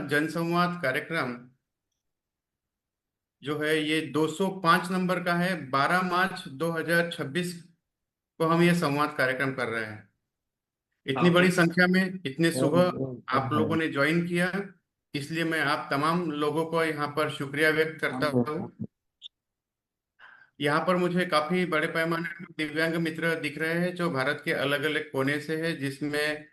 जनसंवाद कार्यक्रम जो है ये 205 नंबर का है। 12 मार्च 2026 को हम ये संवाद कार्यक्रम कर रहे हैं। इतनी बड़ी संख्या में इतने सुबह आप लोगों ने ज्वाइन किया, इसलिए मैं आप तमाम लोगों को यहाँ पर शुक्रिया व्यक्त करता हूँ। यहाँ पर मुझे काफी बड़े पैमाने पर दिव्यांग मित्र दिख रहे हैं जो भारत के अलग अलग कोने से है, जिसमें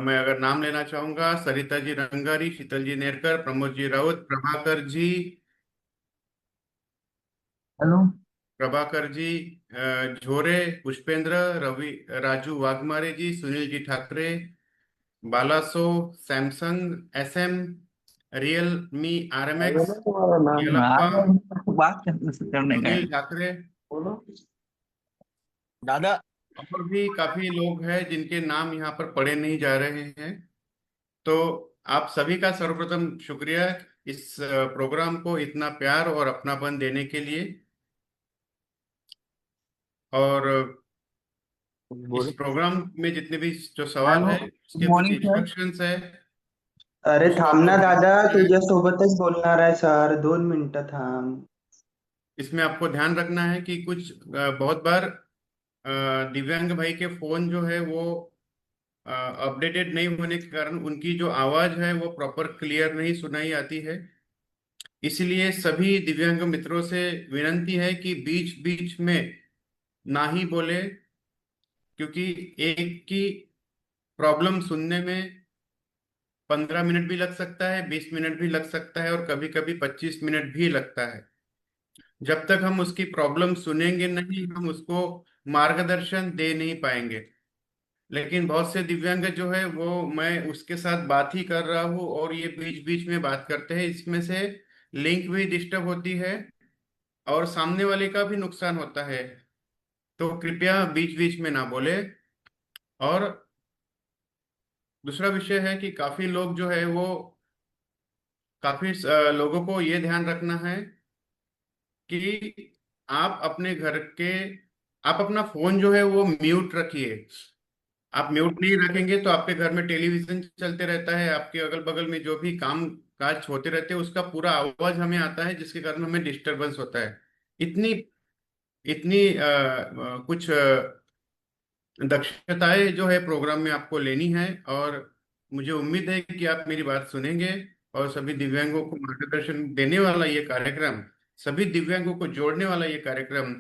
मैं अगर नाम लेना चाहूंगा, सरिता जी रंगारी, शीतल जी नेरकर, प्रमोद जी राउत, हेलो। प्रभाकर जी झोरे, पुष्पेंद्र, रवि, राजू वाघमारे जी, Sunil ji Thackeray, Balaso, Samsung SM, real me आगे आरएमएक्स, ना तुम्हारा नाम येलप्पा, बात करने का है। सुनील ठाकरे बोलो दादा। और भी काफी लोग हैं जिनके नाम यहाँ पर पढ़े नहीं जा रहे हैं। तो आप सभी का सर्वप्रथम शुक्रिया इस प्रोग्राम को इतना प्यार और अपनापन देने के लिए। और इस बोलो। प्रोग्राम में जितने भी जो सवाल हेलो, है गुड उसके कुछ मॉर्निंग सर। इंस्ट्रक्शंस है, अरे उसको थांब आपको ना ध्यान दादा, रखना है। तुझ्यासोबतच बोलणार आहे सर, 2 मिनिटं थांब. इसमें आपको ध्यान रखना है कि कुछ बहुत बार दिव्यांग भाई के फोन जो है वो अपडेटेड नहीं होने के कारण उनकी जो आवाज है वो प्रॉपर क्लियर नहीं सुनाई आती है। इसलिए सभी दिव्यांग मित्रों से विनती है कि बीच बीच में ना ही बोले, क्योंकि एक की प्रॉब्लम सुनने में 15 मिनट भी लग सकता है, 20 मिनट भी लग सकता है और कभी कभी 25 मिनट भी लगता है। जब तक हम उसकी प्रॉब्लम सुनेंगे नहीं, हम उसको मार्गदर्शन दे नहीं पाएंगे। लेकिन बहुत से दिव्यांग जो है वो, मैं उसके साथ बात ही कर रहा हूँ और ये बीच बीच में बात करते हैं, इसमें से लिंक भी डिस्टर्ब होती है और सामने वाले का भी नुकसान होता है। तो कृपया बीच बीच में ना बोले। और दूसरा विषय है कि काफी लोग जो है वो, काफी लोगों को ये ध्यान रखना है कि आप अपने घर के, आप अपना फोन जो है वो म्यूट रखिए। आप म्यूट नहीं रखेंगे तो आपके घर में टेलीविजन चलते रहता है, आपके अगल बगल में जो भी काम काज होते रहते हैं उसका पूरा आवाज हमें आता है, जिसके कारण हमें डिस्टरबेंस होता है। इतनी इतनी कुछ दक्षताएं जो है प्रोग्राम में आपको लेनी है। और मुझे उम्मीद है कि आप मेरी बात सुनेंगे और सभी दिव्यांगों को मार्गदर्शन देने वाला ये कार्यक्रम, सभी दिव्यांगों को जोड़ने वाला ये कार्यक्रम,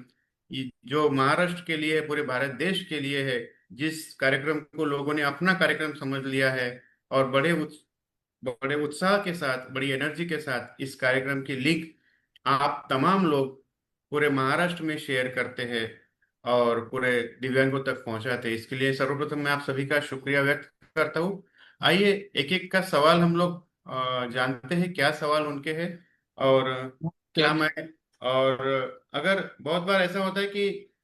जो महाराष्ट्र के लिए है, पूरे भारत देश के लिए है, जिस कार्यक्रम को लोगों ने अपना कार्यक्रम समझ लिया है और बड़े उत्साह के साथ, बड़ी एनर्जी के साथ इस कार्यक्रम की लिंक आप तमाम लोग पूरे महाराष्ट्र में शेयर करते हैं और पूरे दिव्यांगों तक पहुंचाते हैं। इसके लिए सर्वप्रथम मैं आप सभी का शुक्रिया व्यक्त करता हूँ। आइए एक एक का सवाल हम लोग जानते हैं, क्या सवाल उनके हैं और क्या सर, मैं, और अगर बहुत बार ऐसा होता है कि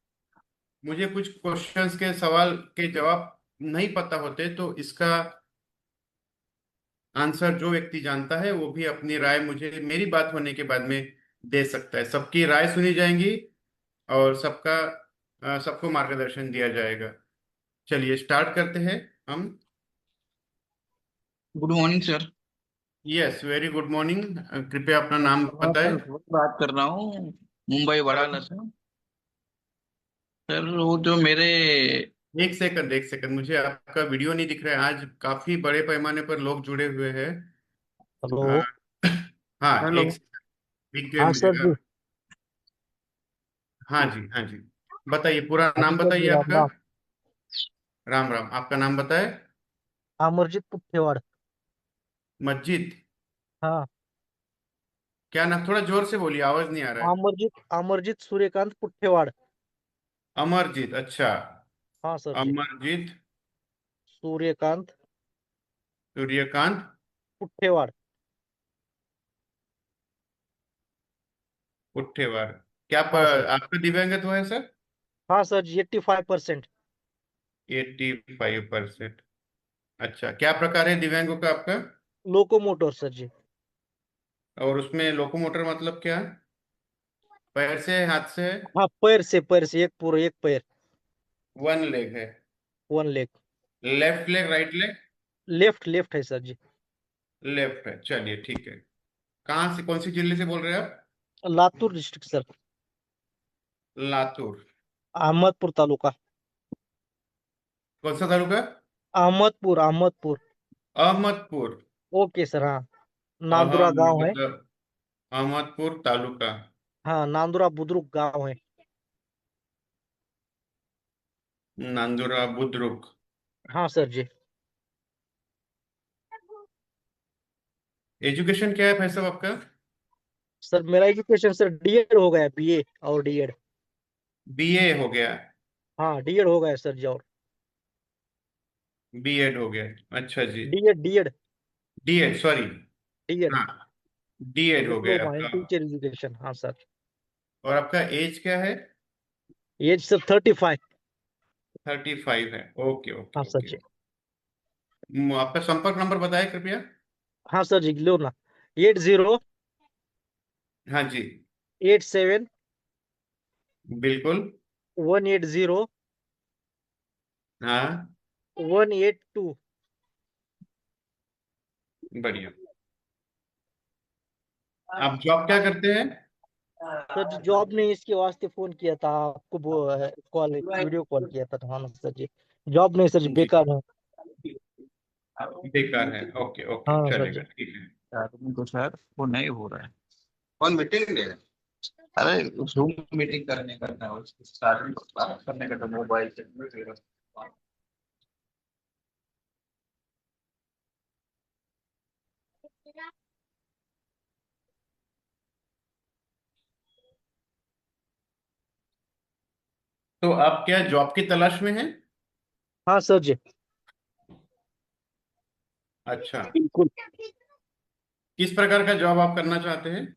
मुझे कुछ क्वेश्चंस के सवाल के जवाब नहीं पता होते, तो इसका आंसर जो व्यक्ति जानता है वो भी अपनी राय मुझे मेरी बात होने के बाद में दे सकता है। सबकी राय सुनी जाएंगी और सबको मार्गदर्शन दिया जाएगा। चलिए स्टार्ट करते हैं हम। Good morning sir. Yes, very good morning. कृपया अपना नाम मैं बताएं। बात कर रहा हूँ मुंबई वडाला से। सर वो जो मेरे। एक सेकंड, एक सेकंड, मुझे आपका वीडियो नहीं दिख रहा है। आज काफी बड़े पैमाने पर लोग जुड़े हुए हैं। हेलो। अ, हाँ, हेलो। एक सेकंड, दिख गया हाँ मुझे। सर जी। हाँ जी, हाँ जी, बताइए, पूरा हाँ जी नाम सर जी, बताइए राम आपका। राम। राम राम, आपका नाम बताए। अमरजीत पुट्ठेवाड़। मस्जिद, हाँ। क्या नाम, थोड़ा जोर से बोलिए, आवाज नहीं आ रहा है। अमरजीत सूर्यकांत पुट्ठेवाड़। अमरजीत, अच्छा। हाँ सर जी। अमरजीत सूर्यकांत सूर्यकांत पुट्ठेवाड़। पुट्ठेवार। क्या हाँ सर। आपका दिव्यांगत्व है सर? हाँ सर जी, 85%। 85%। अच्छा, क्या प्रकार है दिव्यांगों का आपका? लोकोमोटर सर जी। और उसमें लोकोमोटर मतलब क्या? पैर से है, हाथ से है? हाँ, पैर से एक पूरा एक पैर। वन लेग है? One leg. Left leg, right leg? Left left है सर जी। लेफ्ट है, चलिए ठीक है। कहाँ से, कौन सी जिले से बोल रहे हैं आप? Latur district sir. लातूर। अहमदपुर तालुका। कौन सा तालुका? अहमदपुर अहमदपुर। अहमदपुर। ओके सर, हाँ। नांदुरा गांव है। मतलब अहमदपुर तालुका। हाँ, नांदुरा बुद्रुक गांव है। नांदुरा बुद्रुक। हाँ सर जी। एजुकेशन क्या है भाई साहब आपका? सर मेरा एजुकेशन सर डीएड हो गया, बीए और डीएड। बीए हो गया? हाँ, डीएड हो गया सर जी, और बीएड हो गया, अच्छा जी। DEd DEd DEd, sorry. DEd हाँ, डीएड हो गया डिप्लोमा इन आपका। टीचर एजुकेशन, हाँ सर। और आपका एज क्या है? Age sir 35। 35 है, ओके हाँ ओके सर ओके। जी। आपका संपर्क नंबर बताएं कृपया। हाँ सर जी, लो ना। 80 हाँ जी। 87 बिल्कुल। 180 हाँ। 182। बढ़िया। आप जॉब क्या करते हैं? सर जी जॉब नहीं, इसके वास्ते फोन किया था आपको, वो कॉल वीडियो कॉल किया था, हाँ सर जी। जॉब नहीं सर जी, जी। बेकार है। बेकार है, ओके ओके, हाँ सर चलेगा, जी। ठीक है। आदमी को शायद वो नहीं हो रहा है। कौन मीटिंग ले रहा है? अरे जूम मीटिंग करने करना है उसको स्टार्ट बात करने का तो मोबाइल से नहीं दे रहा। तो आप क्या जॉब की तलाश में हैं? हाँ सर जी, अच्छा। बिल्कुल। किस प्रकार का जॉब आप करना चाहते हैं?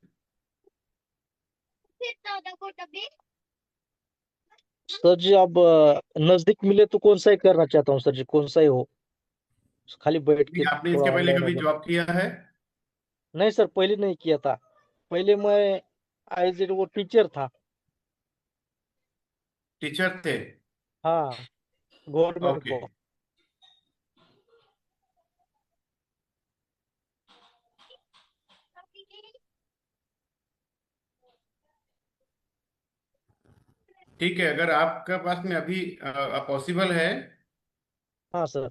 सर जी अब नजदीक मिले तो कौन सा ही करना चाहता हूँ सर जी, कौन सा ही हो, खाली बैठ नहीं, के आपने थोड़ा इसके पहले ऑनलाइन कभी होगा। जॉब किया है? नहीं सर, पहले नहीं किया था। पहले मैं एज ए वो टीचर था। टीचर थे? हाँ, गवर्नमेंट ओके। को। ठीक है, अगर आपका पास में अभी पॉसिबल है, हाँ सर।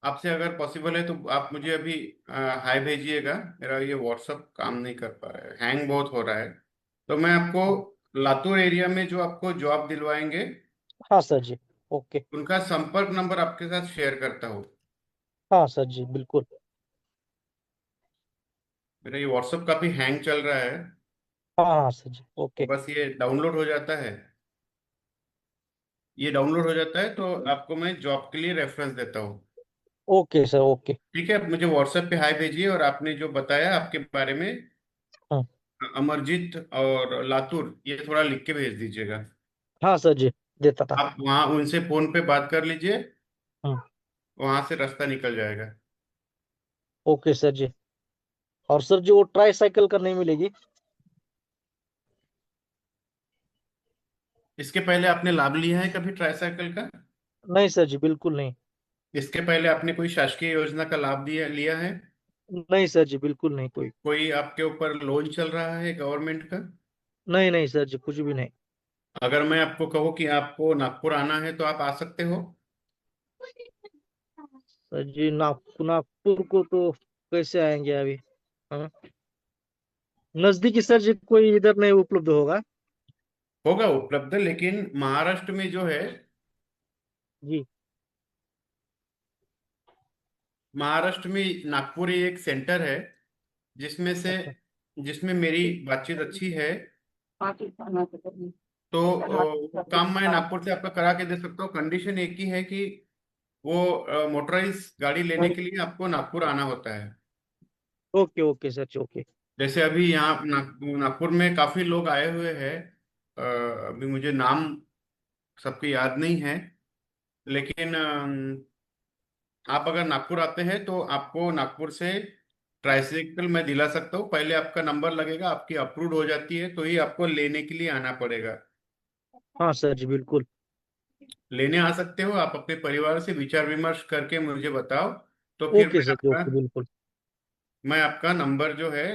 आपसे अगर पॉसिबल है तो आप मुझे अभी हाय भेजिएगा। मेरा ये व्हाट्सअप काम नहीं कर पा रहा है, हैंग बहुत हो रहा है। तो मैं आपको लातूर एरिया में जो आपको जॉब दिलवाएंगे, हाँ सर जी। ओके। उनका संपर्क नंबर आपके साथ शेयर करता हूँ। हाँ सर जी, बिल्कुल। मेरा ये व्हाट्सअप काफी हैंग चल रहा है। हाँ हाँ सर जी, तो ओके। बस ये डाउनलोड हो जाता है, ये डाउनलोड हो जाता है तो आपको मैं जॉब के लिए रेफरेंस देता हूँ। Okay sir, okay. ठीक है, आप मुझे व्हाट्सएप पे हाय भेजिए, और आपने जो बताया आपके बारे में, हाँ अमरजीत और लातूर, ये थोड़ा लिख के भेज दीजिएगा। हाँ सर जी, देता था। आप वहाँ उनसे फोन पे बात कर लीजिए, हाँ। वहां से रास्ता निकल जाएगा। ओके सर जी। और सर जी वो ट्राई साइकिल का नहीं मिलेगी? इसके पहले आपने लाभ लिया है कभी ट्राईसाइकिल का? नहीं सर जी, बिल्कुल नहीं। इसके पहले आपने कोई शासकीय योजना का लाभ दिया लिया है? नहीं सर जी, बिल्कुल नहीं कोई। कोई आपके ऊपर लोन चल रहा है गवर्नमेंट का? नहीं नहीं सर जी, कुछ भी नहीं। अगर मैं आपको कहूँ कि आपको नागपुर आना है तो आप आ सकते हो? सर जी नागपुर को तो कैसे आएंगे अभी? हाँ। नजदीकी सर जी कोई इधर नहीं उपलब्ध होगा? होगा उपलब्ध, लेकिन महाराष्ट्र में जो है, जी। महाराष्ट्र में नागपुर ही एक सेंटर है जिसमें से, अच्छा। जिसमें मेरी बातचीत अच्छी है। तो वो काम मैं नागपुर से आपका करा के दे सकता हूँ। कंडीशन एक ही है कि वो मोटराइज गाड़ी लेने के लिए आपको नागपुर आना होता है। ओके ओके सर जी, ओके। जैसे अभी यहाँ नागपुर में काफी लोग आए हुए हैं। अभी मुझे नाम सबके याद नहीं है, लेकिन आप अगर नागपुर आते हैं तो आपको नागपुर से ट्राइसाइकिल मैं दिला सकता हूँ। पहले आपका नंबर लगेगा, आपकी अप्रूव हो जाती है तो ही आपको लेने के लिए आना पड़ेगा। हाँ सर जी, बिल्कुल। लेने आ सकते हो, आप अपने परिवार से विचार विमर्श करके मुझे बताओ, तो फिर ओके सर जी, ओके, बिल्कुल। मैं आपका नंबर जो है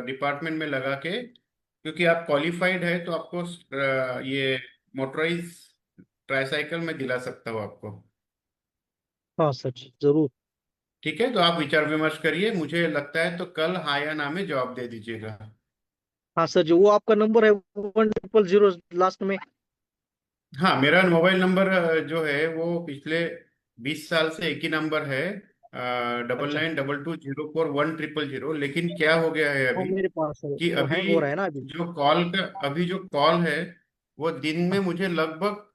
डिपार्टमेंट में लगा के, क्योंकि आप क्वालिफाइड है तो आपको ये मोटराइज ट्राईसाइकिल में दिला सकता हूँ आपको। हाँ सर जी, जरूर। ठीक है, तो आप विचार विमर्श करिए, मुझे लगता है तो कल हाँ या ना में जवाब दे दीजिएगा। हाँ सर जी, वो आपका नंबर है 1000 लास्ट में? हाँ, मेरा मोबाइल नंबर जो है वो पिछले 20 साल से एक ही नंबर है, डबल अच्छा, nine double two Ziro four one triple Ziro. लेकिन क्या हो गया है वो अभी मेरे पास है, कि वो अभी हैंग हो रहा है ना अभी। जो कॉल है वो दिन में हाँ मुझे लगभग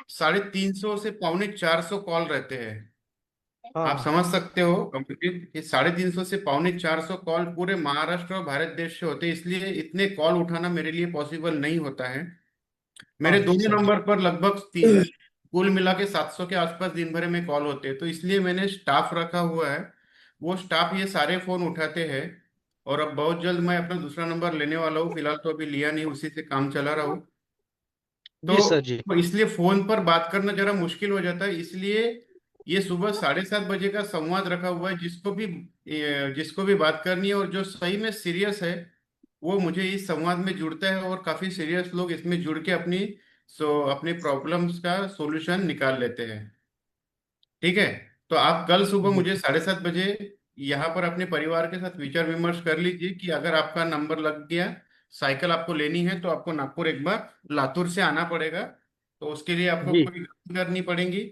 350 से पौने 400 कॉल रहते हैं। हाँ आप हाँ। समझ सकते हो कंप्लीट, ये 350 से पौने 400 कॉल पूरे महाराष्ट्र और भारत देश से होते हैं, इसलिए इतने कॉल उठाना मेरे लिए पॉसिबल नहीं होता है। मेरे हाँ जी दोनों सर जी। नंबर पर लगभग कुल मिला के 700 के आसपास दिन भर में कॉल होते हैं, तो इसलिए मैंने स्टाफ रखा हुआ है। वो स्टाफ ये सारे फोन उठाते हैं। और अब बहुत जल्द मैं अपना दूसरा नंबर लेने वाला हूँ, फिलहाल तो अभी लिया नहीं, उसी से काम चला रहा हूँ। जी सर जी। तो इसलिए फोन पर बात करना जरा मुश्किल हो जाता है, इसलिए ये सुबह 7:30 बजे का संवाद रखा हुआ है। जिसको भी बात करनी है और जो सही में सीरियस है, वो मुझे इस संवाद में जुड़ता है, और काफी सीरियस लोग इसमें जुड़ के अपनी प्रॉब्लम्स का सॉल्यूशन निकाल लेते हैं। ठीक है, तो आप कल सुबह जी मुझे 7:30 बजे यहाँ पर अपने परिवार के साथ विचार विमर्श कर लीजिए कि अगर आपका नंबर लग गया, साइकिल आपको लेनी है, तो आपको नागपुर एक बार लातूर से आना पड़ेगा। तो उसके लिए आपको जी। कोई गलती करनी पड़ेगी,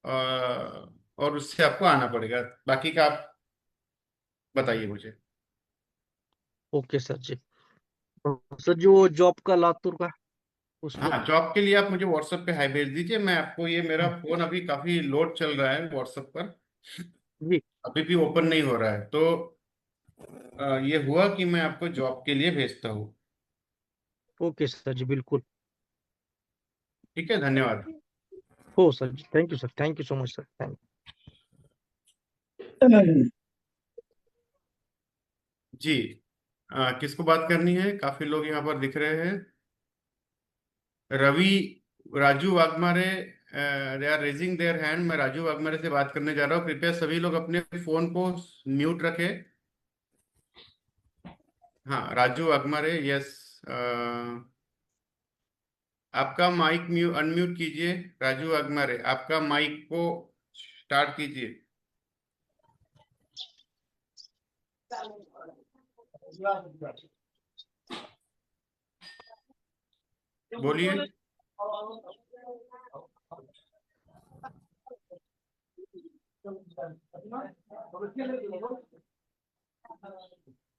और उससे आपको आना पड़ेगा। बाकी का आप बताइए मुझे। ओके सर जी। सर जी, वो जॉब का लातूर का, उसको। हाँ, जॉब के लिए आप मुझे व्हाट्सएप पे हाई भेज दीजिए, मैं आपको ये मेरा हाँ, फोन अभी काफी लोड चल रहा है व्हाट्सएप पर, जी। अभी भी ओपन नहीं हो रहा है, तो ये हुआ कि मैं आपको जॉब के लिए भेजता हूँ। ओके सर जी, बिल्कुल। ठीक है, धन्यवाद। हो सर जी, thank you sir, thank you so much sir, thank जी, किसको बात करनी है? काफी लोग यहाँ पर दिख रहे हैं। Ravi, Raju Waghmare, they are raising their hand. मैं राजू वाघमारे से बात करने जा रहा हूँ, कृपया सभी लोग अपने फोन को म्यूट रखें। हाँ, राजू वाघमारे, यस। आपका माइक अनम्यूट कीजिए। राजू वाघमारे, आपका माइक को स्टार्ट कीजिए। बोलिए।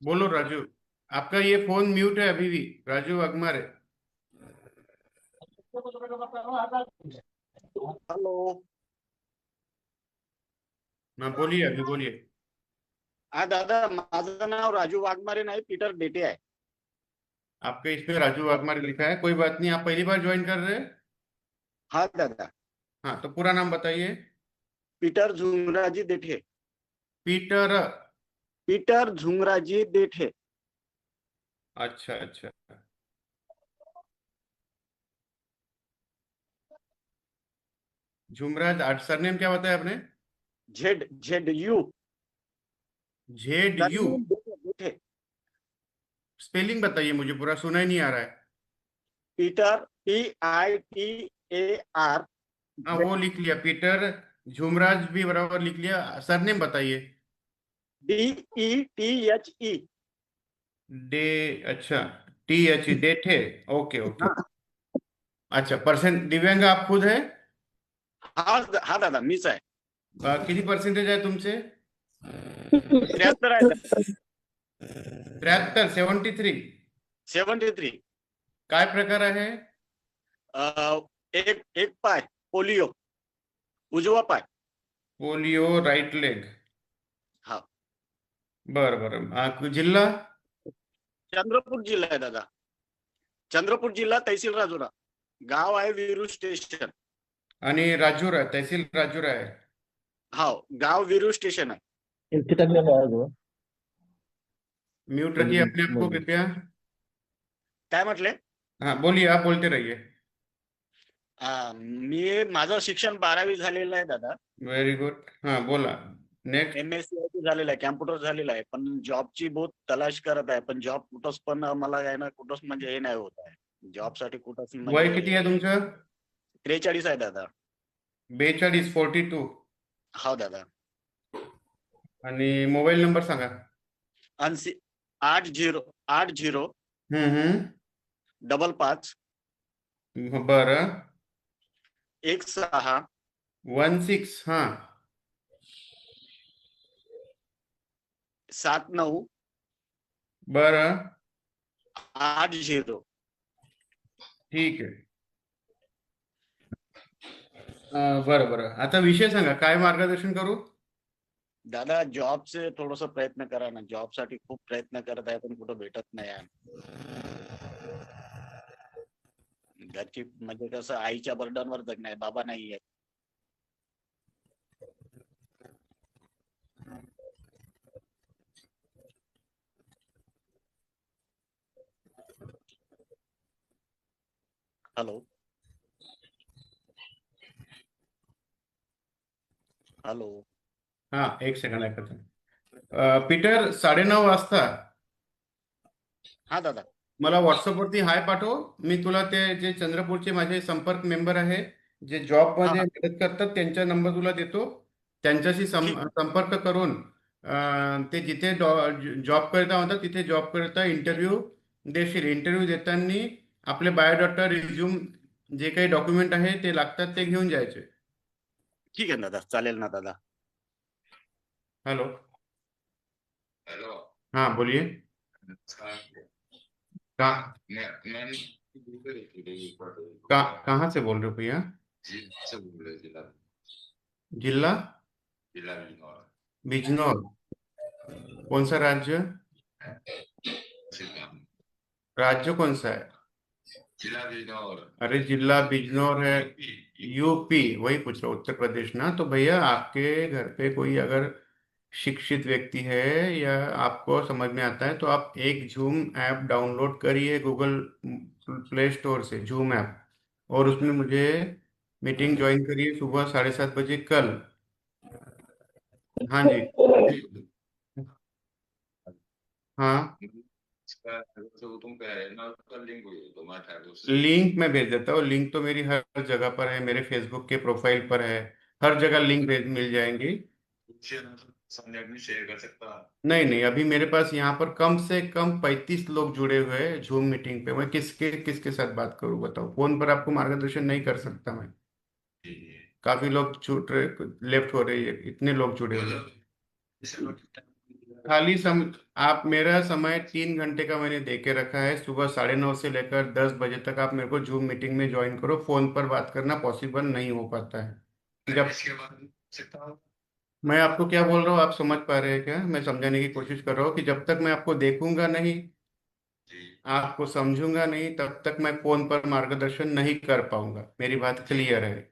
बोलो राजू, आपका ये फोन म्यूट है अभी भी, राजू वाघमारे। हॅलो. हाँ, बोलिए, अभी बोलिए। हा दादा, माझं नाव राजू वाघमारे नाही, पीटर डेटे आहे. आपके इस पे राजू वाघमारे लिखा है, कोई बात नहीं, आप पहली बार ज्वाइन कर रहे हैं। हा दादा. हाँ, तो पूरा नाम बताइए। Peter झुंगराजी Dethe. Peter. Peter झुंगराजी Dethe. अच्छा अच्छा। झुमराज, सरनेम क्या बताया आपने? Z Z you. ZU। Surname Dethe. Spelling बताइए मुझे, पूरा सुना ही नहीं आ रहा है। Peter PITAR. हाँ, वो लिख लिया, पीटर। झुमराज भी बराबर लिख लिया, सरनेम बताइए। DETHE. डे, अच्छा, TH, डेठे। Okay okay. हा अच्छा, परसेंट दिव्यांग आप खुद है? हा हा दादा, मीच आहे. किती परसेंटेज आहे तुमचे? 73 आहे दादा. 73, 73? 73. काय प्रकार आहे? एक एक पाय पोलिओ, उजवा पाय. Polio right leg. हा. बरं बरं, जिल्हा? चंद्रपूर जिल्हा आहे दादा. चंद्रपूर जिल्हा, तहसील राजुरा. गाव आहे विरू स्टेशन. आणि राजुरा, तहसील राजुरा आहे। हा, गाव विरू स्टेशन आहे. म्यूट रखिए अपने आप को कृपया। काय म्हटले? हाँ, बोलिए, आप बोलते रहिए। मी माझं शिक्षण 12वी झालेलं आहे दादा. Very good. हा बोला. नेक्स्ट. MSc झालेलं आहे, कॅम्प्युटर झालेलं आहे, पण जॉबची बहुत तलाश करत आहे, पण जॉब कुठंच पण मला आहे ना कुठंच म्हणजे हे नाही होत आहे जॉबसाठी कुठंच वय किती म्हणजे. आहे तुमचं? 43 आहे दादा. 42, 42. हो दादा. आणि मोबाईल नंबर सांगा. 80 55 बरं. 16 16. हा 79 बरं. 80. ठीक आहे. बरं बरं. आता विषय सांगा, काय मार्गदर्शन करू? दादा जॉबचे थोडस प्रयत्न करा ना, जॉबसाठी खूप प्रयत्न करत आहे पण कुठं भेटत नाही आहे. घरची म्हणजे कसं आईच्या बर्डनवर जगणं आहे, बाबा नाही आहे. Hello hello. हा एक सेकंड ऐकत. पीटर, 9:30 वाजता हा दादा. मला व्हॉट्सअपवरती हाय पाठव. मी तुला ते जे चंद्रपूरचे माझे संपर्क मेंबर आहे, जे जॉब हा मध्ये हा मदत करतात, त्यांचा नंबर तुला देतो. त्यांच्याशी ठीक. संपर्क करून ते जिथे जॉब करता होता तिथे जॉब करता इंटरव्ह्यू देशील. इंटरव्ह्यू देताना आपले बायोडाटा, रिझ्यूम, जे काही डॉक्युमेंट आहे ते लागतात ते घेऊन जायचे. ठीक आहे दादा, चालेल ना दादा. हेलो. हेलो. हाँ बोलिए. कहाँ कहाँ से बोल रहे हो भैया? जिला बिजनौर. कौन सा राज्य? राज्य कौन सा है? जिला बिजनौर. अरे जिला बिजनौर है, यूपी. वही पूछ रहा हूँ, उत्तर प्रदेश ना. तो भैया आपके घर पे कोई अगर शिक्षित व्यक्ति है या आपको समझ में आता है तो आप एक जूम ऐप डाउनलोड करिए गूगल प्ले स्टोर से, जूम ऐप, और उसमें मुझे मीटिंग ज्वाइन करिए सुबह 7:30 बजे कल. हाँ जी. हाँ लिंक मैं भेज देता हूँ. लिंक तो मेरी हर जगह पर है, मेरे फेसबुक के प्रोफाइल पर है, हर जगह लिंक भेज मिल जाएंगी. शेयर कर सकता. नहीं नहीं, अभी मेरे पास यहाँ पर कम से कम 35 लोग जुड़े हुए हैं जूम मीटिंग पे. मैं किसके किसके साथ बात करूँ बताओ? फोन पर आपको मार्गदर्शन नहीं कर सकता मैं. काफी लोग छूट रहे, लेफ्ट हो रही है, इतने लोग जुड़े हुए हैं. खाली आप मेरा समय 3 घंटे का मैंने दे के रखा है. सुबह 9:30 से लेकर 10 बजे तक आप मेरे को जूम मीटिंग में ज्वाइन करो. फोन पर बात करना पॉसिबल नहीं हो पाता है. जब मैं आपको क्या बोल रहा हूँ आप समझ पा रहे हैं क्या? मैं समझाने की कोशिश कर रहा हूँ कि जब तक मैं आपको देखूंगा नहीं, आपको समझूंगा नहीं, तब तक मैं फोन पर मार्गदर्शन नहीं कर पाऊंगा. मेरी बात क्लियर है?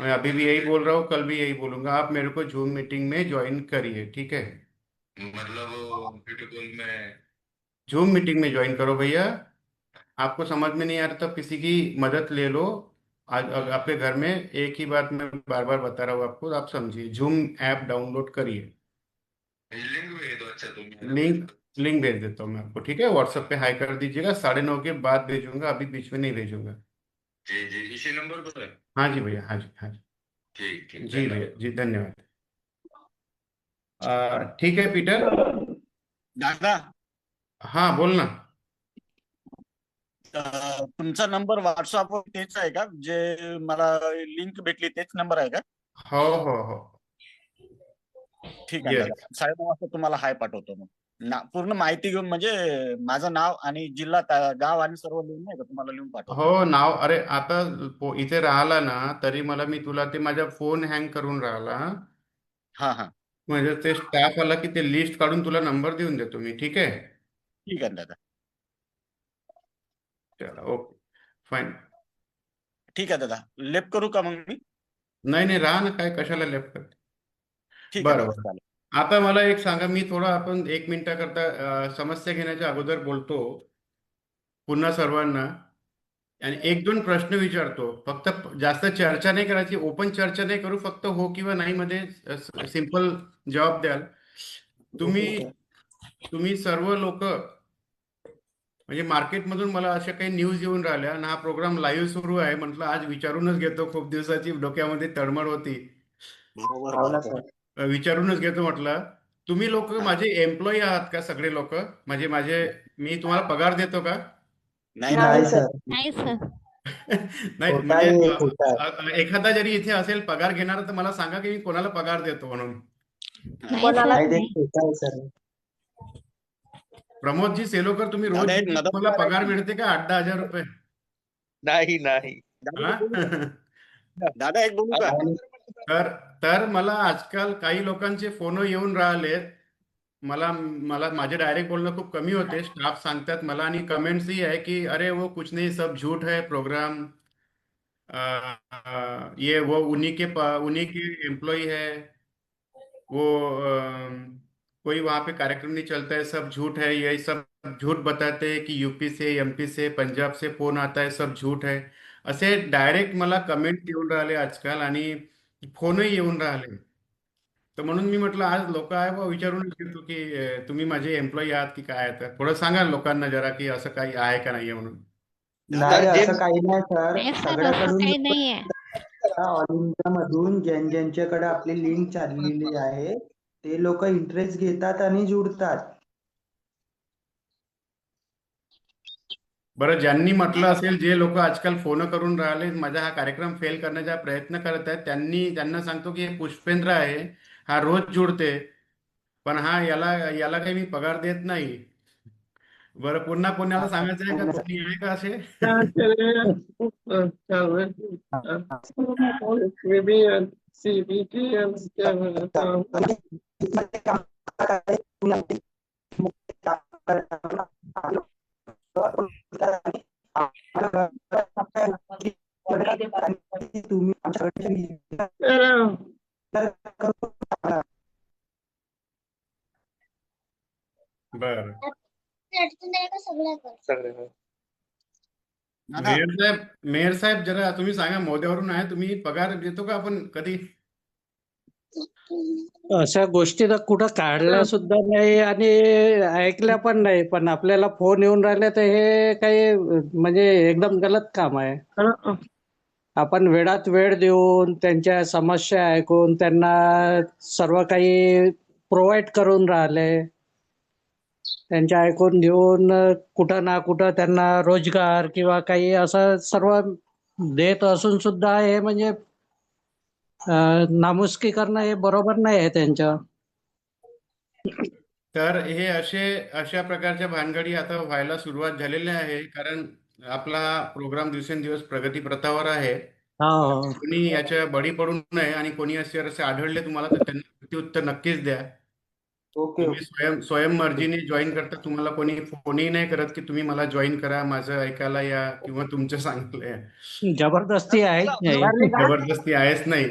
मैं अभी भी यही बोल रहा हूँ, कल भी यही बोलूंगा. आप मेरे को जूम मीटिंग में ज्वाइन करिए, ठीक है? मतलब ब्यूटीफुल में जूम मीटिंग में ज्वाइन करो भैया. आपको समझ में नहीं आ रहा तब किसी की मदद ले लो. आज आपके घर में एक ही बात मैं बार बार बता रहा हूँ आपको, आप समझिए. जूम ऐप डाउनलोड करिए. लिंक भेज दो. अच्छा तुम लिंक लिंक भेज देता हूँ मैं आपको, ठीक है? व्हाट्सएप पे हाई कर दीजिएगा. 9:30 के बाद भेजूंगा, अभी बीच में नहीं भेजूंगा. जी जी इसी नंबर पर है. हाँ जी भैया, हाँ जी, हाँ जी. ठीक ठीक जी भैया जी, धन्यवाद. ठीक है पीटर. दादा हाँ बोलना. तुमचा नंबर व्हॉट्सअपवर तेच आहे का जे मला लिंक भेटली, तेच नंबर आहे का? हो हो हो. ठीक आहे दादा, येस. 9:30 वाजता तुम्हाला हाय पाठवतो. मग पूर्ण माहिती घेऊन म्हणजे माझं नाव आणि जिल्हा, गाव आणि सर्व लिहून नाही का तुम्हाला लिहून पाठवतो. हो नाव. अरे आता इथे राहिला ना तरी मला, मी तुला ते माझा फोन हँग करून राहिला. हा हा. म्हणजे ते स्टाफ आला की ते लिस्ट काढून तुला नंबर देऊन देतो मी, ठीक आहे? ठीक आहे दादा. चला ओके फाईन. ठीक आहे दादा, लेप करू का मग मी? नाही नाही, राहा ना, काय कशाला लेफ्ट करते. ठीक आहे बरं दादा, बरं. चालेल. आता मला एक सांगा, मी थोडा, आपण 1 मिनिटाकरता समस्या घेण्याच्या अगोदर बोलतो पुन्हा सर्वांना. आणि एक दोन प्रश्न विचारतो, फक्त जास्त चर्चा नाही करायची, ओपन चर्चा नाही करू, फक्त हो किंवा नाही मध्ये सिंपल जवाब द्याल तुम्ही. तुम्ही सर्व लोक म्हणजे मार्केटमधून मला अशा काही न्यूज येऊन राहिल्या आणि हा प्रोग्राम लाईव्ह सुरू आहे, म्हटलं आज विचारूनच घेतो, खूप दिवसाची डोक्यामध्ये तळमळ होती, बरोबर हो ना बरोबर. सर. विचारूनच घेतो म्हटलं. तुम्ही लोक माझे एम्प्लॉई आहात का सगळे लोक? म्हणजे माझे, मी तुम्हाला पगार देतो का? नाही नाही नाही सर. नाही सर. नाही खोटा म्हणजे आहे, खोटा आहे. एखादा जरी इथे असेल पगार घेणार तर मला सांगा की मी कोणाला पगार देतो म्हणून. नाही सर. नाही ते नाही. खोटा आहे सर. प्रमोदजी सेलोकर, तुम्ही रोज दादा एक मदत तुम्हाला करा पगार की. मिळते का 8-10 हजार रुपये? नाही नाही. दादा हा? एक बोलू का? दादा एक बोलू का? आणि तर तर मला आजकाल काही लोकांचे फोन येऊन राहिले, मला मला माझे डायरेक्ट बोलणं खूप कमी होते, स्टाफ सांगतात मला, आणि कमेंट्स ही आहे की अरे वो कुछ नहीं, सब झूठ है प्रोग्राम, ये वो उन्हीं के एम्प्लॉय है, वो कोई वहां पे कार्यक्रम नहीं चलता है, सब झूठ है, ये सब झूठ बताते हैं कि यूपी से, एमपी से, पंजाब से फोन आता है, सब झूठ है. असे डायरेक्ट मला कमेंट येऊन राहिले आजकाल, आणि फोनही येऊन राहिले. तर म्हणून मी म्हटलं आज लोक आहे बा, विचारूनच घेतो की तुम्ही माझे एम्प्लॉई आहात की काय आहे. तर थोडं सांगा लोकांना जरा की असं काही आहे का नाहीये म्हणून. नाही जे असं काही नाही सर. नाही सर, असं सगळ्याकडून काही नाहीये. ऑल इंडिया मधून ज्यांच्याकडे आपली लिंक चाललेली आहे ते लोक इंटरेस्ट घेतात आणि जुडतात. बरं, ज्यांनी म्हटलं असेल, जे लोक आजकाल फोन करून राहिले माझा हा कार्यक्रम फेल करण्याचा प्रयत्न करत आहेत, त्यांना सांगतो की हे पुष्पेंद्र आहे, हा रोज जुडते, पण हा याला याला काही मी पगार देत नाही. बरं, पुन्हा कोणाला सांगायचं आहे का? कोणी आहे का असे? तुम्ही आमच्याकडे बरं, सगळे. दादा मेयर साहेब जरा तुम्ही सांगा, मोद्यावरून आहे तुम्ही, पगार देतो का आपण कधी? अशा गोष्टी तर कुठं काढल्या सुद्धा नाही आणि ऐकल्या पण नाही, पण आपल्याला फोन येऊन राहिले तर हे काही म्हणजे एकदम गलत काम आहे. आपण वेळात वेळ देऊन त्यांच्या समस्या ऐकून त्यांना सर्व काही प्रोव्हाइड करून राहिले, त्यांच्या ऐकून घेऊन कुठं ना कुठं त्यांना रोजगार किंवा काही असं सर्व देत असून सुद्धा हे म्हणजे नामुष्की करणं हे बरोबर नाही आहे त्यांचं. तर हे अशा प्रकारच्या भानगडी आता व्हायला सुरुवात झालेल्या आहे, कारण आपला प्रोग्राम दिवसेंदिवस प्रगती प्रथावर आहे. हो. कोणी याच्या बळी पडू नये, आणि कोणी असे आढळले तुम्हाला तर त्यांना प्रत्युत्तर नक्कीच द्या. ओके. तुम्ही स्वयं मर्जीने जॉईन करता, तुम्हाला कोणी फोनही नाही करत की तुम्ही मला जॉईन करा, माझं ऐकायला या किंवा तुमचं सांगितलं या. जबरदस्ती आहेच नाही. जबरदस्ती आहेच नाही.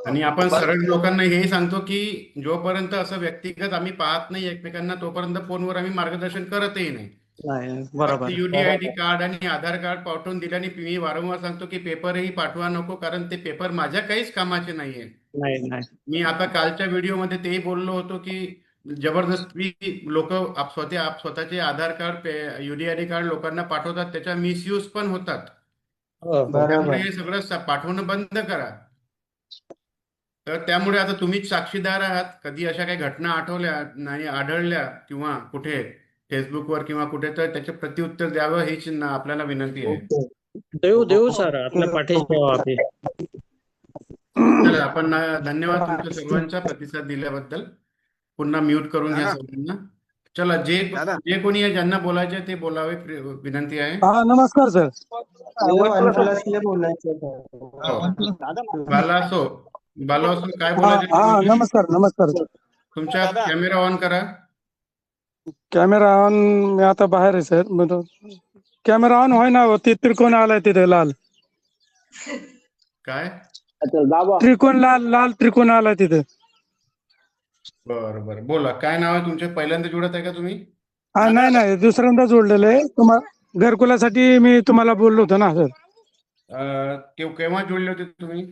आणि आपण सरळ लोकांना हेही सांगतो की जोपर्यंत असं व्यक्तिगत आम्ही पाहत नाही एकमेकांना, तोपर्यंत फोनवर आम्ही मार्गदर्शन करतही नाही. नाही, फक्त बरोबर. UDID कार्ड आणि आधार कार्ड पाठवून दिल्याने मी वारंवार सांगतो की पेपरही पाठवा नको, कारण ते पेपर माझ्या काहीच कामाचे नाहीये. नाही नाही मी आता कालच्या व्हिडिओमध्ये तेही बोललो होतो की जबरदस्ती लोक स्वतःचे आधार कार्ड, UDID कार्ड लोकांना पाठवतात, त्याचा मिसयूज पण होतात. हो, हो. त्यामुळे बरोबर. हे सगळं पाठवणं बंद करा. तर त्यामुळे आता तुम्हीच साक्षीदार आहात, कधी अशा काही घटना आढळल्या किंवा कुठे फेसबुकवर किंवा कुठे, तर त्याचे प्रत्युत्तर द्यावं हीच आपल्याला विनंती आहे. ओके. देऊ सर, आपल्या पाठीशी आहोत आम्ही. चला, आपण धन्यवाद तुमच्या सर्वांचा प्रतिसाद दिल्याबद्दल. पुन्हा म्यूट करून घ्या दादा. सर्वांना. चला, जे दादा. जे कोणी आहे, ज्यांना बोलायचे ते बोलावे, विनंती आहे. हा नमस्कार सर. OnePlusले बोलायचं सर. हो. दादा बालासो काय हा बोलायचे हा तुम्हाला? नमस्कार सर. तुमचा दादा. कॅमेरा ऑन करा. Camera on. मी आता बाहेर आहे सर. कॅमेरा ऑन होय ना, ते त्रिकोण आलाय तिथे लाल. काय? त्रिकोण लाल त्रिकोण आलाय तिथे. बरं, बोला, काय नाव आहे तुमचे? पहिल्यांदा जुळत आहे का तुम्ही? हा नाही दुसऱ्यांदा जोडलेलं आहे घरकुलासाठी मी तुम्हाला बोललो होतो ना सर. केव्हा जोडले होते तुम्ही?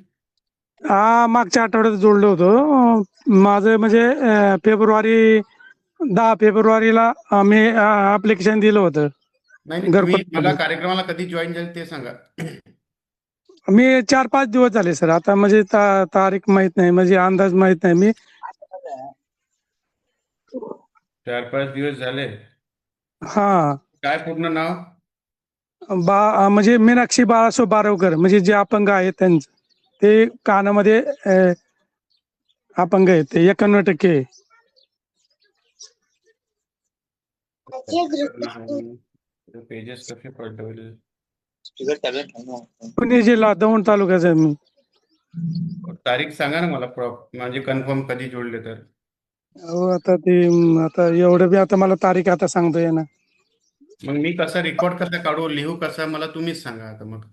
हा, मागच्या आठवड्यात जोडलो होतो. माझं म्हणजे फेब्रुवारी 10 फेब्रुवारीला मी ऍप्लिकेशन दिलं होतं नाही नाही, तुम्ही मला घरकुलासाठी. कार्यक्रमाला कधी जॉईन झाले ते सांगा. मी 4-5 दिवस झाले सर. आता म्हणजे तारीख माहित नाही, म्हणजे अंदाज माहित नाही. मी 4-5 दिवस झाले. हा काय पूर्ण नाव? म्हणजे मीनाक्षी बाळासाहेब बारवकर, म्हणजे जे अपंग आहेत त्यांचं ते कानामध्ये अपंग आहेत ते 91%. पेजेस कसे पडले? पुणे जिल्हा दौंड तालुक्याचा आहे मी. तारीख सांगा ना मला, म्हणजे कन्फर्म कधी जोडले तर. हो, आता एवढं बी आता मला तारीख आता सांगता येणार. मग मी कसं रेकॉर्ड कसं काढू, लिहू कसं, मला तुम्हीच सांगा आता. मग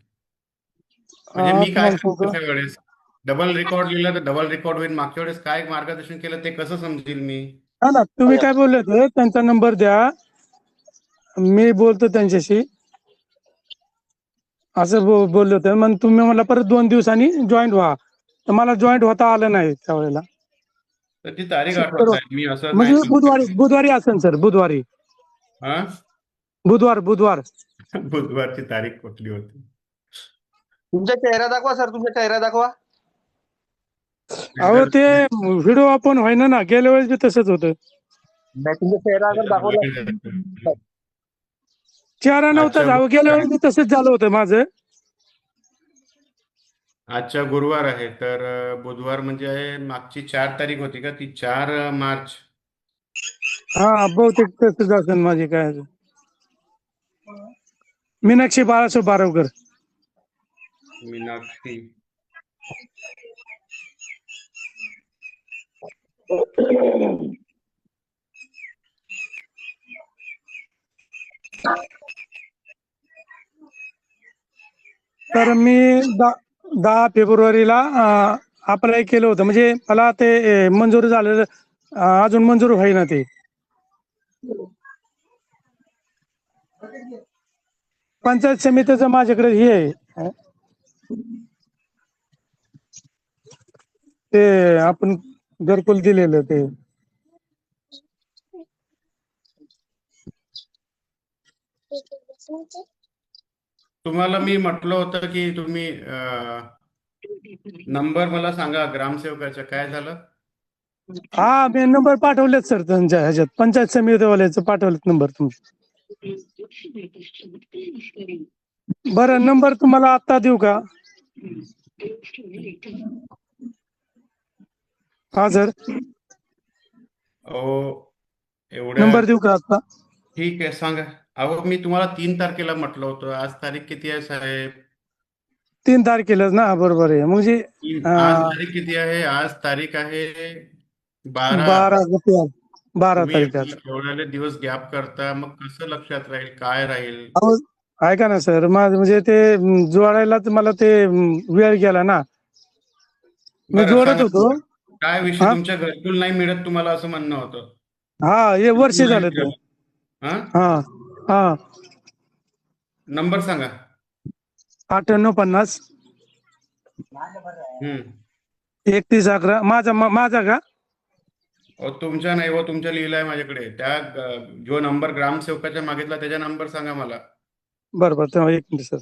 म्हणजे मी काय तुम्हाला सांगू सांगतो. कशा वेळेस डबल रेकॉर्ड लिहिलं तर डबल रेकॉर्ड होईल. मागच्या वेळेस काय मार्गदर्शन केलं ते कसं समजेल मी? हा ना, तुम्ही काय बोलले होते, त्यांचा नंबर द्या, मी बोलतो त्यांच्याशी, असं बोलले होते. मग तुम्ही मला परत 2 दिवसांनी जॉईंट व्हा, तर मला जॉईंट होता आलं नाही त्यावेळेला. तर ती तारीख आठवत शुक्रवार नाही, मी असं नाही म्हणजे सांगू शकत. बुधवारी असेल सर, बुधवारी. हा बुधवार बुधवारची तारीख कुठली होती? तुमचा चेहरा दाखवा सर, तुमचा चेहरा दाखवा. अहो, ते व्हिडिओ आपण व्हायना ना, गेल्या वेळेस बी तसंच होतं. नाही, तुमचा चेहरा अगर दाखवला. चेहरा नव्हता, आजच्या गेल्या वेळेस बी तसंच झालं होतं माझं. आजच्या गुरुवार आहे, तर बुधवार म्हणजे आहे, मागची 4 तारीख होती का ती? 4 मार्च. हा, बहुतेक तसंच असेल माझे. काय मीनाक्षी बाळासाहेब बारवकर. मीनाक्षी. तर मी 10 फेब्रुवारीला अप्लाय केलं होतं, म्हणजे मला ते मंजूर झालेलं, अजून मंजूर होईना ते. पंचायत समितीचं माझ्याकडे हे आहे, ते आपण घरकुल दिलेलं ते. तुम्हाला मी म्हटलं होतं की तुम्ही नंबर मला सांगा ग्रामसेवकाचा. काय झालं? हा, मी नंबर पाठवलेत सर त्यांच्या ह्याच्यात, पंचायत समितीवाल्याचं पाठवलेत नंबर तुमचे. बरं, नंबर तुम्हाला आता देऊ का? हा सर, अहो, एवढ्या नंबर देऊ का आता? ठीक आहे, सांगा. अहो, मी तुम्हाला 3 तारखेला म्हटलं होतं. आज तारीख किती आहे साहेब? 3 तारखेलाच ना, बरोबर आहे. म्हणजे आज तारीख किती आहे? आज तारीख आहे 12. 12 तुम्ही तारीख आज. एवढे दिवस गॅप करता, मग कसं लक्षात राहील, काय राहील? अहो, ऐका ना सर, माझं म्हणजे ते जोडायलाच मला ते वेळ गेला ना. मी बरं, जोडत सांगा. होतो. काय विषय? हा तुमच्या घरकुल नाही मिळत तुम्हाला, असं म्हणणं होतं? हा, हे वर्ष घरकुल नाही झालं ते. मिळत. हा, हा हा, नंबर सांगा. 9850 हम्म 3111. माझा का? अहो, तुमच्या नाही हो, तुमच्या लिहिलाय माझ्याकडे. त्या जो नंबर ग्रामसेवकाच्या मागितला त्याचा नंबर सांगा मला. बरोबर, तेव्हा एक मिनिट सर.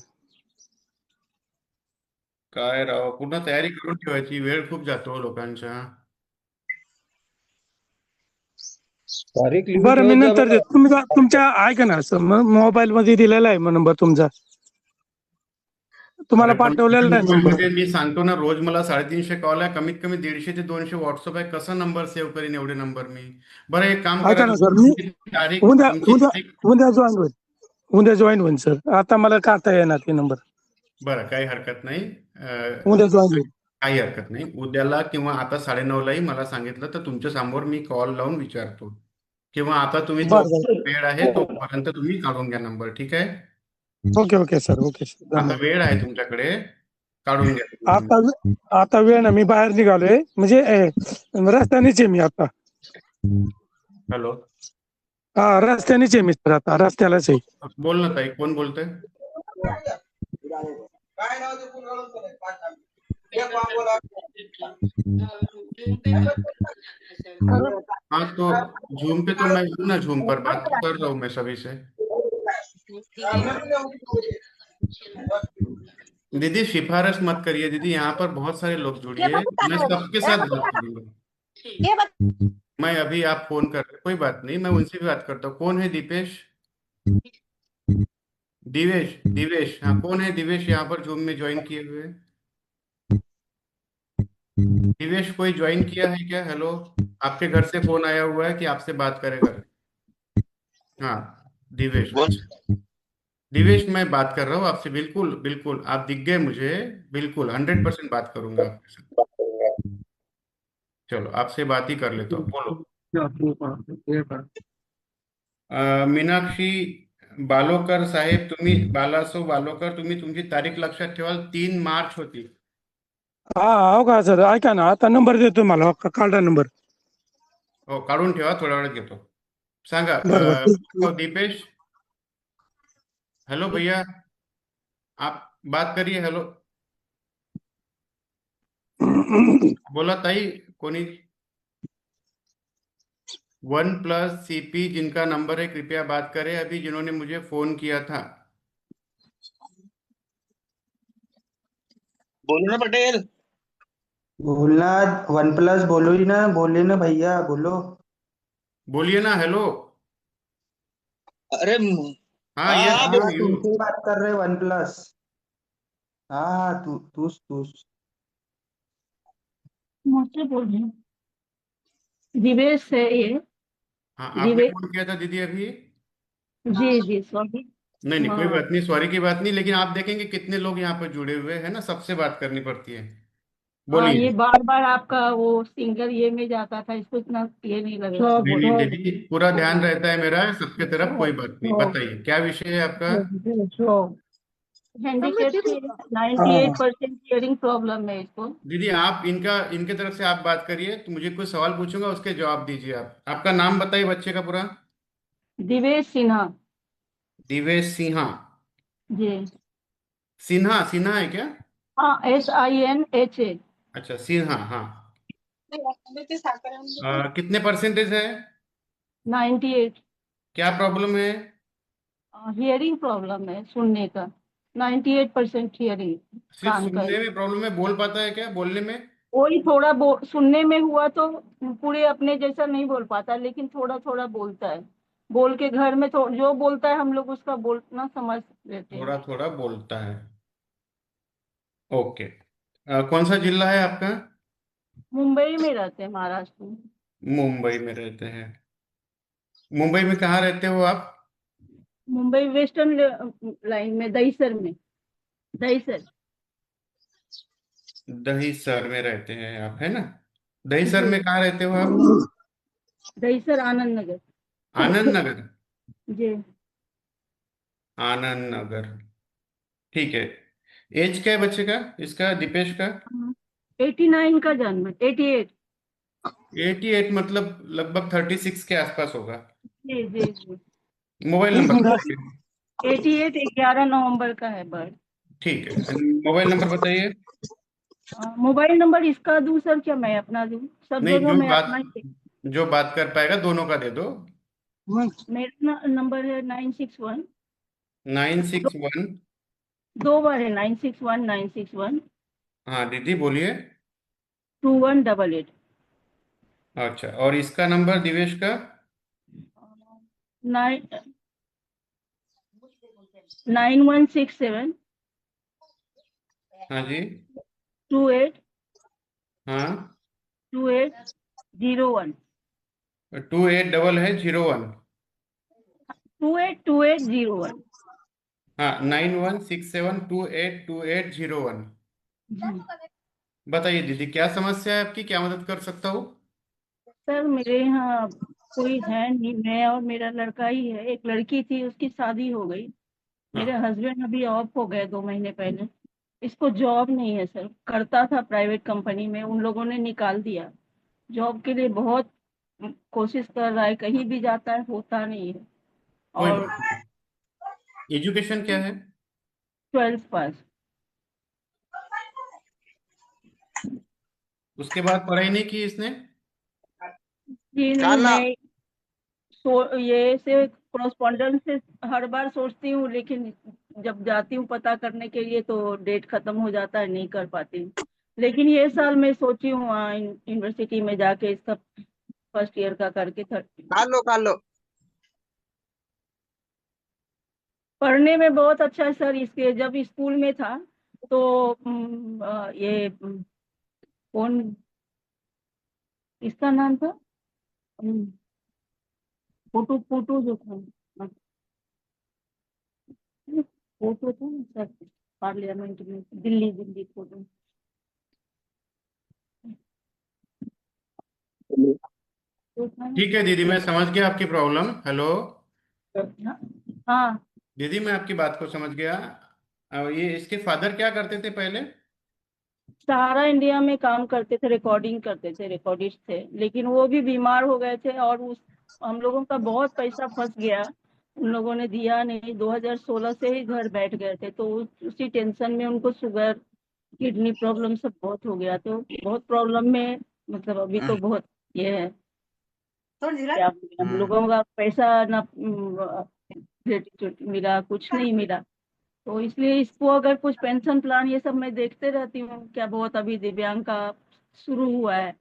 काय राव, पूर्ण तयारी करून ठेवायची, वेळ खूप जातो लोकांच्या. बरं, मी नंतर देतो. तुमच्या ऐका ना सर, मोबाईल मध्ये दिलेला आहे नंबर तुमचा, तुम्हाला अरे पण पाठवलेला नाही मोबाईल नंबर. मध्ये मी सांगतो ना, रोज मला 350 कॉल आहे, कमीत कमी 150 ते 200 व्हॉट्सअप आहे. कसा नंबर सेव्ह करीन एवढे नंबर मी? बरं, एक काम करा, ऐका ना सर, मी तुमची तारीख, उद्या तुमची उद्या तारीख. उद्या जॉईन होईन सर. आता मला काढता येणार ते नंबर. बरं, काही हरकत नाही. उद्या जॉईन होईल. काही हरकत नाही. उद्याला किंवा आता 9:30लाही मला सांगितलं तर तुमच्या समोर मी कॉल लावून विचारतो, किंवा आता तुम्ही जो बरं बरं, वेळ आहे तोपर्यंत तुम्ही काढून घ्या नंबर. ठीक आहे? ओके सर, ओके सर, आता धन्यवाद. वेळ आहे तुमच्याकडे, काढून घ्या तुम्ही नंबर. आता वेळ ना, मी बाहेर निघालोय, म्हणजे रस्त्यानेच आहे मी आता. हॅलो. हा रस्त्यानेच आहे मिस्टर, आता रस्त्यालाच आहे. बोल ना ताई, कोण बोलतंय? हाँ तो जूम पे तो मैं हूँ ना, जूम पर बात तो कर रहा हूँ मैं सभी से। दीदी सिफारिश मत करिए दीदी, यहाँ पर बहुत सारे लोग जुड़िए, मैं सबके साथ बात करूंगा। मैं अभी आप फोन कर रहे, कोई बात नहीं, मैं उनसे भी बात करता हूँ। कौन है? दीपेश? दिवेश, दिवेश, हाँ कौन है दिवेश यहाँ पर जूम में ज्वाइन किए हुए? दिवेश कोई ज्वाइन किया है क्या? हेलो, आपके घर से फोन आया हुआ है कि आपसे बात करेगा। हाँ दिवेश, बोल। अच्छा दिवेश, मैं बात कर रहा हूँ आपसे, बिल्कुल बिल्कुल आप दिख गए मुझे, बिल्कुल 100% बात करूंगा आपके साथ। चलो आपसे बात ही कर लेता हूँ, बोलो। मीनाक्षी बालोकर साहेब, तुम्ही बालासो बालोकर, तुम्ही तुमची तारीख लक्षात ठेवाल, 3 मार्च होती. हा हो का सर, ऐका ना, आता नंबर देतो मला, कार्डा नंबर. हो काढून ठेवा, थोड्या वेळात घेतो. सांगा. बरोबर. दीपेश, हेलो भैया, आप बात करिए. हेलो, बोला ताई, कोणी? OnePlus CP जिनका नंबर है कृपया बात करें, अभी जिन्होंने मुझे फोन किया था. बोलो ना पटेल। बोलना, वन प्लस बोलो ही ना, बोले ना भैया, बोलो। बोलिए ना, हेलो. अरे हाँ हाँ यस हाँ यू हाँ यू. तुमसे ही बात कर रहे वन प्लस। हाँ हाँ, तूस तूस। मुझसे बोल रही हूँ। दिवेश है ये। हाँ आपने दिवेश, फोन किया था दीदी अभी. जी जी सॉरी। नहीं नहीं, कोई हाँ बात नहीं, सॉरी की बात नहीं, लेकिन आप देखेंगे कितने लोग यहाँ पर जुड़े हुए हैं ना, सबसे बात करनी पड़ती है. हाँ, ये बोलिए. बार बार आपका वो सिंगल ये में जाता था, इसको इतना ये नहीं लग रहा। नहीं नहीं दीदी, पूरा ध्यान रहता है मेरा सबके तरफ, कोई बात नहीं. बताइए क्या विषय है आपका? हैंडीकेप से हाँ 98% हियरिंग प्रॉब्लम है इसको। दीदी आप इनके तरफ से आप बात करिए, तो मुझे कोई सवाल पूछूंगा उसके जवाब दीजिए. आप आपका नाम बताइए बच्चे का पूरा. दिवेश सिन्हा। दिवेश सिन्हा. जी सिन्हा, सिन्हा है क्या? हाँ, SINHA। अच्छा सिन्हा, हाँ. कितने परसेंटेज है? 98। क्या प्रॉब्लम है? हियरिंग प्रॉब्लम है, सुनने का। 98% हियरिंग, सिर्फ कान का। सुनने में प्रॉब्लम है, बोल पाता है क्या बोलने में? वही थोड़ा सुनने में हुआ तो पूरे अपने जैसा नहीं बोल पाता, लेकिन थोड़ा थोड़ा बोलता है। बोल के घर में जो बोलता है हम लोग उसका बोलना समझ लेते हैं। थोड़ा थोड़ा बोलता है. ओके. कौन सा जिला है आपका? मुंबई में रहते हैं, महाराष्ट्र में। मुंबई में रहते हैं. मुंबई में कहाँ रहते हो आप? मुंबई वेस्टर्न लाइन में, दहीसर में। दहीसर। दहीसर में रहते हैं आप, है ना? दहीसर जी, में कहाँ रहते हो आप? दहीसर आनंद नगर। आनंद नगर. जी। आनंद नगर, ठीक है. एज क्या है बच्चे का, इसका दीपेश का? 89 का जन्म, 88। 88 मतलब लगभग 36 के आसपास होगा. जी जी जी। मोबाइल नंबर बताइए. 88 11 नवंबर का है बर्थ। ठीक है, मोबाइल नंबर बताइए. मोबाइल नंबर इसका दूं सर, क्या मैं अपना दूं? सब नहीं, जगह मैं अपना ही। जो बात कर पाएगा दोनों का दे दो. मेरा नंबर है 961। 961. दो बार है, 961 हाँ दीदी बोलिए. 2188। अच्छा, और इसका नंबर दिवेश का? 9167 हाँ जी. 28 हाँ. 2801। 280001. 282801। हाँ 9167282801. बताइए दीदी, क्या समस्या है आपकी, क्या मदद कर सकता हूँ? सर मेरे यहाँ कोई है नहीं, मैं और मेरा लड़का ही है। एक लड़की थी, उसकी शादी हो गई। मेरे हाँ. हस्बैंड अभी ऑफ हो गए 2 महीने पहले। इसको जॉब नहीं है सर, करता था प्राइवेट कंपनी में, उन लोगों ने निकाल दिया। जॉब के लिए बहुत कोशिश कर रहा है, कहीं भी जाता है होता नहीं है। कोई और बात नहीं। एजुकेशन क्या है? 12th pass. उसके बाद पढ़ाई नहीं की इसने? जी नहीं, मैं ये से correspondence से हर बार सोचती हूँ, लेकिन जब जाती हूँ पता करने के लिए तो डेट खत्म हो जाता है, नहीं कर पाती हूँ। लेकिन ये साल मैं सोची हूँ यूनिवर्सिटी में जाके इसका फर्स्ट ईयर का करके कर लो। पढ़ने में बहुत अच्छा है सर। इसके जब स्कूल में था तो ये कौन इसका नाम था, फोटो फोटो जो था, फोटो था ना सर, पार्लियामेंट में, दिल्ली दिल्ली फोटो तो था ठीक है दीदी, मैं समझ गया आपकी प्रॉब्लम। हेलो ना। हाँ, दीदी, मैं आपकी बात को समझ गया। ये इसके फादर क्या करते थे पहले? सहारा इंडिया में काम करते थे, रिकॉर्डिंग करते थे, रिकॉर्डिस्ट थे, लेकिन वो भी बीमार हो गए थे और उस हम लोगों का बहुत पैसा फंस गया। उन लोगों ने दिया नहीं, 2016 से ही घर बैठ गए थे, तो उसी टेंशन में उनको शुगर, किडनी प्रॉब्लम सब बहुत हो गया, तो बहुत प्रॉब्लम में, मतलब अभी तो बहुत ये है। क्या बोले, हम हम्म। लोगों का पैसा ना ग्रेट्यूटी मिला, कुछ नहीं मिला। तो इसलिए इसको अगर कुछ पेंशन प्लान ये सब मैं देखते रहती हूँ, क्या बहुत अभी दिव्यांग का शुरू हुआ है,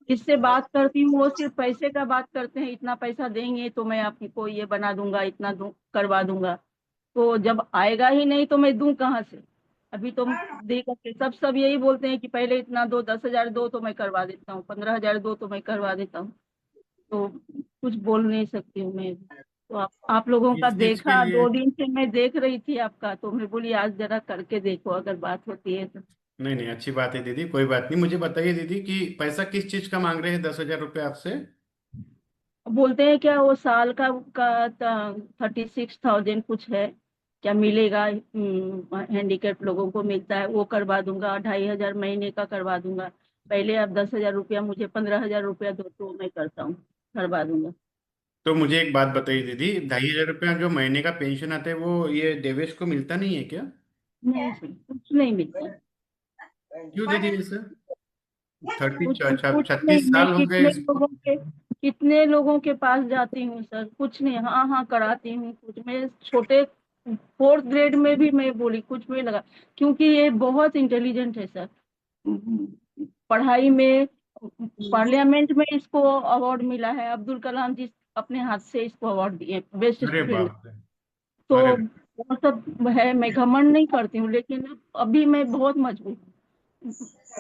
इससे बात करती हूँ, वो सिर्फ पैसे का बात करते हैं, इतना पैसा देंगे तो मैं आपको ये बना दूंगा, इतना करवा दूंगा। तो जब आएगा ही नहीं तो मैं दूं कहाँ से? अभी तो दे करके सब यही बोलते हैं कि पहले इतना दो, 10,000 दो तो मैं करवा देता हूँ, 15,000 दो तो मैं करवा देता हूँ। तो कुछ बोल नहीं सकती हूँ मैं। तो आप लोगों का किस चीज के देखा, लिए? 2 दिन से मैं देख रही थी आपका, तो मैं बोली आज जरा करके देखो, अगर बात होती है तो। नहीं नहीं, अच्छी बात है दीदी, कोई बात नहीं। मुझे बताइए दीदी कि पैसा किस चीज का मांग रहे हैं 10,000 रुपये आपसे? बोलते हैं क्या वो साल का 36,000 कुछ है, क्या मिलेगा, हैंडीकैप लोगों को मिलता है, वो करवा दूंगा, 2,500 महीने का करवा दूंगा। पहले आप 10,000 रुपया, मुझे 15,000 रुपया दो तो मैं करता हूँ, करवा दूंगा। तो मुझे एक बात बताइए दीदी, 2,500 रुपया जो महीने का पेंशन आता है वो ये देवेश को मिलता नहीं है क्या? नहीं सर, कुछ नहीं मिलता। क्यों दीदी ऐसा? थर्टी कुछ कुछ नहीं, 36 मैं साल हो गए इसको। कितने लोगों के पास जाती हूँ सर, कुछ नहीं, हाँ हाँ कराती हूँ कुछ, मैं छोटे 4th ग्रेड में भी मैं बोली कुछ भी लगा, क्योंकि ये बहुत इंटेलिजेंट है सर। पढ़ाई में, पार्लियामेंट में इसको अवार्ड मिला है, अब्दुल कलाम जी अपने हाथ से इसको अवार्ड दिए, बेस्ट अरे स्टूडेंट। बाप रे। तो अरे वो सब है, मैं घमंड नहीं करती हूँ, लेकिन अभी मैं बहुत मजबूत हूँ।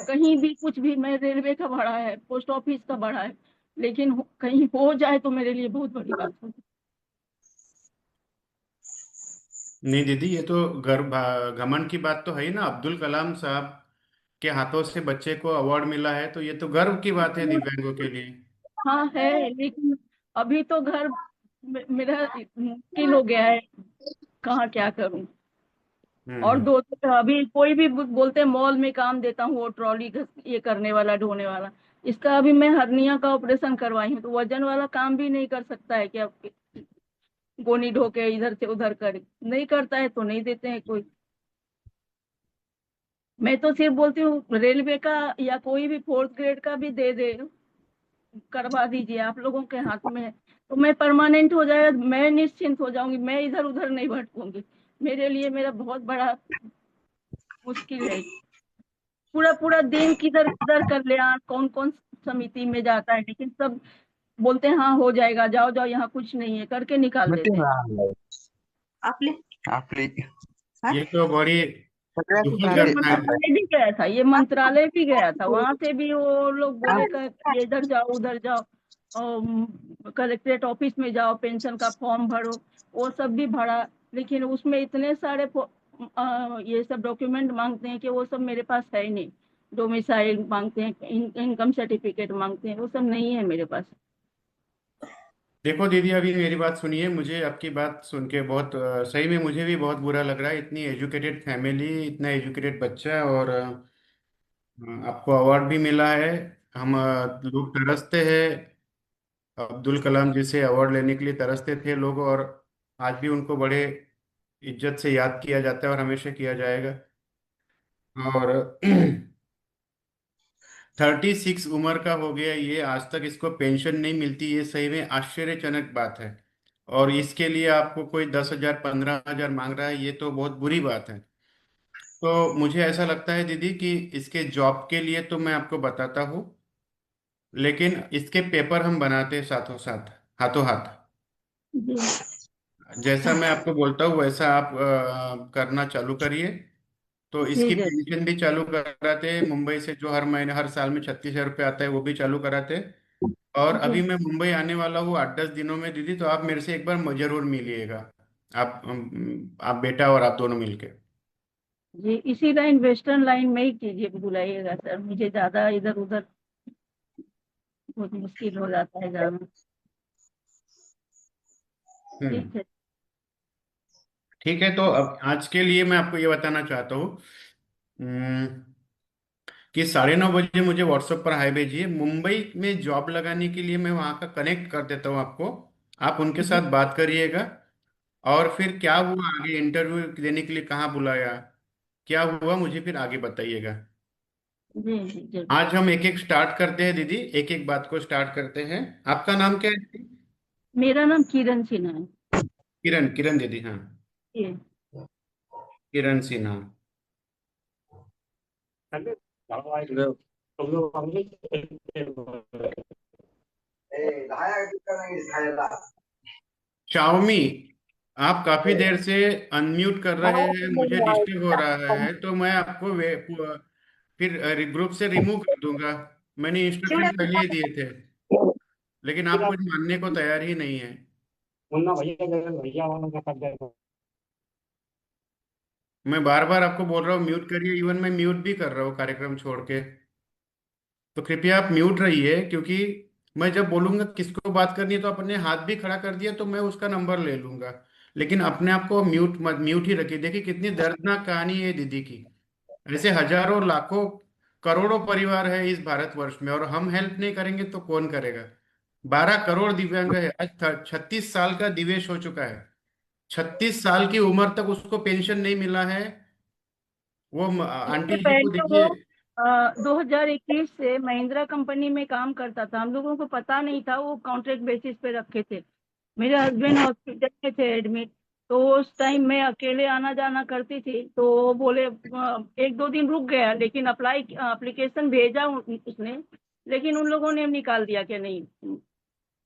कहीं भी कुछ भी, मैं रेलवे का बढ़ा है, पोस्ट ऑफिस का बढ़ा है, लेकिन कहीं हो जाए तो मेरे लिए बहुत बड़ी बात होगी। नहीं दीदी, ये तो गर्व घमंड की बात तो है ही ना। अब्दुल कलाम साहब के हाथों से बच्चे को अवार्ड मिला है, तो ये तो गर्व की बात है दिव्यांगों के लिए। हाँ है, लेकिन अभी तो घर मेरा मुश्किल हो गया है, कहाँ क्या करूँ। और हम्म। दो तो अभी कोई भी बोलते हैं मॉल में काम देता हूँ, वो ट्रॉली ये करने वाला, ढोने वाला, इसका अभी मैं हर्निया का ऑपरेशन करवाई हूँ, तो वजन वाला काम भी नहीं कर सकता है कि आप गोनी ढो के इधर से उधर कर, नहीं करता है तो नहीं देते हैं कोई। मैं तो सिर्फ बोलती हूँ रेलवे का या कोई भी 4th ग्रेड का भी दे दे, करवा दीजिए, आप लोगों के हाथ में है, तो मैं परमानेंट हो जाएगा, मैं निश्चिंत हो जाऊंगी, मैं इधर उधर नहीं भटकूंगी। मेरे लिए मेरा बहुत बड़ा मुश्किल है। पूरा पूरा दिन किधर किधर कल्याण, कौन कौन समिति में जाता है, लेकिन सब बोलते हैं हाँ हो जाएगा, जाओ जाओ, यहाँ कुछ नहीं है, करके निकाल देते मीटिंग हैं। आपली आपली ये तो बड़ी दुखद ये घटना है। मंत्रालय भी गया था, ये मंत्रालय भी गया था, वहां से भी वो लोग बोले ये इधर जाओ उधर जाओ, कलेक्ट्रेट ऑफिस में जाओ, पेंशन का फॉर्म भरो, वो सब भी भरा, लेकिन उसमें इतने सारे ये सब डॉक्यूमेंट मांगते हैं कि वो सब मेरे पास है ही नहीं। डोमिसाइल मांगते हैं, इनकम सर्टिफिकेट मांगते हैं, वो सब नहीं है मेरे पास। देखो दीदी, अभी मेरी बात सुनिए। मुझे आपकी बात सुन के बहुत सही में मुझे भी बहुत बुरा लग रहा है। इतनी एजुकेटेड फैमिली, इतना एजुकेटेड बच्चा, और आपको अवार्ड भी मिला है। हम लोग तरसते हैं अब्दुल कलाम जी से अवार्ड लेने के लिए तरसते थे लोग, और आज भी उनको बड़े इज्जत से याद किया जाता है और हमेशा किया जाएगा। और 36 उम्र का हो गया ये, आज तक इसको पेंशन नहीं मिलती, ये सही में आश्चर्यजनक बात है। और इसके लिए आपको कोई 10,000 15,000 मांग रहा है, ये तो बहुत बुरी बात है। तो मुझे ऐसा लगता है दीदी कि इसके जॉब के लिए तो मैं आपको बताता हूँ, लेकिन इसके पेपर हम बनाते हैं साथों साथ, हाथों हाथ। जी जैसा मैं आपको बोलता हूँ वैसा आप करना चालू करिए। तो इसकी ठीक है। पेंशन भी चालू कराते हैं मुंबई से, जो हर महीने हर साल में 36,000 रुपये आता है, वो भी चालू कराते हैं। और जी अभी मैं मुंबई आने वाला हूँ 8-10 दिनों में दीदी, तो आप मेरे से एक बार जरूर मिलिएगा। आप बेटा और आप दोनों मिलके। जी, इसी लाइन वेस्टर्न लाइन में ही कीजिए, बुलाइएगा सर, मुझे ज्यादा इधर उधर बहुत मुश्किल हो जाता है जाना। हम्म। ठीक है। ठीक है, तो अब आज के लिए मैं आपको ये बताना चाहता हूँ कि 9:30 बजे मुझे व्हाट्सएप पर हाई भेजिए। मुंबई में जॉब लगाने के लिए मैं वहाँ का कनेक्ट कर देता हूँ आपको। आप उनके जी साथ बात करिएगा, और फिर क्या हुआ आगे, इंटरव्यू देने के लिए कहाँ बुलाया, क्या हुआ, मुझे फिर आगे बताइएगा। जी जी जरूर। आज हम एक एक स्टार्ट करते हैं दीदी, एक एक बात को स्टार्ट करते हैं। आपका नाम क्या है? मेरा नाम किरण सिन्हा है। किरण, किरण दीदी, हाँ। जी किरण सिन्हा। शाओमी, आप काफी देर से अनम्यूट कर रहे हैं, मुझे डिस्टर्ब हो रहा है, तो मैं आपको फिर ग्रुप से रिमूव कर दूंगा। मैंने इंस्ट्रक्शन पहले ही दिए थे, लेकिन आप कुछ मानने को तैयार ही नहीं है। मैं बार बार आपको बोल रहा हूँ म्यूट करिए, इवन मैं म्यूट भी कर रहा हूँ कार्यक्रम छोड़ के। तो कृपया आप म्यूट रहिए, क्योंकि मैं जब बोलूंगा किसको बात करनी है तो अपने हाथ भी खड़ा कर दिया तो मैं उसका नंबर ले लूंगा। लेकिन अपने आप को म्यूट मत, म्यूट ही रखिए। देखिए कितनी दर्दनाक कहानी है दीदी की। ऐसे हजारों लाखों करोड़ों परिवार है इस भारतवर्ष में, और हम हेल्प नहीं करेंगे तो कौन करेगा। 12 करोड़ दिव्यांग है। आज 36 साल का दिवेश हो चुका है। 36 साल की उम्र तक उसको पेंशन नहीं मिला है। वो इससे आंटी जी को पहले वो देखिए। 2021 से महिंद्रा कंपनी में काम करता था, हम लोगों को पता नहीं था, वो कॉन्ट्रैक्ट बेसिस पे रखे थे। मेरे हस्बैंड हॉस्पिटल में थे एडमिट, तो उस टाइम मैं अकेले आना जाना करती थी, तो वो बोले 1-2 दिन रुक गया, लेकिन एप्लीकेशन भेजा उसने, लेकिन उन लोगों ने निकाल दिया कि नहीं,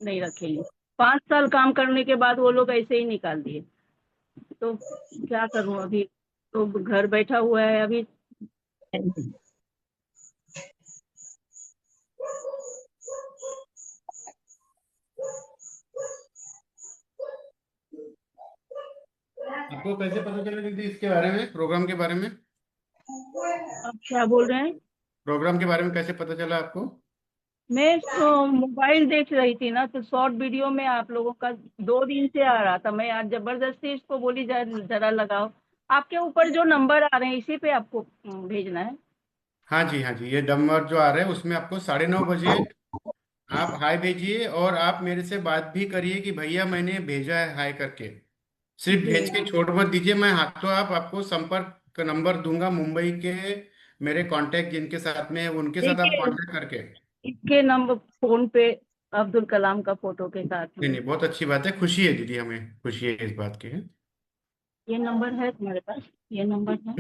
नहीं रखेंगे। 5 साल काम करने के बाद वो लोग ऐसे ही निकाल दिए। तो क्या करूं अभी, तो घर बैठा हुआ है अभी। आपको कैसे पता चला दीदी इसके बारे में, प्रोग्राम के बारे में? आप क्या बोल रहे हैं? प्रोग्राम के बारे में कैसे पता चला आपको? मैं तो मोबाइल देख रही थी ना, तो शॉर्ट वीडियो में आप लोगों का 2 दिन से आ रहा था। मैं आज जबरदस्ती इसको बोली जरा लगाओ। आपके ऊपर जो नंबर आ रहे हैं इसी पे आपको भेजना है। हाँ जी, हाँ जी, ये नंबर जो आ रहा है उसमें आपको 9:30 बजे आप हाय भेजिए, और आप मेरे से बात भी करिए कि भैया मैंने भेजा है हाय करके। सिर्फ भेज के जी छोड़ मत दीजिए। मैं हाथों आप आपको संपर्क नंबर दूंगा मुंबई के, मेरे कांटेक्ट जिनके साथ में है उनके साथ आप देखिए, कांटेक्ट करके। इसके नंबर फोन पे अब्दुल कलाम का फोटो के साथ नहीं में। नहीं, बहुत अच्छी बात है, खुशी है दीदी, हमें खुशी है इस बात की है। ये नंबर है तुम्हारे पास? ये नंबर है?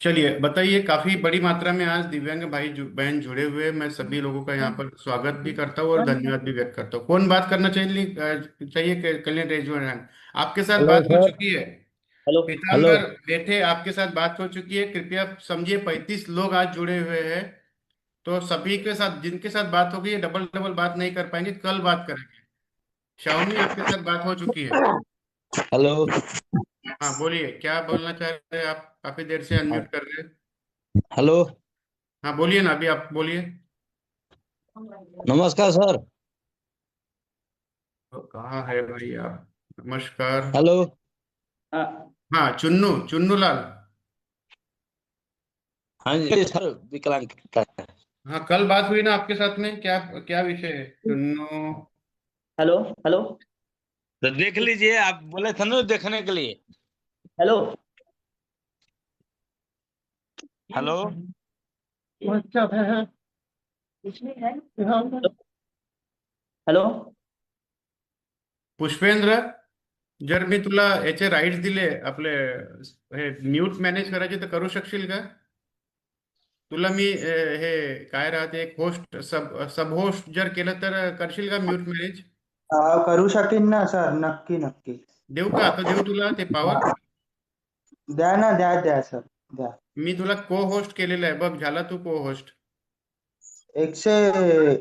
चलिए बताइए, काफी बड़ी मात्रा में आज दिव्यांग भाई बहन जुड़े हुए हैं। मैं सभी लोगों का यहाँ पर स्वागत भी करता हूँ और धन्यवाद भी व्यक्त करता हूँ। कौन बात करना चाहिए कल्याण रेजवान, आपके साथ हेलो बात हो सर। चुकी है। हेलो। हेलो। पीताम्बर बैठे, आपके साथ बात हो चुकी है। कृपया समझिए 35 लोग आज जुड़े हुए हैं, तो सभी के साथ जिनके साथ बात होगी, ये डबल डबल बात नहीं कर पाएंगे, कल बात करेंगे। शाओमी, आपके साथ बात हो चुकी है। हेलो। हाँ बोलिए, क्या बोलना चाह रहे हैं आप? काफी देर से अनम्यूट कर रहे हैं। हेलो। हाँ बोलिए ना, अभी आप बोलिए। नमस्कार सर। तो कहाँ है भाई आप? नमस्कार। हेलो। हाँ, चुन्नू, चुन्नू लाल। हाँ जी सर, विकलांग का है। हाँ, कल बात हुई ना आपके साथ में, क्या क्या विषय है? चुन्नू। हेलो हेलो तो देख लीजिए, आप बोले थे ना देखने के लिए। हेलो हेलो हेलो पुष्पेंद्र, जर मी तुला याचे राईट्स दिले आपले, हे म्यूट मॅनेज करायचे, तर करू शकशील का? तुला मी हे काय राहते, एक होस्ट सब होस्ट जर केलं तर करशील का म्यूट मॅनेज? करू शकेन ना सर, नक्की नक्की. देऊ का? आता देऊ तुला ते पॉवर? द्या ना, द्या द्या सर, द्या. मी तुला को होस्ट केलेलं आहे बघ, झाला तू को होस्ट. 100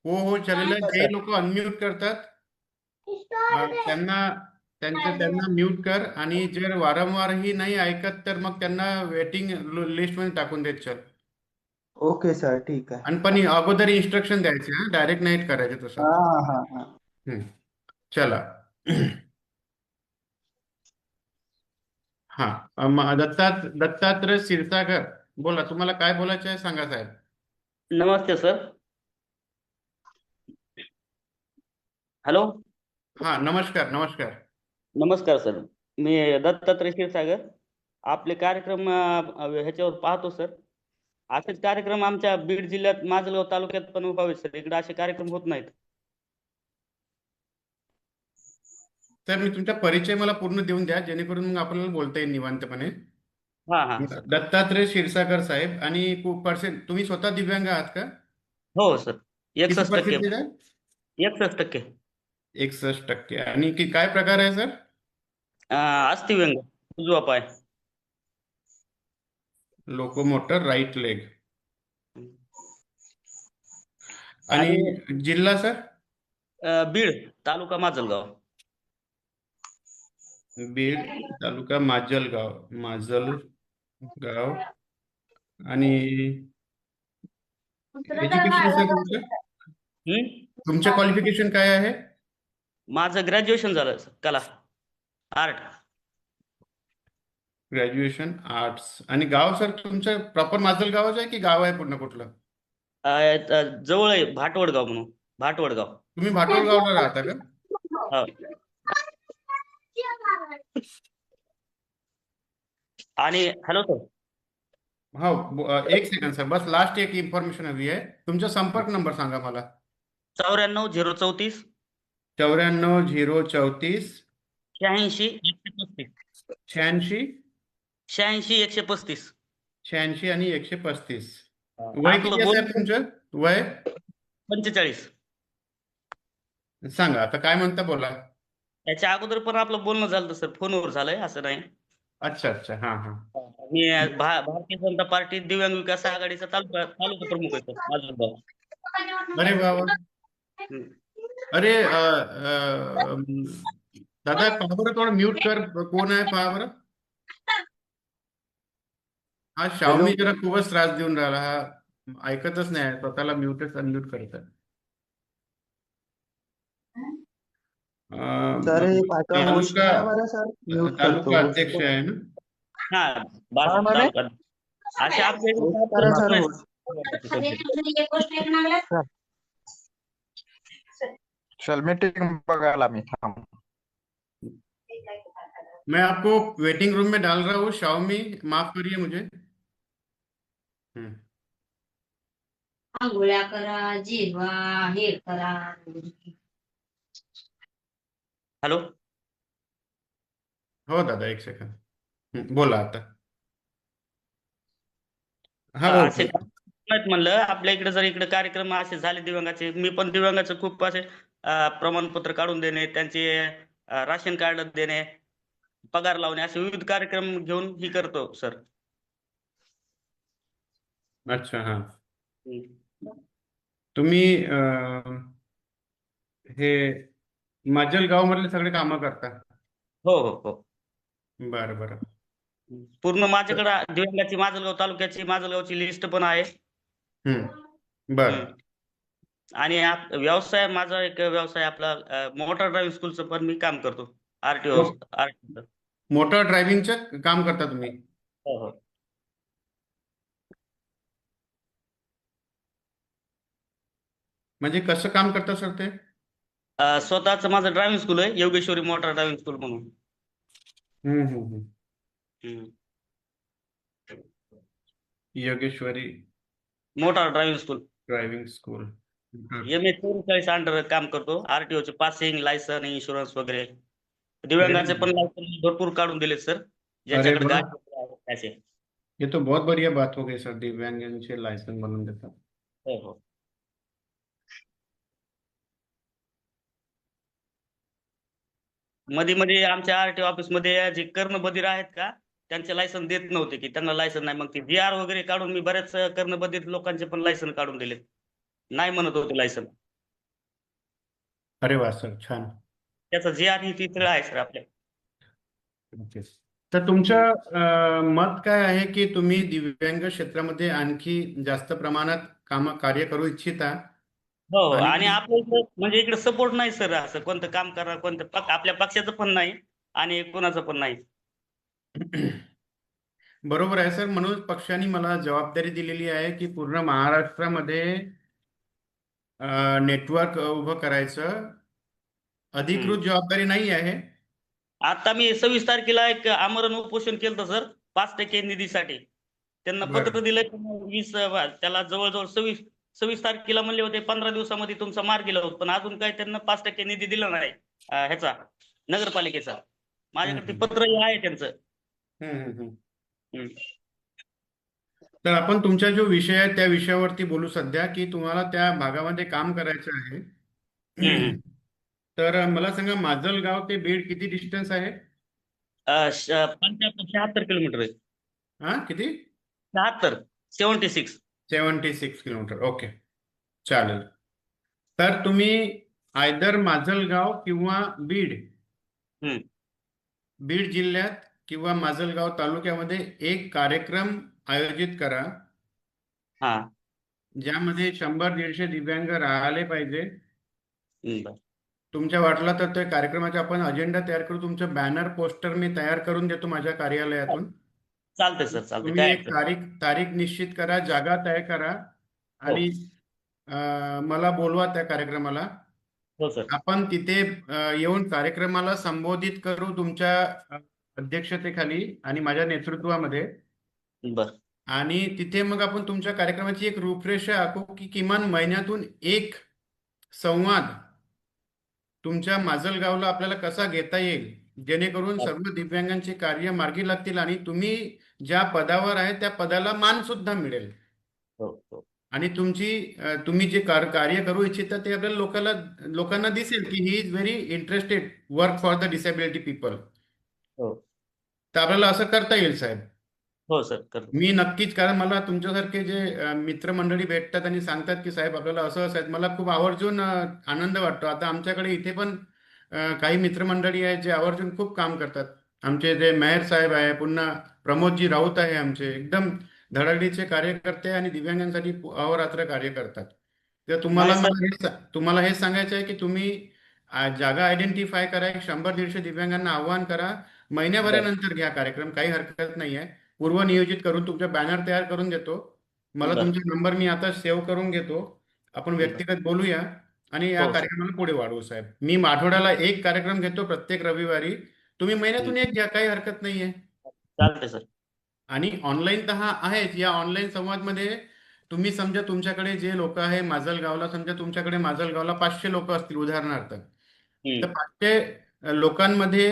को होस्ट झालेलं आहे. जे लोक अनम्यूट करतात त्यांना त्यांना म्यूट कर, आणि जर वारंवारही नाही ऐकत तर मग त्यांना वेटिंग लिस्ट मध्ये टाकून देत चल. ओके सर, ठीक आहे. आणि पण अगोदर इन्स्ट्रक्शन द्यायचे, हा, डायरेक्ट नाही करायचे तसं. हा हा हा. चला. हा, दत्तात्रय क्षीरसागर, बोला, तुम्हाला काय बोलायचं आहे सांगा साहेब. नमस्ते सर. हेलो हा, नमस्कार नमस्कार. नमस्कार सर. मी दत्तात्रय क्षीरसागर. आपले कार्यक्रम ह्याच्यावर पाहतो सर. असेच कार्यक्रम आमच्या बीड जिल्ह्यात माजलगाव तालुक्यात पण व्हावे सर. इकडे असे कार्यक्रम होत नाहीत. तर मी तुमचा परिचय मला पूर्ण देऊन द्या, जेणेकरून मग आपल्याला बोलता येईल निवांतपणे. हा हा सर. दत्तात्रय क्षीरसागर साहेब, आणि पर्सेंट तुम्ही स्वतः दिव्यांग आहात का? हो सर. किती 61% पर्सेंटेज आहे? 61%. 61%. आणि काय प्रकार आहे सर? अस्थिव्यंग, उजवा पाय. Locomotor right leg. आणि जिल्हा सर? बीड तालुका माजलगाव. बीड तालुका माजलगाव. आणि एज्युकेशन सर तुमचं? तुमचं क्वालिफिकेशन काय आहे? माझं ग्रॅज्युएशन झालं सर, कला आर्ट. Graduation arts. आणि गाव सर तुमचं प्रॉपर माजलगावच आहे की गाव आहे पूर्ण कुठलं? जवळ आहे भाटवडगाव म्हणून. भाटवडगाव. तुम्ही भाटवडगावला राहता का? हो. आणि हॅलो सर. हो, एक सेकंड सर, बस लास्ट एक इन्फॉर्मेशन हवी आहे. तुमचा संपर्क नंबर सांगा मला. 94 034 94 034 86 135. 86 86 135. 86 आणि 135. वय किती आहे साहेब तुमचं? वय 45. सांगा, आता काय म्हणता, बोला. त्याच्या अगोदर पण आपलं बोलणं झालं सर, फोनवर झालंय, असं नाही. अच्छा अच्छा, हा हा. मी भारतीय जनता पार्टी दिव्यांग विकास आघाडीचा तालुका प्रमुख आहे सर माजलगाव. अरे वा. अरे दादा, पहा बरं, थोडं म्यूट कर. कोण आहे पहा बरं. हा शावमी जरा खूपच त्रास देऊन राहिला. हा ऐकतच नाही, स्वतःला म्यूटच अनम्यूट करत. सर हे पाठवा होस्ट करा बरं सर, म्यूट करतो. तालुका अध्यक्ष आहे ना? हा, तालुका. असे आपले होस्ट करा सर, होस्ट. चल मीटिंग बघायला मी थांब. मैं आपको वेटिंग रूम में डाल रहा हूँ, शाओमी, माफ करिए मुझे. आंघोळ्या करा, जेवा, हे करा. हॅलो. हो दादा, एक सेकंड. बोला आता. हा, असे म्हणलं आपल्या इकडे जर इकडे कार्यक्रम असे झाले दिव्यांगाचे, मी पण दिव्यांगाचे खूप असे प्रमाणपत्र काढून देणे, त्यांचे राशन कार्ड देणे, पगार लावणे, असे विविध कार्यक्रम घेऊन ही करतो सर. अच्छा, हा. तुम्ही हे माजलगाव मधले सगळे कामं करता? हो हो हो. बरं बरं. पूर्ण माझ्याकडे दिव्यांगाची माजलगाव तालुक्याची माजलगावची लिस्ट पण आहे. बर. आणि व्यवसाय, माझा एक व्यवसाय आपला मोटर ड्रायव्हिंग स्कूलचं पण मी काम करतो. आरटीओ. मोटर ड्रायव्हिंगचं काम करता तुम्ही? हो हो. म्हणजे कसं काम करतं सर ते? स्वतःच माझं ड्रायव्हिंग स्कूल आहे, योगेश्वरी मोटर ड्रायव्हिंग स्कूल म्हणून. हम्म हम्म हम्म. हम्म. Yogeshwari motor driving school. Driving school. MA 44 under काम करतो. RTO चे पासिंग, लायसन, इन्शुरन्स वगैरे. अरे दिव्यांगाचे पण लायसन भरपूर काढून दिलेत सर, अरे ज्याच्याकडे वाह, गाडी आहे असे. ये तो बहुत बढ़िया बात हो गई सर, दिव्यांगांचे लायसन बनवून देतात. हो हो. मध्ये मध्ये आमच्या RTO ऑफिस मध्ये जे कर्णबधीर आहेत का, त्यांचे लायसन देत नव्हते, की त्यांना लायसन नाही. मग ते GR वगैरे काढून मी बऱ्याच कर्णबधीर लोकांचे पण लायसन काढून दिलेत. नाही म्हणत होते लायसन. अरे वा सर, छान. त्याचा GR ही तिथं आहे सर आपल्या. ओके. तर तुमचं मत काय आहे की तुम्ही दिव्यांग क्षेत्रामध्ये आणखी जास्त प्रमाणात कार्य करू इच्छिता? हो हो. आणि आणि आपल्या इकडे म्हणजे इकडे सपोर्ट नाही सर, असं कोणतं काम करा, आपल्या पक्षाचं पण नाही आणि कोणाचं पण नाही. बरोबर आहे सर, म्हणून पक्षाने मला जबाबदारी दिलेली आहे की पूर्ण महाराष्ट्रामध्ये नेटवर्क उभं करायचं. अधिकृत जबाबदारी नाही आहे. आता मी 26 तारखेला एक आमरण उपोषण केलं सर, 5% निधीसाठी. त्यांना बरं. पत्र दिलं की 20 त्याला जवळजवळ 26 तारखेला म्हणले होते 15 दिवसामध्ये तुमचा मार्ग गेला होता, पण अजून काही त्यांना 5% निधी दिला नाही ह्याचा नगरपालिकेचा. माझ्याकडे ते पत्रही आहे त्यांचं. हम्म, हम्म, हम्म. हम्म. तर आपण तुमचा जो विषय आहे त्या विषयावरती बोलू सध्या, की तुम्हाला त्या भागामध्ये काम करायचं आहे. तर मला सांगा, माजलगाव ते बीड किती डिस्टन्स आहे? 76 किलोमीटर आहे. हा, किती? 76. 76 किलोमीटर. ओके, चालेल. तर तुम्ही आयदर माजलगाव किंवा बीड, बीड जिल्ह्यात किंवा माजलगाव तालुक्यामध्ये एक कार्यक्रम आयोजित करा, ज्यामध्ये 100-150 दिव्यांग राहिले पाहिजे. तुमच्या वाटला तर त्या कार्यक्रमाचा आपण अजेंडा तयार करू. तुमचं बॅनर पोस्टर मी तयार करून देतो माझ्या कार्यालयातून. चालतंय सर, चालतंय. तुम्ही काय एक तारीख निश्चित करा, जागा तय करा आणि मला बोलवा त्या कार्यक्रमाला. हो सर. आपण तिथे येऊन कार्यक्रमाला संबोधित करू तुमच्या अध्यक्षतेखाली आणि माझ्या नेतृत्वामध्ये. बर. आणि तिथे मग आपण तुमच्या कार्यक्रमाची एक रूपरेषा आखू की किमान महिन्यातून एक संवाद तुमच्या माजलगावला आपल्याला कसा घेता येईल, जेणेकरून सर्व दिव्यांगांचे कार्य मार्गी लागतील आणि तुम्ही ज्या पदावर आहे त्या पदाला मान सुद्धा मिळेल. आणि तुम्ही जे कार्य करू इच्छिता ते आपल्याला लोकांना दिसेल की he is very interested work for the disability people. तर आपल्याला असं करता येईल साहेब. हो सर, करतो. मी नक्कीच, कारण मला तुमच्यासारखे जे मित्रमंडळी भेटतात आणि सांगतात की साहेब आपल्याला असं आहे, मला खूप आवर्जून आनंद वाटतो. आता आमच्याकडे इथे पण काही मित्रमंडळी आहेत जे आवर्जून खूप काम करतात. आमचे जे मेयर साहेब आहे, पुन्हा प्रमोदजी राऊत आहे, आमचे एकदम धडाडीचे कार्यकर्ते आणि दिव्यांगांसाठी अहोरात्र कार्य करतात. तर तुम्हाला हे सांगायचं आहे की तुम्ही जागा आयडेंटिफाय करा, 100-150 दिव्यांगांना आव्हान करा, महिन्याभरानंतर घ्या कार्यक्रम, काही हरकत नाही आहे. पूर्वनियोजित करून तुमचा बॅनर तयार करून देतो. मला तुमचा नंबर मी आता सेव्ह करून घेतो. आपण व्यक्तिगत बोलूया आणि या कार्यक्रमाला पुढे वाढवू साहेब. मी आठवड्याला एक कार्यक्रम घेतो प्रत्येक रविवारी. तुम्ही महिन्यातून एक घ्या, काही हरकत नाहीये. चालतंय सर. आणि ऑनलाईन तर हा आहेच. या ऑनलाईन संवादमध्ये तुम्ही समजा तुमच्याकडे जे लोक आहे माजलगावला, समजा तुमच्याकडे माजलगावला 500 लोक असतील उदाहरणार्थ, तर 500 लोकांमध्ये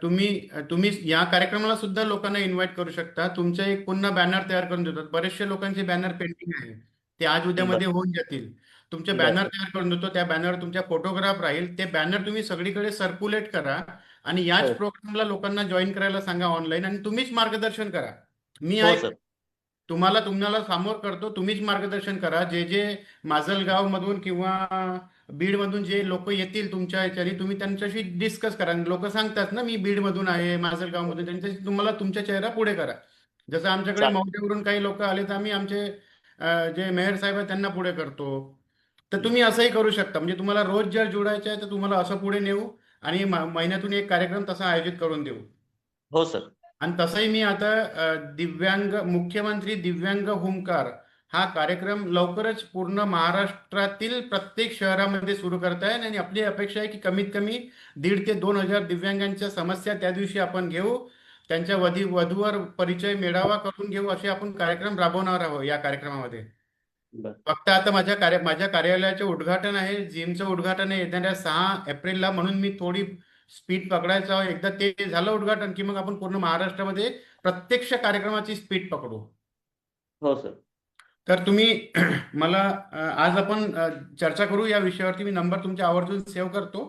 तुम्ही या कार्यक्रमाला सुद्धा लोकांना इन्व्हाइट करू शकता. तुमचा एक पुन्हा बॅनर तयार करून देतात. बरेचसे लोकांचे बॅनर पेंडिंग आहे, ते आज उद्यामध्ये होऊन जातील. तुमचे बॅनर तयार करून देतो, त्या बॅनर तुमच्या फोटोग्राफ राहील. ते बॅनर तुम्ही सगळीकडे सर्क्युलेट करा आणि याच प्रोग्रामला लोकांना जॉईन करायला सांगा ऑनलाईन, आणि तुम्हीच मार्गदर्शन करा. मी तुम्हाला समोर करतो, तुम्हीच मार्गदर्शन करा. जे माजलगाव मधून किंवा बीड मधून जे लोक येतील तुमच्या ह्याच्यानी, तुम्ही त्यांच्याशी डिस्कस करा. लोक सांगतात ना, मी बीड मधून आहे, माजलगाव मधून, त्यांच्याशी तुम्हाला तुमचा चेहरा पुढे करा. जसं आमच्याकडे मौद्यावरून काही लोक आले तर आम्ही आमचे जे मेयर साहेब आहेत त्यांना पुढे करतो. तर तुम्ही असंही करू शकता. म्हणजे तुम्हाला रोज जर जोडायचं आहे तर तुम्हाला असं पुढे नेऊ आणि महिन्यातून एक कार्यक्रम तसा आयोजित करून देऊ. हो सर. आणि तसंही मी आता मुख्यमंत्री दिव्यांग हुंकार हा कार्यक्रम लवकरच पूर्ण महाराष्ट्रातील प्रत्येक शहरामध्ये सुरू करत आहे आणि आपली अपेक्षा आहे की कमीत कमी 1,500 ते 2,000 दिव्यांगांच्या समस्या त्या दिवशी आपण घेऊ. त्यांच्या वधूवर परिचय मेळावा करून घेऊ असे आपण कार्यक्रम राबवणार आहोत या कार्यक्रमामध्ये. बर फक्त आता माझ्या कार्यालयाचे उद्घाटन आहे, जिमचं उद्घाटन आहे येणाऱ्या 6 एप्रिलला, म्हणून मी थोडी स्पीड पकडायचं आहे. एकदा ते झालं उद्घाटन की मग आपण पूर्ण महाराष्ट्रामध्ये प्रत्यक्ष कार्यक्रमाची स्पीड पकडू. हो सर. तर तुम्ही मला आज आपण चर्चा करू या विषयावरती. मी नंबर तुमच्या आवर्जून सेव्ह करतो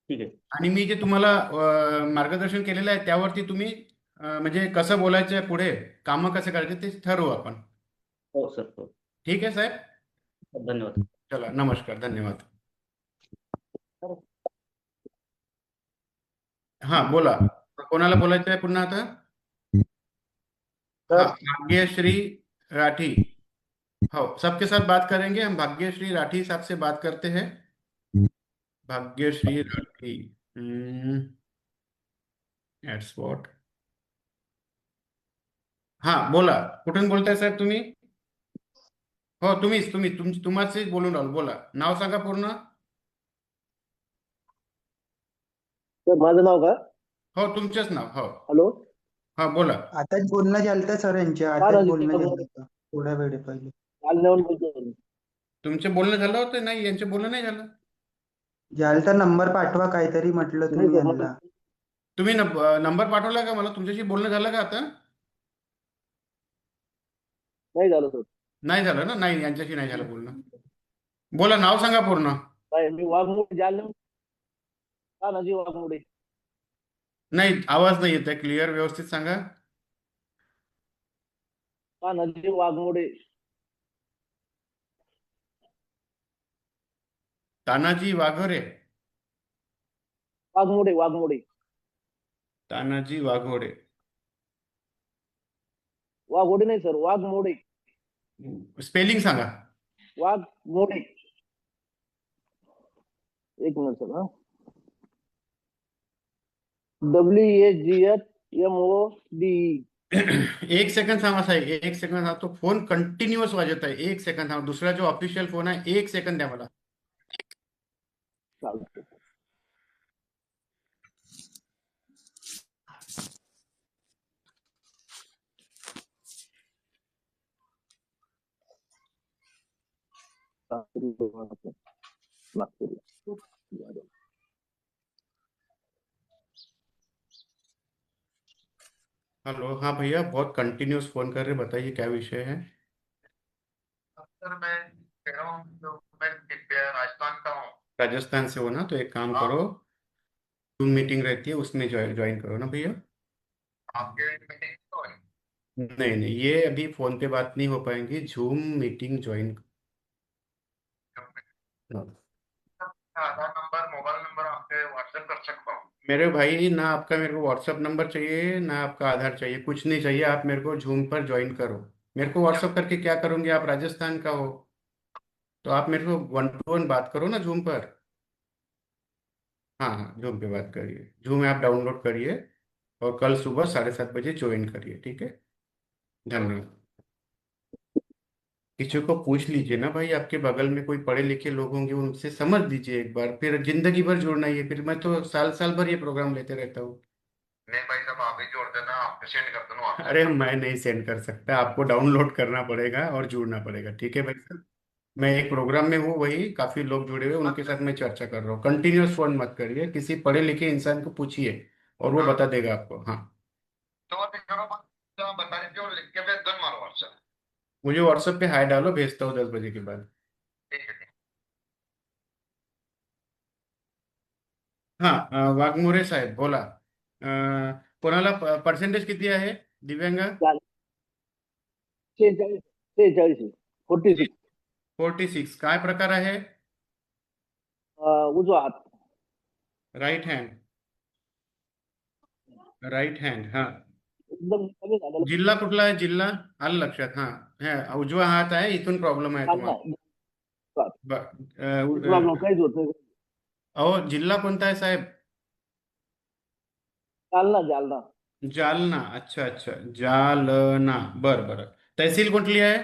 ठीक आहे. आणि मी जे तुम्हाला मार्गदर्शन केलेलं आहे त्यावरती तुम्ही म्हणजे कसं बोलायचं आहे पुढे, कामं कसे करायचे ते ठरवू आपण. हो सर. हो. ठीक आहे साहेब. धन्यवाद. चला, नमस्कार, धन्यवाद. हा बोला, कोणाला बोलायचं आहे पुन्हा आता? हाँ, भाग्यश्री राठी. हो, सबके साथ बात करेंगे हम. भाग्यश्री राठी साहब से बात करते हैं. भाग्यश्री राठी, एडस्पॉट. हा बोला, कुठून बोलताय साहेब तुम्ही? हो, तुम्हाच बोलून राहिलो. बोला, नाव सांगा पूर्ण. सर माझं नाव का? हो, तुमचंच नाव. हो, हॅलो. हा बोला. आताच बोलणं झालं सर यांच्या, आताच बोलणं झालं होतं थोड्या वेळ पहिले. कालण्याहून बोलतो. तुमचे बोलणं झालं होतं? नाही, यांचे बोलणं नाही झालं. झालं तर नंबर पाठवा, काहीतरी म्हटलं तुम्ही यांना. तुम्ही नंबर पाठवला का मला? तुमच्याशी बोलणं झालं का आता? नाही झालं सर. नाही झालं ना? नाही, यांच्याशी नाही झालं बोलणं. बोला, नाव सांगा पूर्ण. नाही, मी वाघमोडे जालना. तानाजी वाघमोडे. नाही, आवाज नाही येत आहे क्लिअर, व्यवस्थित सांगा. तानाजी वाघमोडे. तानाजी वाघोरे. वाघमोडे वाघमोडे. तानाजी वाघोरे. वाघोडे नाही सर, वाघमोडे. स्पेलिंग सांगा. वाघमोडे. एक मिनिट सर. हा, WAGHMODE. एक सेकंड थांबा साहेब, एक सेकंड थांबा. तो फोन कंटिन्युअस वाजत आहे. एक सेकंड थांबा. दुसरा जो ऑफिशियल फोन आहे, एक सेकंड द्या मला. चालतंय. नागपूर. हेलो, हाँ भैया, बहुत कंटिन्यूअस फोन कर रहे, बताइए क्या विषय है? सर मैं कह रहा हूँ तो मैं राजस्थान का हूँ। राजस्थान से हो ना? तो एक काम करो, जूम मीटिंग रहती है उसमें ज्वाइन करो ना भैया. आपके मीटिंग तो है? नहीं नहीं, ये अभी फोन पे बात नहीं हो पाएंगी, जूम मीटिंग ज्वाइन. आधार नंबर, मोबाइल नंबर आपके व्हाट्सएप कर सकता हूँ? मेरे भाई, ना आपका मेरे को व्हाट्सअप नंबर चाहिए, ना आपका आधार चाहिए, कुछ नहीं चाहिए. आप मेरे को जूम पर ज्वाइन करो. मेरे को व्हाट्सअप करके क्या करोगे? आप राजस्थान का हो तो आप मेरे को 1-to-1 बात करो ना जूम पर. हाँ हाँ, जूम पे बात करिए. जूम ऐप डाउनलोड करिए और कल सुबह 7:30 बजे ज्वाइन करिए. ठीक है, धन्यवाद. किसी को पूछ लीजिए ना भाई, आपके बगल में कोई पढ़े लिखे लोग होंगे, उनसे समझ लीजिए एक बार. फिर जिंदगी भर जुड़ना ही है. फिर मैं तो साल साल भर ये प्रोग्राम लेते रहता हूँ. नहीं भाई साहब, आप ही जोड़ देना, आप सेंड कर देना WhatsApp अरे पर। मैं नहीं सेंड कर सकता, आपको डाउनलोड करना पड़ेगा और जुड़ना पड़ेगा. ठीक है भाई साहब, मैं एक प्रोग्राम में हूँ, वही काफी लोग जुड़े हुए, उनके साथ मैं चर्चा कर रहा हूँ. कंटिन्यूअस फोन मत करिए, किसी पढ़े लिखे इंसान को पूछिए और वो बता देगा आपको. हाँ, तो अभी करो, बता दीजिए और लिख के भेज दो हमारा WhatsApp. मुझे व्हाट्सएप पे हाय डालो, भेजता हूँ 10 बजे के बाद. ठीक है. हाँ, वाघमोरे साहेब बोला. कोणाला पर्सेंटेज किती आहे दिव्यांग? 46. 46. काय प्रकार आहे? उजवा हात. Right hand. Right hand. हा, एकदम कमी झालेलं. जिल्हा कुठला आहे? जिल्हा आलं लक्षात. हा हा, उजवा हात आहे, इथून प्रॉब्लेम आहे तुम्हाला. प्रॉब्लेम काहीच होत नाही. अहो, जिल्हा कोणता आहे साहेब? जालना. जालना. जालना. अच्छा अच्छा, जालना. बरं बरं. तहसील कुठली आहे?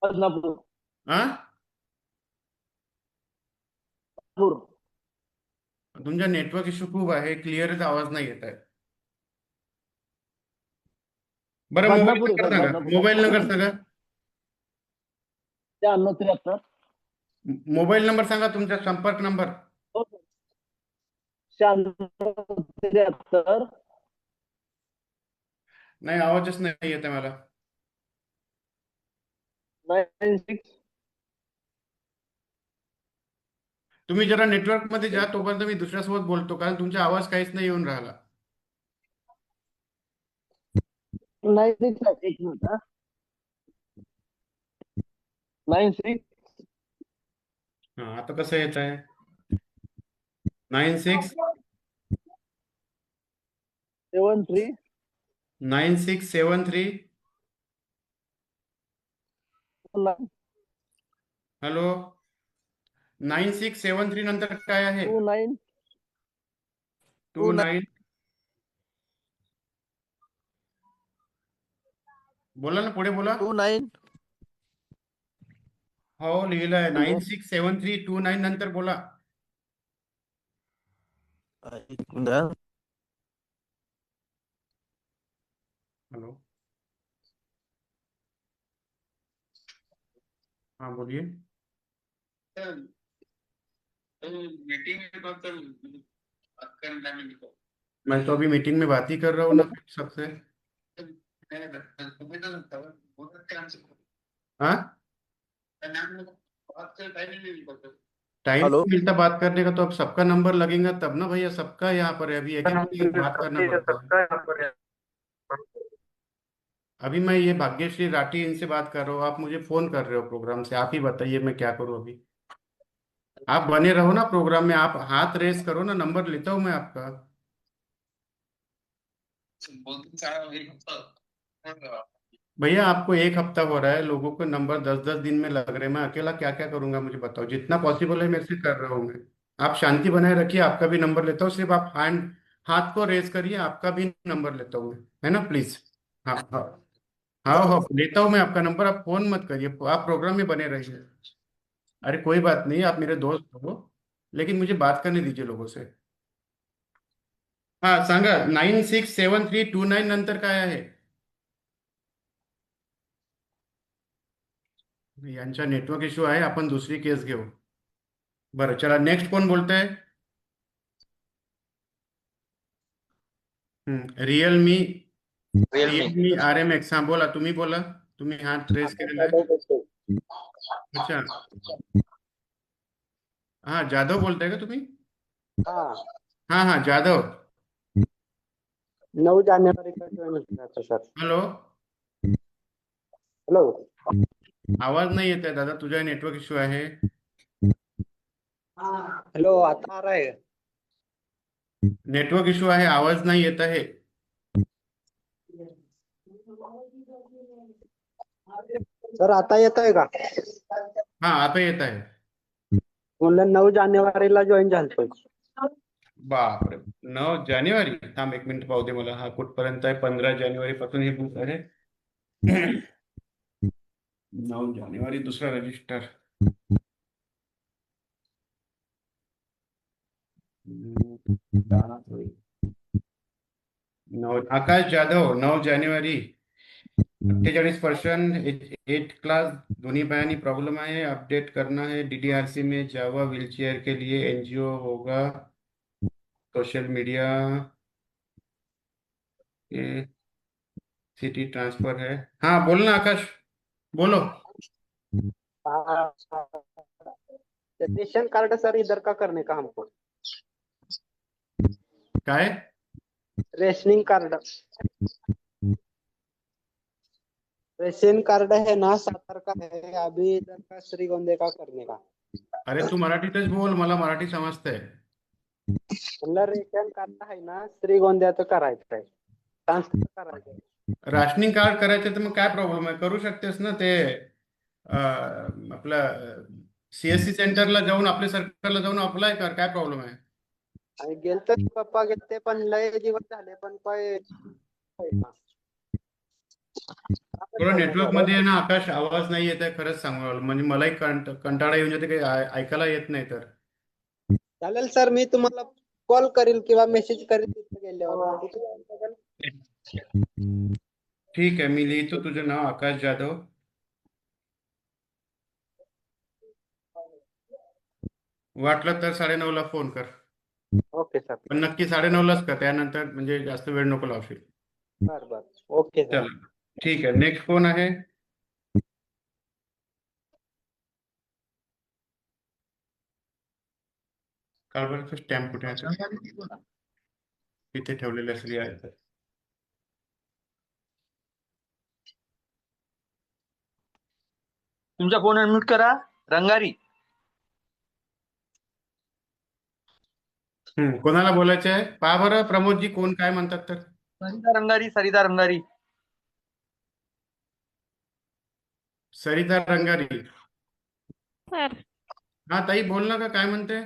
बदनापूर. हा नागपूर. तुमचा नेटवर्क इश्यू खूप आहे, क्लिअरच आवाज नाही येत आहे. बरं मोबाईल बदनापूर नंबर सर, सांगा, बदनापूर. मोबाईल नंबर सांगा, 9673. मोबाईल नंबर सांगा, तुमचा संपर्क नंबर. 9673. नाही, आवाजच नाही येत आहे मला. 96. तुम्ही जरा नेटवर्क मध्ये जा, तोपर्यंत मी दुसऱ्यासोबत बोलतो, कारण तुमचा आवाज काहीच नाही येऊन राहिला. 96. एक मिनिट हा. 96. हा, आता कसं येत आहे? 96 73. 9673. हॅलो, 9673 नंतर काय आहे? 29. 29. बोला ना, पुढे बोला. 29. हो, लिहिलं आहे 967329 नंतर बोला. एक मिनिट हा. हेलो, हाँ बोलिए. मीटिंग में कौन सा बात करना है मेरे को? मैं तो अभी मीटिंग में बात ही कर रहा हूँ ना सबसे. तुम्हें तो बहुत अच्छे आंसर हाँ, बात कर टाइम ही नहीं निकलता. Time hello. नहीं मिलता बात करने का, तो अब सबका नंबर लगेगा तब ना भैया, सबका यहाँ पर है, अभी एक एक बात करना पड़ता है. अभी मैं ये भाग्यश्री राठी इनसे बात कर रहा हूँ, आप मुझे फोन कर रहे हो प्रोग्राम से, आप ही बताइए मैं क्या करूँ अभी. आप बने रहो ना प्रोग्राम में, आप हाथ रेस करो ना, नंबर लेता हूँ मैं आपका. बोलते सारा एक हफ्ता भैया आपको एक हफ्ता हो रहा है, लोगों को नंबर 10-10 दिन में लग रहे हैं, मैं अकेला क्या क्या करूंगा मुझे बताओ. जितना पॉसिबल है मेरे से कर रहा हूँ मैं. आप शांति बनाए रखिए, आपका भी नंबर लेता हूँ, सिर्फ आप हाथ को रेस करिए, आपका भी नंबर लेता हूँ मैं, है ना प्लीज. हाँ हाँ हाँ हाँ, लेता हूँ मैं आपका नंबर, आप फोन मत करिए, आप प्रोग्राम में बने रहिए. अरे कोई बात नहीं, आप मेरे दोस्त हो, लेकिन मुझे बात करने दीजिए लोगों से. हाँ सांगा, 967329 नंतर काय आहे? यांचा नेटवर्क इश्यू आहे, आपण दुसरी केस घेऊ. बरं चला, नेक्स्ट कोण बोलतंय? Realme Realme RMX. हा बोला, तुम्ही बोला, तुम्ही हात रेस केलेला आहे. अच्छा, हा जाधव बोलताय का तुम्ही? हा. हा हा जाधव. 9 जानेवारी का जॉईन करायचं सर. Hello, hello. आवाज नाही येत आहे दादा, तुझा नेटवर्क इश्यू आहे. हॅलो, आता आ रहा है? नेटवर्क इश्यू आहे, आवाज नाही येत आहे. सर आता येत आहे का? हा आता येत आहे. म्हणलं 9 जानेवारीला जॉईन झालतोय. बापरे, 9 जानेवारी. थांब एक मिनिट पाहू दे मला, हा कुठपर्यंत आहे. 15 जानेवारी पासून हे बुक आहे. 9 जानेवारी दुसरा रजिस्टर. आकाश जाधव, 9 जानेवारी. 48%, 8 क्लास, दोन्ही पायानी प्रॉब्लम आहे, अपडेट करना है DDRC में, जावा व्हीलचेयर के लिए NGO होगा, सोशल मीडिया के सिटी ट्रांसफर है. हाँ बोलना आकाश, बोलो. रेशन कार्ड सर इधर का करने का हमको? काय? Rationing card. रेशन कार्ड है ना, सातार का है, अभी इधर का श्रीगोंदे का करने का. अरे तू मराठीतच बोल, मला मराठी समजतंय. म्हणलं रेशन कार्ड आहे ना, श्रीगोंद्याचं करायचं आहे, ट्रान्सफर करायचं आहे. राशनिंग कार्ड करायचं तर मग काय प्रॉब्लेम आहे, करू शकतेस ना ते. आपलं CSC सेंटरला जाऊन, आपल्या सरकारला जाऊन अप्लाय कर, काय प्रॉब्लेम आहे? आणि गेलते पप्पा गेलते, पण लय दिवस झाले, पण काय थोडं नेटवर्क मध्ये आहे ना आकाश, आवाज नाही येत आहे, खरंच सांगू म्हणजे मलाही कंटाळा येऊन जाते, काही ऐकायला येत नाही तर. चालेल सर, मी तुम्हाला कॉल करील किंवा मेसेज करील तिथे गेल्यावर. ठीक आहे, मी लिहितो तुझं नाव आकाश जाधव. वाटलं तर 9:30ला फोन कर, ओके सर. पण नक्की 9:30लाच कर, त्यानंतर म्हणजे जास्त वेळ नको लावशील. बर बर, ओके सर. चला ठीक आहे, नेक्स्ट कोण आहे? कारभारचं स्टॅम्प कुठे आहे? तिथे ठेवलेले असेल या इथं. तुमचा फोन अनम्यूट करा. रंगारी. कोणाला बोलायचं आहे पहा बरं, प्रमोदजी कोण काय म्हणतात तर. सरिता रंगारी, सरिता रंगारी. सरिता रंगारी. सर, हा ताई, बोल ना, का काय म्हणते?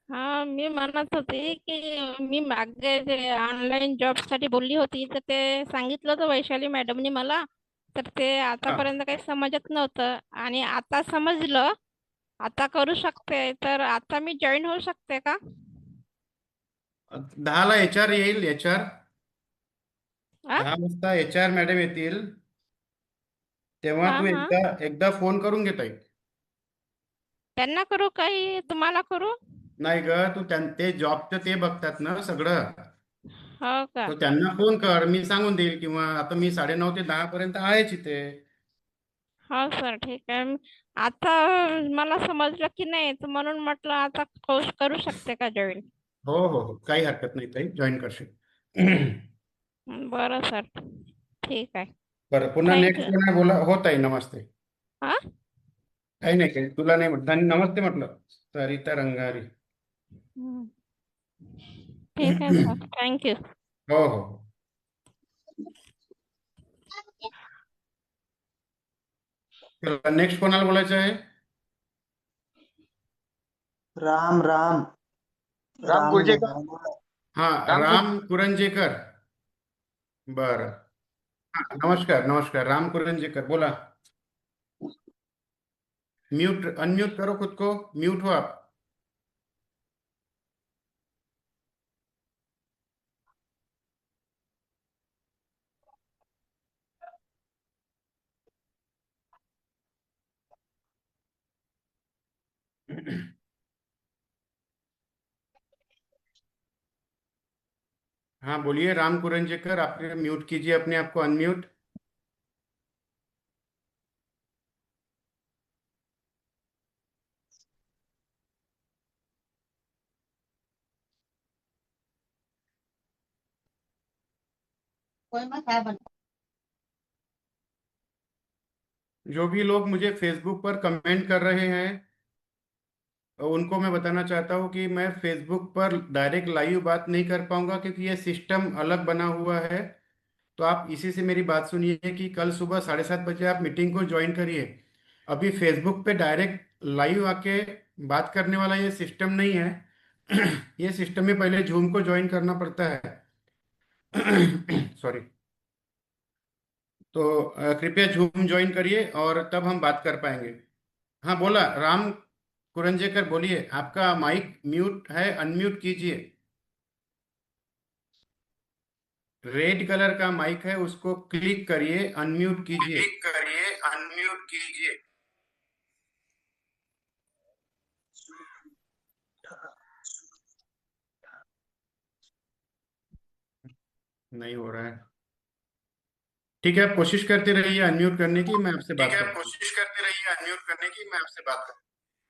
हा मी म्हणत होती की मी मागे जे ऑनलाईन जॉब साठी बोलली होती तर ते सांगितलं होतं वैशाली मॅडमनी मला, तर ते आतापर्यंत काही समजत नव्हतं आणि आता समजलं. आता करू शकते, तर आता मी जॉईन होऊ शकते का? 10ला HR येईल, HR आ? 10 वाजता HR मॅडम येतील, तेव्हा हा तू हा, एकदा एकदा फोन करून घेता येईल. त्यांना करू काही तुम्हाला करू? नाही ग, तू ते जॉबचं ते बघतात ना सगळं, हो का? तो त्यांना फोन कर, मी सांगून देईल, किंवा आता मी 9:30 ते 10 पर्यंत आहेच इथे. हो सर, ठीक आहे. आता मला समजलं की नाही, तर म्हणून म्हटलं आता करू शकते का जॉईन? हो हो हो, काही हरकत नाही ताई, जॉईन करशील. बरं सर, ठीक आहे. बरं, पुन्हा नेक्स्ट थँक्यू. कोण आहे? बोला. हो ताई, नमस्ते. हा, काही नाही, काही तुला नाही नमस्ते म्हटलं. सरिता रंगारी. हम्म. ठीक आहे सर, थँक्यू. हो हो. नेक्स्ट कोणाला बोलायचं आहे? राम राम राम कुरजेकर. हा, राम कुरंजेकर. बरं. हा, नमस्कार नमस्कार, राम कुरंजेकर बोला. म्यूट अनम्यूट करो खुद को, म्यूट हो आप. हाँ बोलिए राम कुरंजेकर, आप म्यूट कीजिए अपने आप को, अनम्यूट. जो भी लोग मुझे फेसबुक पर कमेंट कर रहे हैं, उनको मैं बताना चाहता हूँ कि मैं फेसबुक पर डायरेक्ट लाइव बात नहीं कर पाऊंगा, क्योंकि ये सिस्टम अलग बना हुआ है. तो आप इसी से मेरी बात सुनिए कि कल सुबह 7:30 बजे आप मीटिंग को ज्वाइन करिए. अभी फेसबुक पे डायरेक्ट लाइव आके बात करने वाला ये सिस्टम नहीं है. ये सिस्टम में पहले जूम को ज्वाइन करना पड़ता है. सॉरी. तो कृपया जूम ज्वाइन करिए और तब हम बात कर पाएंगे. हाँ बोला, राम कुरंजेकर बोलिए, आपका माइक म्यूट है, अनम्यूट कीजिए. रेड कलर का माइक है, उसको क्लिक करिए, अनम्यूट कीजिए. क्लिक करिए, अनम्यूट कीजिए. नहीं हो रहा है. ठीक है, आप कोशिश करते रहिए अनम्यूट करने की, मैं आपसे बात करता हूँ. कोशिश करते रहिए अनम्यूट करने की, मैं आपसे बात करता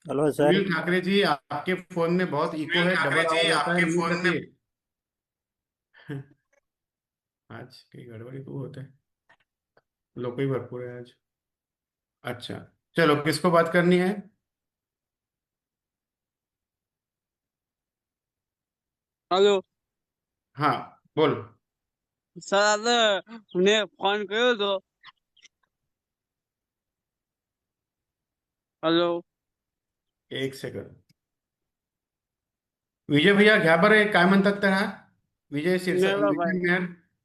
हेलो हूँ. सर. सुनील ठाकरे जी, आपके फोन में बहुत इको है, डबल आवाज आता है, म्यूट रखिए. आज काही गडबडी खूप होते, लोकही भरपूर है आज. अच्छा, चलो, किसको बात करनी है? हेलो हाँ बोल. सर, मैंने फोन કર્યો હતો. हेलो, एक सेकंड. विजय भैया घ्या बरं, हे काय म्हणतात तर, हा विजय मेहरा भाई.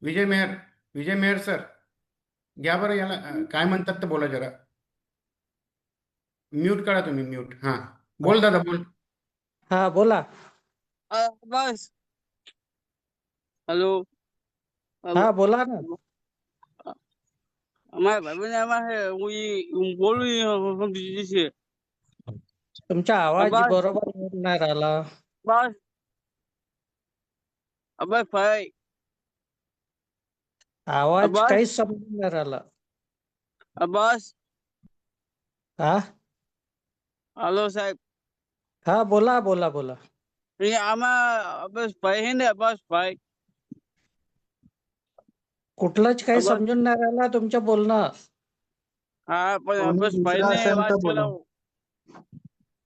विजय मेहर, विजय मेहर सर. घ्या बरं याला काय म्हणतात ते बोला जरा. म्यूट करा तुम्ही, म्यूट. हा, बोल दादा, बोल. हा बोला. बस. हॅलो. हा बोला ना. माझ्या भाईबंद आम्हाला बोलू दिसे. तुमचा आवाज बस बरोबर येत नाही राहिला. बस. बस भाई. आवाज बस काहीच समजून नाही राहिला. बस. हा हॅलो साहेब. हा बोला बोला बोला. हे आम्हा बस भाई हे ना बस भाई. कुठलंच काही बस. समजून नाही राहिला तुमचं बोलणं. हा पण कोणी बस भाई दुसरा ने असेल आवाज तर केला. बोला.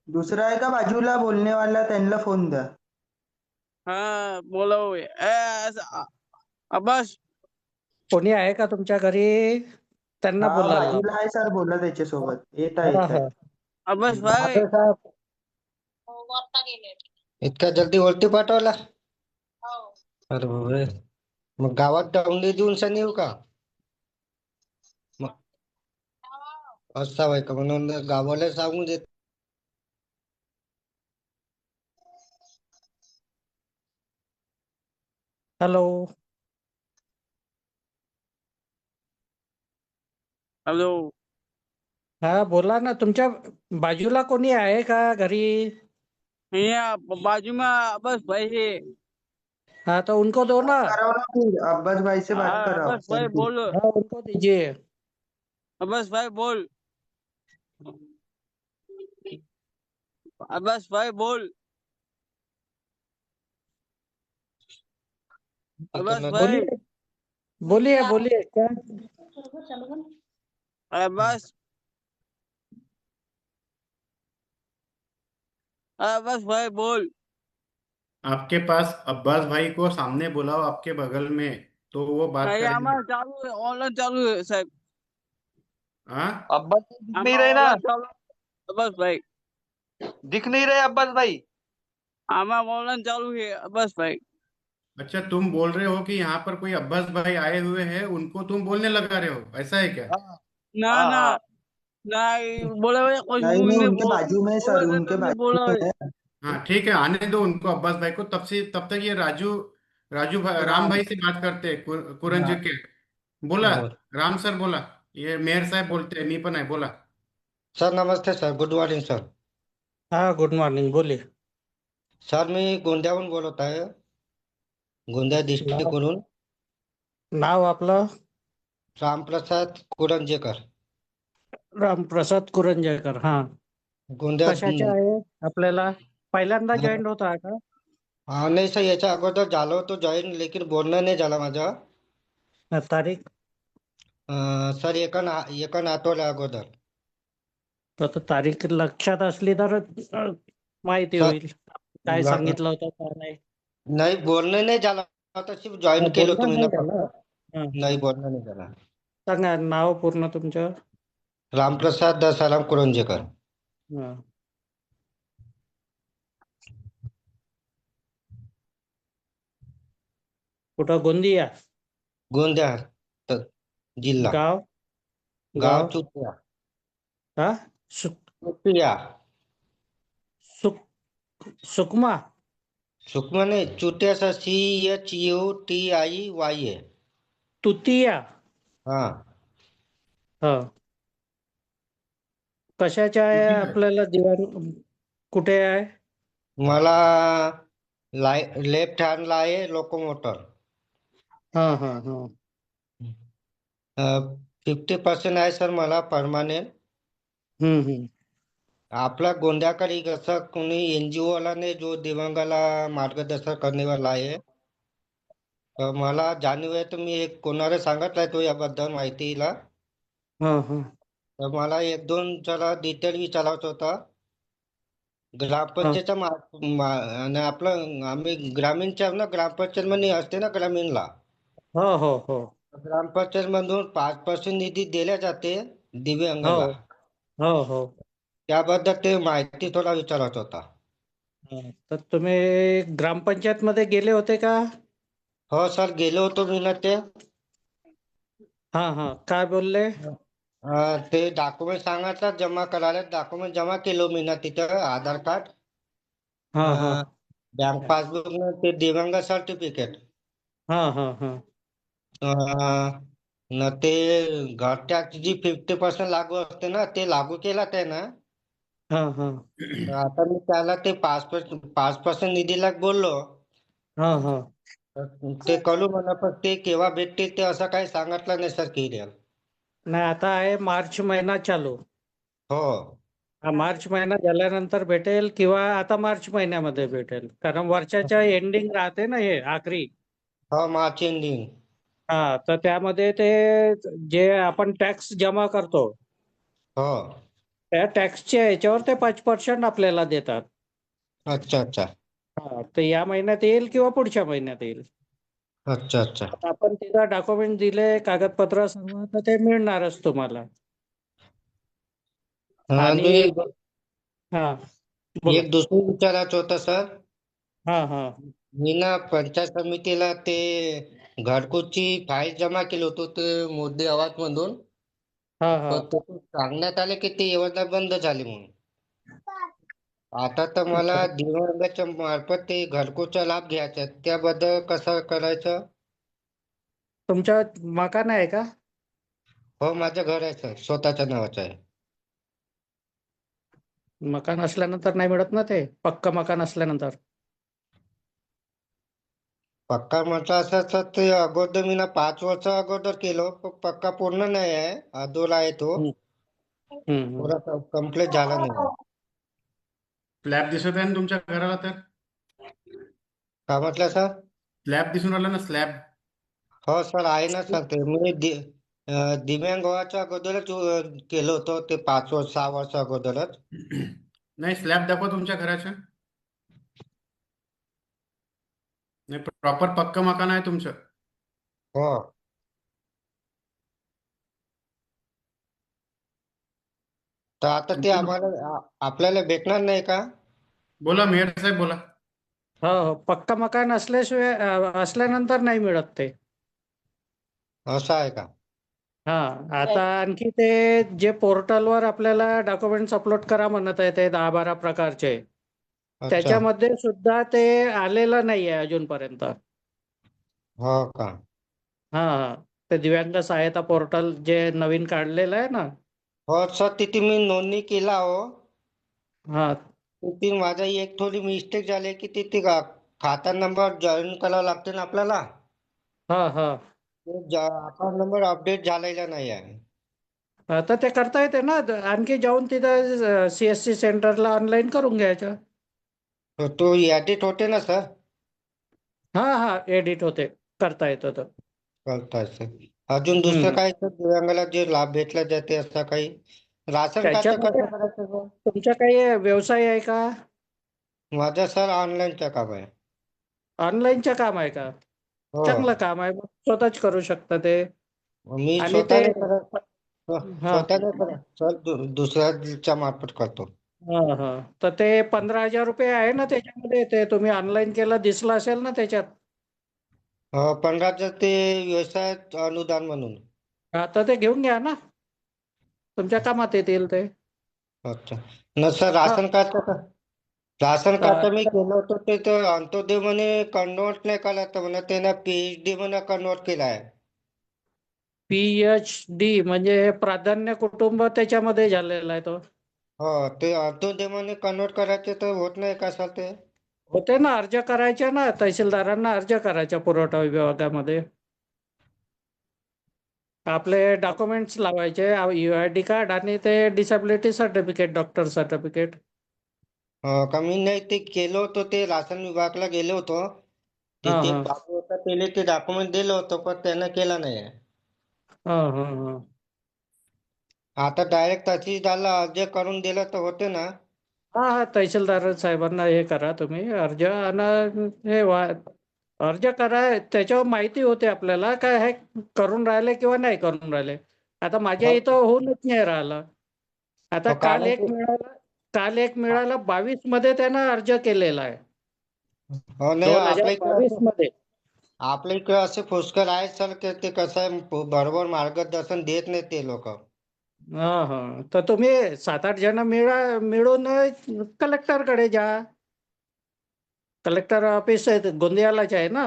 दुसरा आहे का बाजूला बोलणेवाला, त्यांना फोन द्या. हा बोलाव. बस. कोणी आहे का तुमच्या घरी? त्यांना हा बोलायला लावा. बाजूला आहे सर, बोला त्याच्यासोबत. येत आहे, हा येत आहे. बस भाई. माधव साहेब. इतक्या जल्दी वरती पाठवला? अरे बापरे. मग गावात डावली देऊन सनी येऊ का? मग असं आहे का? म्हणून गावाला सांगून देत. हॅलो. हॅलो. हा बोला ना. तुमच्या बाजूला कोणी आहे का घरी? यहाँ बाजू में बस भाई है। हाँ तो उनको दो ना। बात कराओ ना, फिर अब्बास भाई से बात हाँ कराओ बस भाई वरती. बोल. हाँ उनको दीजिए. बस भाई बोल. बस भाई बोल. बस भाई. बोलिए बोलिए बोलिए क्या? बस. बस भाई बोल. आपके पास अब्बास भाई को सामने बुलाओ आपके बगल में, तो वो बात ये करेंगे. हमारा चालू है, ऑनलाइन चालू है साहब. हाँ, अब्बास दिख नहीं हमारा रहे ना? ऑनलाइन चालू है. बस भाई. दिख नहीं रहे अब्बास भाई? हमारा ऑनलाइन चालू है. बस भाई. अच्छा, तुम बोल रहे हो कि यहाँ पर कोई अब्बास भाई आए हुए हैं, उनको तुम बोलने लगा रहे हो, ऐसा है क्या? हाँ ना हाँ ना हाँ। नहीं बोला भाई कुछ नहीं नहीं, नहीं उनके बाजू में है सर, बोला उनके तो नहीं बाजू बोला में है. है. हाँ ठीक है, आने दो उनको, अब्बास भाई को. तब तक ये राम राम. भाई से बात करते हैं, कुरंज हाँ, के. बोला. बोल. राम सर बोला. ये मेयर साहब बोलते हैं, मी पण आहे, बोला. सर नमस्ते सर, गुड मॉर्निंग सर. हाँ गुड मॉर्निंग बोलिए. सर मी गोंद्याहून बोलत आहे. गोंदिया नाव डिस्ट्रिक्टवरून. नाव आपलं? रामप्रसाद कुरंजेकर. रामप्रसाद कुरंजेकर. हा गोंदिया. कशाचे आहे आपल्याला? पहिल्यांदा जॉईन होता का? हा नाही सर, याच्या अगोदर झालं होतं जॉईन, लेकिन बोलणं नाही झालं माझं. तारीख? सर एका आठवड्या अगोदर. तर तारीख लक्षात असली तर माहिती सर होईल काय सांगितलं होतं काय नाही. नाही, बोलणं नाही झालं. तशी जॉईन केलं होतं बोलणं मी नाही ना झालं. फक्त. हा. नाही, बोलणं नाही झालं. सांगा नाव पूर्ण तुमचं. रामप्रसाद दसाराम कुरंजेकर. हा. कुठं? गोंदिया? गोंदिया जिल्हा. गाव? गाव चुटिया. हा चुटिया. सुकमा? सुकमा नाही, चुटिया सर, CHUTIY आहे. तुतिया? हा. हा. कशाच्या आहे आपल्याला दिवाण? कुठे आहे? मला लेफ्ट हँडला आहे लोकोमोटर. हा हा हा. 50% आहे सर मला परमानेंट. हम्म. आपला गोंद्याकडे कसं कोणी NGO वाला ने जो दिव्यांगाला मार्गदर्शन करने वाला आहे. तर मला जाणीव आहे, तर मी एक कोणाला सांगत आहे तो याबद्दल माहितीला. तर मला एक दोन जरा डिटेल विचारायचं होता. ग्रामपंचायतच्या आणि आपलं आम्ही ग्रामीणच्या ना, ग्रामपंचायत मध्ये असते ना ग्रामीणला. हो हो हो ग्रामपंचायत मधून 5% निधी दिल्या जाते हो दिव्यांगाला. हो हो. त्याबद्दल ते माहिती थोडा विचारायचा होता. तर तुम्ही ग्रामपंचायत मध्ये गेले होते का? हो सर, गेलो होतो मी ना ते. काय बोलले? ते डॉक्युमेंट सांगितलं जमा करायला. डॉक्युमेंट जमा केलो मी ना तिथं. आधार कार्ड, बँक पासबुक न ते दिव्यांग सर्टिफिकेट न ते घर टॅक्स जी 50% लागू असते ना, ते लागू केला त्यानं. तर आता मी त्याला ते 5% निधीला बोललो. तर ते करू म्हणा, पण ते केव्हा भेटते ते असं काही सांगितलं नाही सर क्लिअर. नाही, आता आहे मार्च महिना चालू. हो मार्च महिना झाल्यानंतर भेटेल किंवा आता मार्च महिन्यामध्ये भेटेल, कारण वर्षाच्या एंडिंग राहते ना, हे आखरी. हो, मार्च एंडिंग. तर त्यामध्ये ते जे आपण टॅक्स जमा करतो, हो. त्या टॅक्सच्या याच्यावर ते 5% आपल्याला देतात. अच्छा. तर या महिन्यात येईल किंवा पुढच्या महिन्यात येईल. अच्छा. आता आपण तिथं डॉक्युमेंट दिले, कागदपत्र सर्व, तर ते मिळणारच तुम्हाला. आणि बोला. एक दुसरं विचारायचं होतं सर. मी ना पंचायत समितीला ते घरकुलची फाईल जमा केली होती ते मोदी आवाज मधून. पण ते सांगण्यात आले की ते योजना बंद झाली म्हणून. आता तर मला दिव्यांगाच्या मार्फत ते घरकुलचा लाभ घ्यायचा आहे. त्याबद्दल कसं करायचं? तुमच्या मकान आहे का? हो, माझं घर आहे सर, स्वतःच्या नावाचं आहे. मकान असल्यानंतर नाही मिळत ना ते, पक्क मकान असल्यानंतर. पक्का म्हटलं असं तर ते अगोदर मी ना 5 वर्ष अगोदर केलं, पण पक्का पूर्ण नाही आहे. अधुरा आहे तो. पुरा कम्प्लीट झाला नाही. स्लॅब दिसत आहे ना तुमच्या घराला? तर काय म्हटलं सर? स्लॅब दिसून राहिला ना, स्लॅब? हो सर, आहे ना सर. ते मी दिव्यांग व्हायच्या अगोदरच केलं होतं ते 6 वर्ष अगोदरच. नाही, स्लॅब दाखवा तुमच्या घराच्या. नाही, प्रॉपर पक्क मकान आहे तुमचं? हो. तर आता ते आम्हाला आपल्याला भेटणार नाही का? बोला मेयर साहेब, बोला. हो, पक्का मकान असल्यानंतर नाही मिळत ते. असं आहे का? आता आणखी ते जे पोर्टलवर आपल्याला डॉक्युमेंट्स अपलोड करा म्हणत आहे, ते 10-12 प्रकारचे, त्याच्यामध्ये सुद्धा ते आलेलं नाही आहे अजूनपर्यंत. हो का? ते दिव्यांग सहायता पोर्टल जे नवीन काढलेलं आहे ना. हो सर, तिथे मी नोंदणी केला हो. हा, तिथे माझा एक थोडी मिस्टेक झाली की तिथे खाता नंबर जॉईन करावा लागते ना आपल्याला. अकाउंट नंबर अपडेट झालेला नाही आहे. तर ते करता येते ना, आणखी जाऊन तिथं CSC सेंटरला ऑनलाईन करून घ्यायचं. तो एडिट होते ना सर? एडिट होते, करता येतं तर. करताय सर. अजून दुसरं काय सर दिव्यांगाला जे लाभ भेटला जाते असं काही? राशन कार्डचं त्याच्यामध्ये कसं करायचं सर? तुमचा काही व्यवसाय आहे का? माझं सर ऑनलाईनचं काम आहे. ऑनलाईनचं काम आहे का? हो. चांगलं काम आहे, मग स्वतःच करू शकता ते. मी आणि स्वतः ते नाही करत. स्वतः नाही करत सर, दुसऱ्याच्या मार्फत करतो. तर ते 15,000 रुपये आहे ना त्याच्यामध्ये, ते तुम्ही ऑनलाईन केलं, दिसलं असेल ना त्याच्यात. 15चं ते व्यवसाय अनुदान म्हणून. तर ते घेऊन घ्या ना, तुमच्या कामात येतील ते. अच्छा. न सर राशन कार्ड मी केलं होतं ते अंत्योदय म्हणे कन्वर्ट नाही केलं म्हणे, त्यानं PhD म्हणे कन्वर्ट केला आहे. PhD म्हणजे प्राधान्य कुटुंब त्याच्यामध्ये झालेला आहे तो. हो, ते अंत्योदय म्हणे कन्वर्ट करायचे तर होत नाही का सर ते? होते ना, अर्ज करायचे ना, तहसीलदारांना अर्ज करायचा पुरवठा विभागामध्ये. आपले डॉक्युमेंट्स लावायचे, UID कार्ड आणि ते डिसॅबिलिटी सर्टिफिकेट, डॉक्टर सर्टिफिकेट. का मी नाही ते केलं होतं, ते राशन विभागाला गेलो होतो. तिथे बाबू होता, त्याने ते डॉक्युमेंट दिलं होतं, पण त्यानं केलं नाही. आता डायरेक्ट तहसीलदारला अर्ज करून दिलं तर होते ना? तहसीलदार साहेबांना हे करा तुम्ही अर्ज, आणि हे अर्ज करा, त्याच्यावर माहिती होते आपल्याला काय हे करून राहिले किंवा नाही करून राहिले. आता माझ्या इथं होऊनच नाही राहिलं. आता काल एक मिळाला 22 मध्ये त्यानं अर्ज केलेला आहे. हो नाही, 2022 मध्ये. आपल्या इकडे असे पुष्कळ आहेत सर की ते कसं आहे बरोबर मार्गदर्शन देत नाही ते लोक. हा हा. तर तुम्ही 7-8 जण मिळून कलेक्टरकडे जा. कलेक्टर ऑफिस आहे गोंदियालाच आहे ना.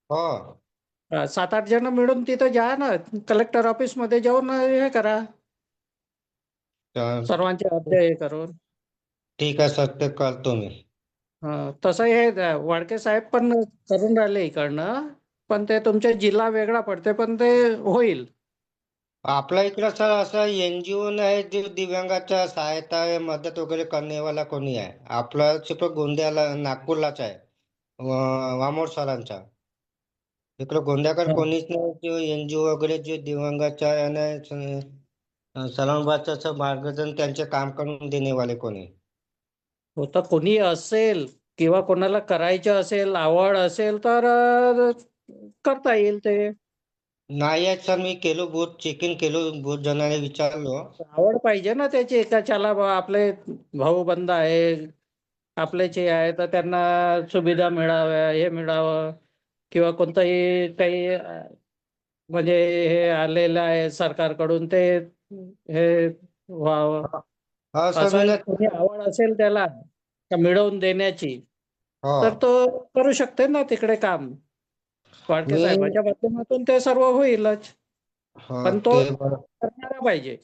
हो. 7-8 जण मिळून तिथं जा ना. कलेक्टर ऑफिस मध्ये जाऊन हे करा. तर सर्वांचे अर्धे हे करून. ठीक आहे सर, ते करतो मी. तसं हे वाडके साहेब पण करून राहिले इकडनं. पण ते तुमचे जिल्हा वेगळा पडते, पण ते होईल. आपल्या इकडं सर असं एनजीओ नाही जे दिव्यांगाच्या सहायता मदत वगैरे करण्यावाला कोणी आहे. आपलं सिर्फ गोंदियाला नागपूरलाच आहे. वामोड सरांचा. इकडं गोंदियाकर कोणीच नाही जो एनजीओ वगैरे जे दिव्यांगाच्या आणि सलामबाचं असं मार्गदर्शन त्यांचे काम करून देणेवाले कोणी. होतं कोणी असेल किंवा कोणाला करायचं असेल, आवड असेल तर करता येईल ते. नाही आहेत सर, मी केलो बहुत चेकिंग केलो, बहुत जणांना विचारलो. आवड पाहिजे ना त्याची. का चला बा आपले भाऊ बंध आहे, आपल्याचे आहे, तर त्यांना सुविधा मिळाव्या, हे मिळावं किंवा कोणतंही काही म्हणजे हे आलेलं आहे सरकारकडून ते हे व्हावं. हा सर, मी असं ना कोणी आवड असेल त्याला का मिळवून देण्याची, तर हो तो करू शकते ना तिकडे काम. वाडके मी साहेबांच्या माध्यमातून ते सर्व होईलच. हो पण तो ते बरं. करणारा पाहिजे.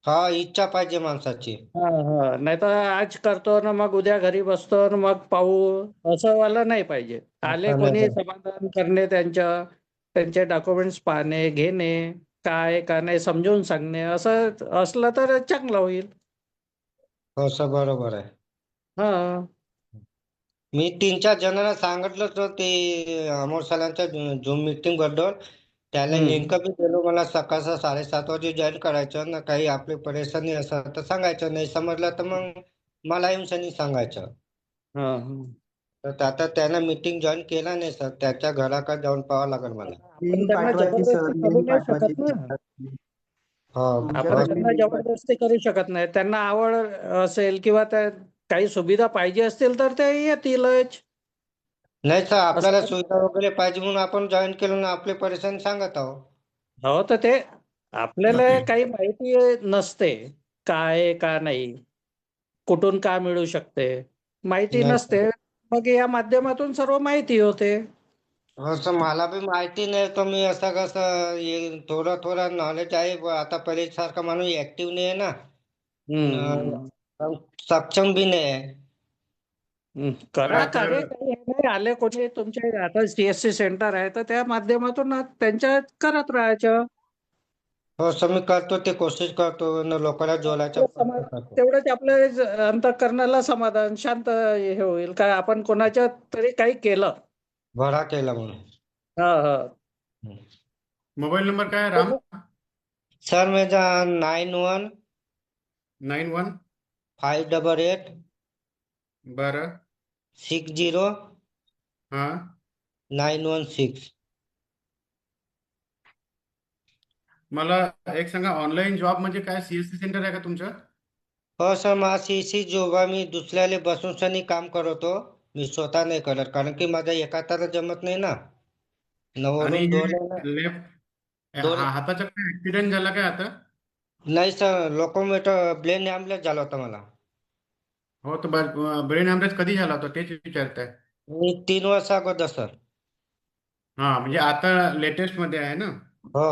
हा, इच्छा पाहिजे माणसाची. हा हा. नाही तर आज करतो ना मग उद्या घरी बसतो ना मग पाहू, असं वाला नाही पाहिजे. आले असं नाही कोणी पाहिजे. समाधान करणे त्यांचे डॉक्युमेंट्स पाहणे, घेणे, काय का नाही समजून सांगणे, असं असलं तर चांगलं होईल. हो सर, बरोबर आहे. हा. मी 3-4 जणांना सांगितलं होतं ते अमोल सरांच्या झूम मीटिंग बद्दल. त्याला लिंक बी दिलो, मला सकाळचं 7:30 वाजे जॉईन करायचं ना. काही आपली परेशानी असेल तर सांगायचं, नाही समजलं तर मग मला येऊन सनी सांगायचं. हा. तर आता त्यानं मीटिंग जॉईन केला नाही सर, त्याच्या घराकडे जाऊन पाहावं लागेल मला. आपण लिंक त्यांना पाठवायची सर, जबरदस्ती करू लिंक नाही पाठवायची. शकत ना. हो आपण तुमच्याकडली त्यांना लिंक पाठवा. जबरदस्ती करू शकत नाही. त्यांना आवड असेल किंवा त्या काही सुविधा पाहिजे असतील तर ते येतीलच. नाही सर, आपल्याला असं सुविधा वगैरे पाहिजे म्हणून आपण जॉईन केलं ना, आपली परेशानी सांगत आहोत. हो, तर ते आपल्याला काही माहिती नसते, काय आहे, का नाही, कुठून काय मिळू शकते, माहिती नाही सर. नसते. मग या माध्यमातून सर्व माहिती होते. हो सर, मला बी माहिती नाही तर मी असं कसं थोडं थोडं नॉलेज आहे. आता पहिले सारखा माणूस ऍक्टिव्ह नाही आहे ना. हम्म. न- सक्षम बी नाही आहे. करा बरं कार्य. तर काही नाही आले कोणी तुमचे आता सीएससी सेंटर आहे तर त्या माध्यमातून त्यांच्या करत राहायचं. हो सर, मी करतो, ते कोशिश करतो न लोकांना जोडायचा प्रयत्न करतो. तेवढंच आपल्या अंतःकरणाला समाधान, शांत हे होईल. काय आपण कोणाच्या तरी काही केलं. बरा केला म्हणून. हा हा. मोबाईल नंबर काय आहे राम? सर माझा 91 91 588 बरं 60 हा. 916. मला एक सांगा, ऑनलाईन जॉब म्हणजे काय, सीएससी सेंटर आहे का तुमचं? हो सर, माझा सीसी जोबा मी दुसऱ्याला बसून सनी काम करतो. मी स्वतः नाही करत, कारण की माझा एका तास जमत नाही ना. आणि नवरून दोन आहे ना. लेफ्ट दोन हाताचा काय ऍक्सिडेंट झाला काय आता? नाही सर, लोकोमोटर ब्रेन हॅमरेज झाला होता मला. हो, तर ब्रेन हॅमरेज कधी झाला होता तेच विचारताय. मी 3 वर्ष अगोदर सर. हा, म्हणजे आता लेटेस्ट मध्ये आहे ना? हो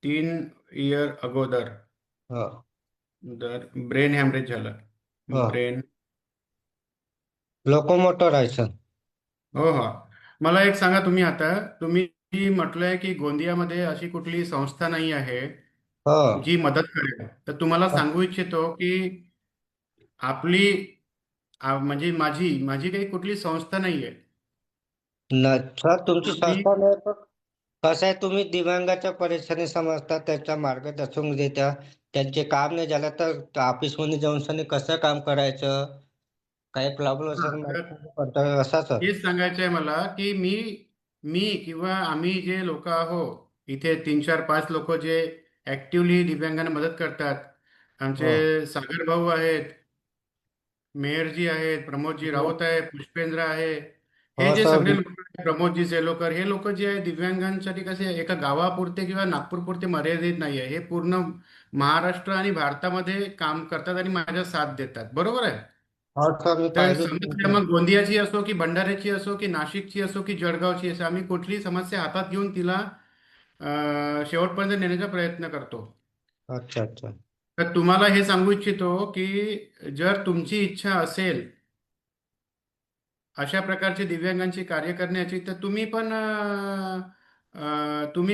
3 इयर अगोदर हो तर ब्रेन हॅमरेज झालं. हो. ब्रेन लोकोमोटर आहे सर. हो हो. मला एक सांगा, तुम्ही म्हटलंय की गोंदियामध्ये अशी कुठली संस्था नाही आहे हो जी मदत करेल. तर तुम्हाला सांगू इच्छितो की आपली म्हणजे माझी माझी काही कुठली संस्था नाही आहे. न सर, तुमची आम्ही संस्था नाही पण कसं आहे, तुम्ही दिव्यांगाच्या परेशानी समजता, त्याच्या मार्गदर्शन देता. त्यांचे काम नाही झालं तर ऑफिसमध्ये जाऊन सनी कसं काम करायचं, काही प्रॉब्लेम हा, असेल तर माहिती पडतं असा सर. हेच सांगायचं आहे मला की मी मी किंवा आम्ही जे लोक आहो इथे 3-4-5 लोक जे ऍक्टिव्हली दिव्यांगांना मदत करतात. हो आमचे सागर भाऊ आहेत, मेहरजी आहेत, प्रमोदजी हो राऊत आहे, पुष्पेंद्र आहे, हे हो जे सर. सगळे लोक, प्रमोदजी सेलोकर, हे लोक जे आहे दिव्यांगांसाठी कसे एका गावापुरते किंवा नागपूरपुरते मर्यादित नाही आहे, हे पूर्ण महाराष्ट्र आणि भारतामध्ये काम करतात आणि माझ्या साथ देतात, बरोबर आहे. हो सर, मी तर पाहिजे. समस्या मग गोंदियाची असो की भंडाऱ्याची असो की नाशिकची असो की जळगावची असो, आम्ही कुठलीही समस्या हातात घेऊन तिला शेवटपर्यंत नेण्याचा प्रयत्न करतो. अच्छा अच्छा. तर तुम्हाला हे सांगू इच्छितो की जर तुमची इच्छा असेल अशा प्रकारचे दिव्यांगांची कार्य करण्याची, तर तुम्ही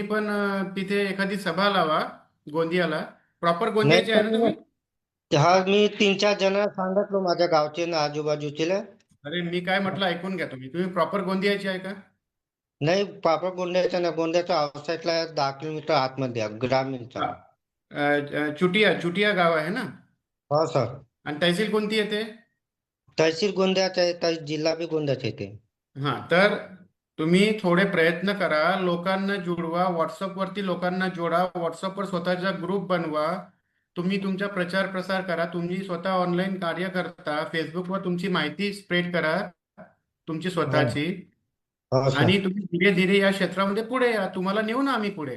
पण तिथे एखादी सभा लावा गोंदियाला. प्रॉपर नाही गोंदियाचे आहे ना तर तुम्ही? हा, मी 3-4 जण सांगितलो माझ्या गावचे ना आजूबाजूचे. अरे मी काय म्हटलं ऐकून घ्या तुम्ही प्रॉपर गोंदियाचे आहे का? नाही, पापड गोंद्याचा ना, गोंद्याचा आउटसाईडला 10 किलोमीटर आतमध्ये आहे, ग्रामीणचा. हा. चुटिया गाव आहे ना? हो सर. आणि तहसील कोणती येते? तहसील गोंद्याचा आहे, जिल्हा बी गोंद्याचा येते. हा, तर तुम्ही थोडे प्रयत्न करा, लोकांना जुळवा, व्हॉट्सअपवरती लोकांना जोडा, व्हॉट्सअपवर स्वतःचा ग्रुप बनवा, तुम्ही तुमचा प्रचार प्रसार करा, तुम्ही स्वतः ऑनलाईन कार्य करता, फेसबुकवर तुमची माहिती स्प्रेड करा तुमची हो स्वतःची, हो सर. आणि तुम्ही धीरे धीरे या क्षेत्रामध्ये पुढे या, तुम्हाला नेऊ ना आम्ही पुढे.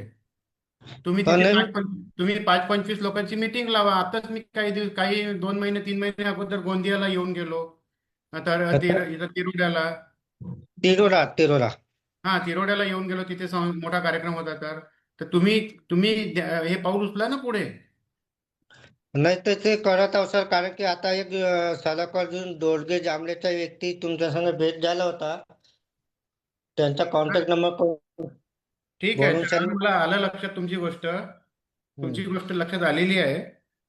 तुम्ही हो, तिथे नाही. 5-25 लोकांची मीटिंग लावा. आताच मी काही 2 महिने 3 महिने अगोदर गोंदियाला येऊन गेलो, तर इथं तिरोड्याला. तिरोडा. हा, तिरोड्याला येऊन गेलो, तिथे मोठा कार्यक्रम होता. तर तुम्ही तुम्ही हे पाऊल उचला ना पुढे. नाही तर ते करत आहो सर, कारण की आता एक सदाकर्जून दोडगे जांभळेचा व्यक्ती तुमच्या संग भेट झाला होता, त्यांचा कॉन्टॅक्ट नंबर ठीक आहे, भरून चला, मला आलं लक्षात तुमची गोष्ट लक्षात आलेली आहे.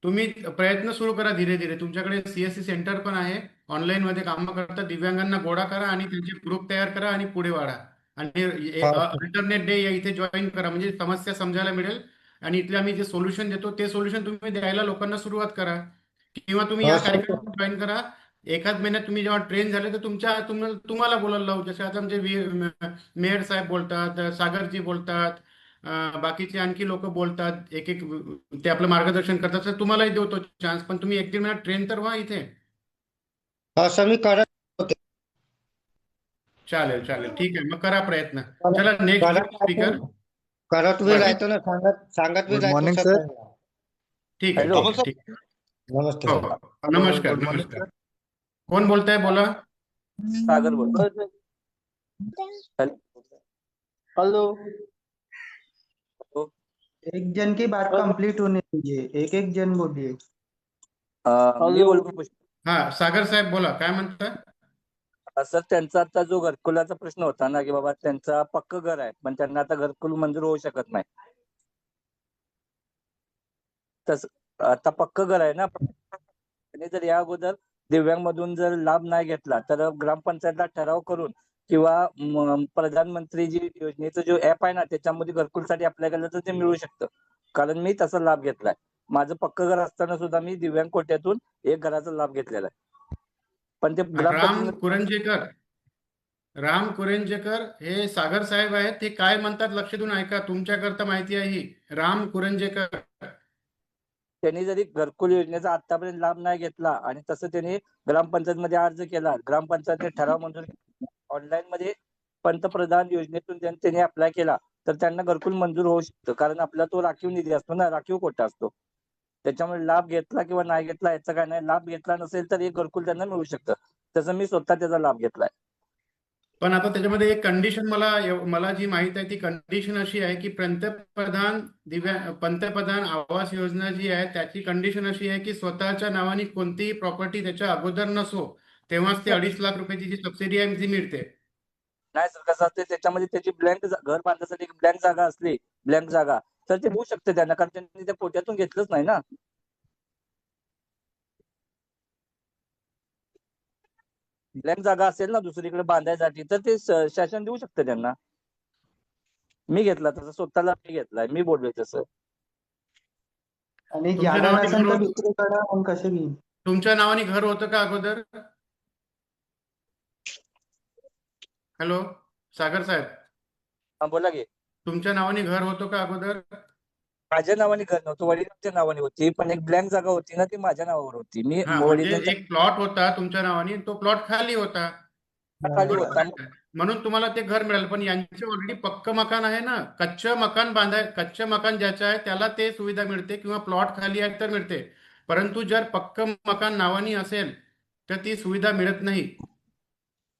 तुम्ही प्रयत्न सुरू करा धीरे धीरे. तुमच्याकडे CSC सेंटर पण आहे, ऑनलाईन मध्ये कामं करता. दिव्यांगांना गोळा करा आणि त्यांचे ग्रुप तयार करा आणि पुढे वाढा. आणि अल्टरनेट डे या इथे जॉईन करा, म्हणजे समस्या समजायला मिळेल आणि इथले आम्ही जे सोल्युशन देतो ते सोल्युशन तुम्ही द्यायला लोकांना सुरुवात करा. किंवा तुम्ही या हो सर. कार्यक्रमात जॉईन करा. एखाद महिन्यात तुम्ही जेव्हा ट्रेन झाले तर तुम्हाला बोलायला लावू. जसे आता आमचे मेयर साहेब बोलतात, सागरजी बोलतात, बाकीचे आणखी लोक बोलतात, एक एक ते आपलं मार्गदर्शन करतात. तर तुम्हालाही देतो चान्स, पण तुम्ही 1-1.5 महिन्यात ट्रेन तर व्हा इथे. हो सर, मी करत होते. चालेल चालेल, ठीक आहे, मग करा प्रयत्न. चला, नेक्स्ट स्पीकर. करत बी राहतो ना, सांगत बी गुड राहतो मॉर्निंग सर सर. त्यांना. ठीक आहे, हॅलो. ठीक आहे, ठीक आहे. नमस्ते हो सर. हो, नमस्कार गुड मॉर्निंग नमस्कार. सर. कोण बोलताय, बोला. सागर बोल. हेलो. एक जन की बात कंप्लीट होने दीजिए, एक एक जन बोलिए. मी बोलतो हा, सागर साहेब बोला, काय म्हणता? सर, त्यांचा आता जो घरकुलाचा प्रश्न होता ना, की बाबा त्यांचा पक्क घर आहे पण त्यांना आता घरकुल मंजूर होऊ शकत नाही. तस आता पक्क घर आहे ना, त्यांनी जर या अगोदर दिव्यांग मधून जर लाभ नाही घेतला तर ग्रामपंचायतला ठराव करून किंवा प्रधानमंत्री जी योजनेचं जो ऍप आहे ना त्याच्यामध्ये घरकुलसाठी अप्लाय केलं तर ते मिळू शकतं. कारण मी तसा लाभ घेतलाय. माझं पक्क घर असताना सुद्धा मी दिव्यांग कोट्यातून एक घराचा लाभ घेतलेला आहे. पण ते राम कुरेंजेकर हे सागर साहेब आहेत. ते काय म्हणतात लक्ष देऊन ऐका, तुमच्याकरता माहिती आहे ही. राम कुरेंजेकर, त्यांनी जरी घरकुल योजनेचा आतापर्यंत लाभ नाही घेतला आणि तसं त्यांनी ग्रामपंचायत मध्ये अर्ज केला, ग्रामपंचायतने ठराव मंजूर ऑनलाईन मध्ये पंतप्रधान योजनेतून त्यांनी अप्लाय केला तर त्यांना घरकुल मंजूर होऊ शकतं. कारण आपला तो राखीव निधी असतो ना, राखीव कोटा असतो. त्याच्यामुळे लाभ घेतला किंवा नाही घेतला याचं काय नाही. लाभ घेतला नसेल तर एक घरकुल त्यांना मिळू शकतं. तसं मी स्वतः त्याचा लाभ घेतलाय. पण आता त्याच्यामध्ये एक कंडिशन मला जी माहिती आहे ती कंडिशन अशी आहे की पंतप्रधान आवास योजना जी आहे त्याची कंडिशन अशी आहे की स्वतःच्या नावाने कोणतीही प्रॉपर्टी त्याच्या अगोदर नसो तेव्हाच ते 2.5 लाख रुपयाची जी सबसिडी आहे ती मिळते. नाही सर, कसं असते त्याच्यामध्ये त्याची ब्लँक घर बांधण्यासाठी ब्लँक जागा असली, ब्लँक जागा, तर ते होऊ शकते त्यांना, कारण त्यांनी त्या कोट्यातून घेतलंच नाही ना. ब्लँक जागा असेल ना दुसरीकडे बांधायसाठी तर ते शासन देऊ शकते त्यांना. मी घेतला तसं, स्वतःला मी घेतलाय, मी बोललोय तसं. आणि तुमच्या जागा नावाने नसेल घर तर दुसरीकडे मग कसे घेईन? तुमच्या नावाने घर होतं का अगोदर? हॅलो सागर साहेब, हा बोला की. तुमच्या नावाने घर होतं का अगोदर? माझ्या नावाने घर नव्हतं, वडिलांच्या नावाने होती, पण एक ब्लँक जागा होती ना ती माझ्या नावावर होती. मी म्हणजे वडिलांच्या एक प्लॉट होता तुमच्या नावाने, तो प्लॉट खाली होता. खाली होता. म्हणून तुम्हाला ते घर मिळालं. पण यांचे ऑलरेडी पक्क मकान आहे ना, कच्चं मकान ज्याचं आहे त्याला ते सुविधा मिळते, किंवा प्लॉट खाली आहे तर मिळते. परंतु जर पक्क मकान नावानी असेल तर ती सुविधा मिळत नाही.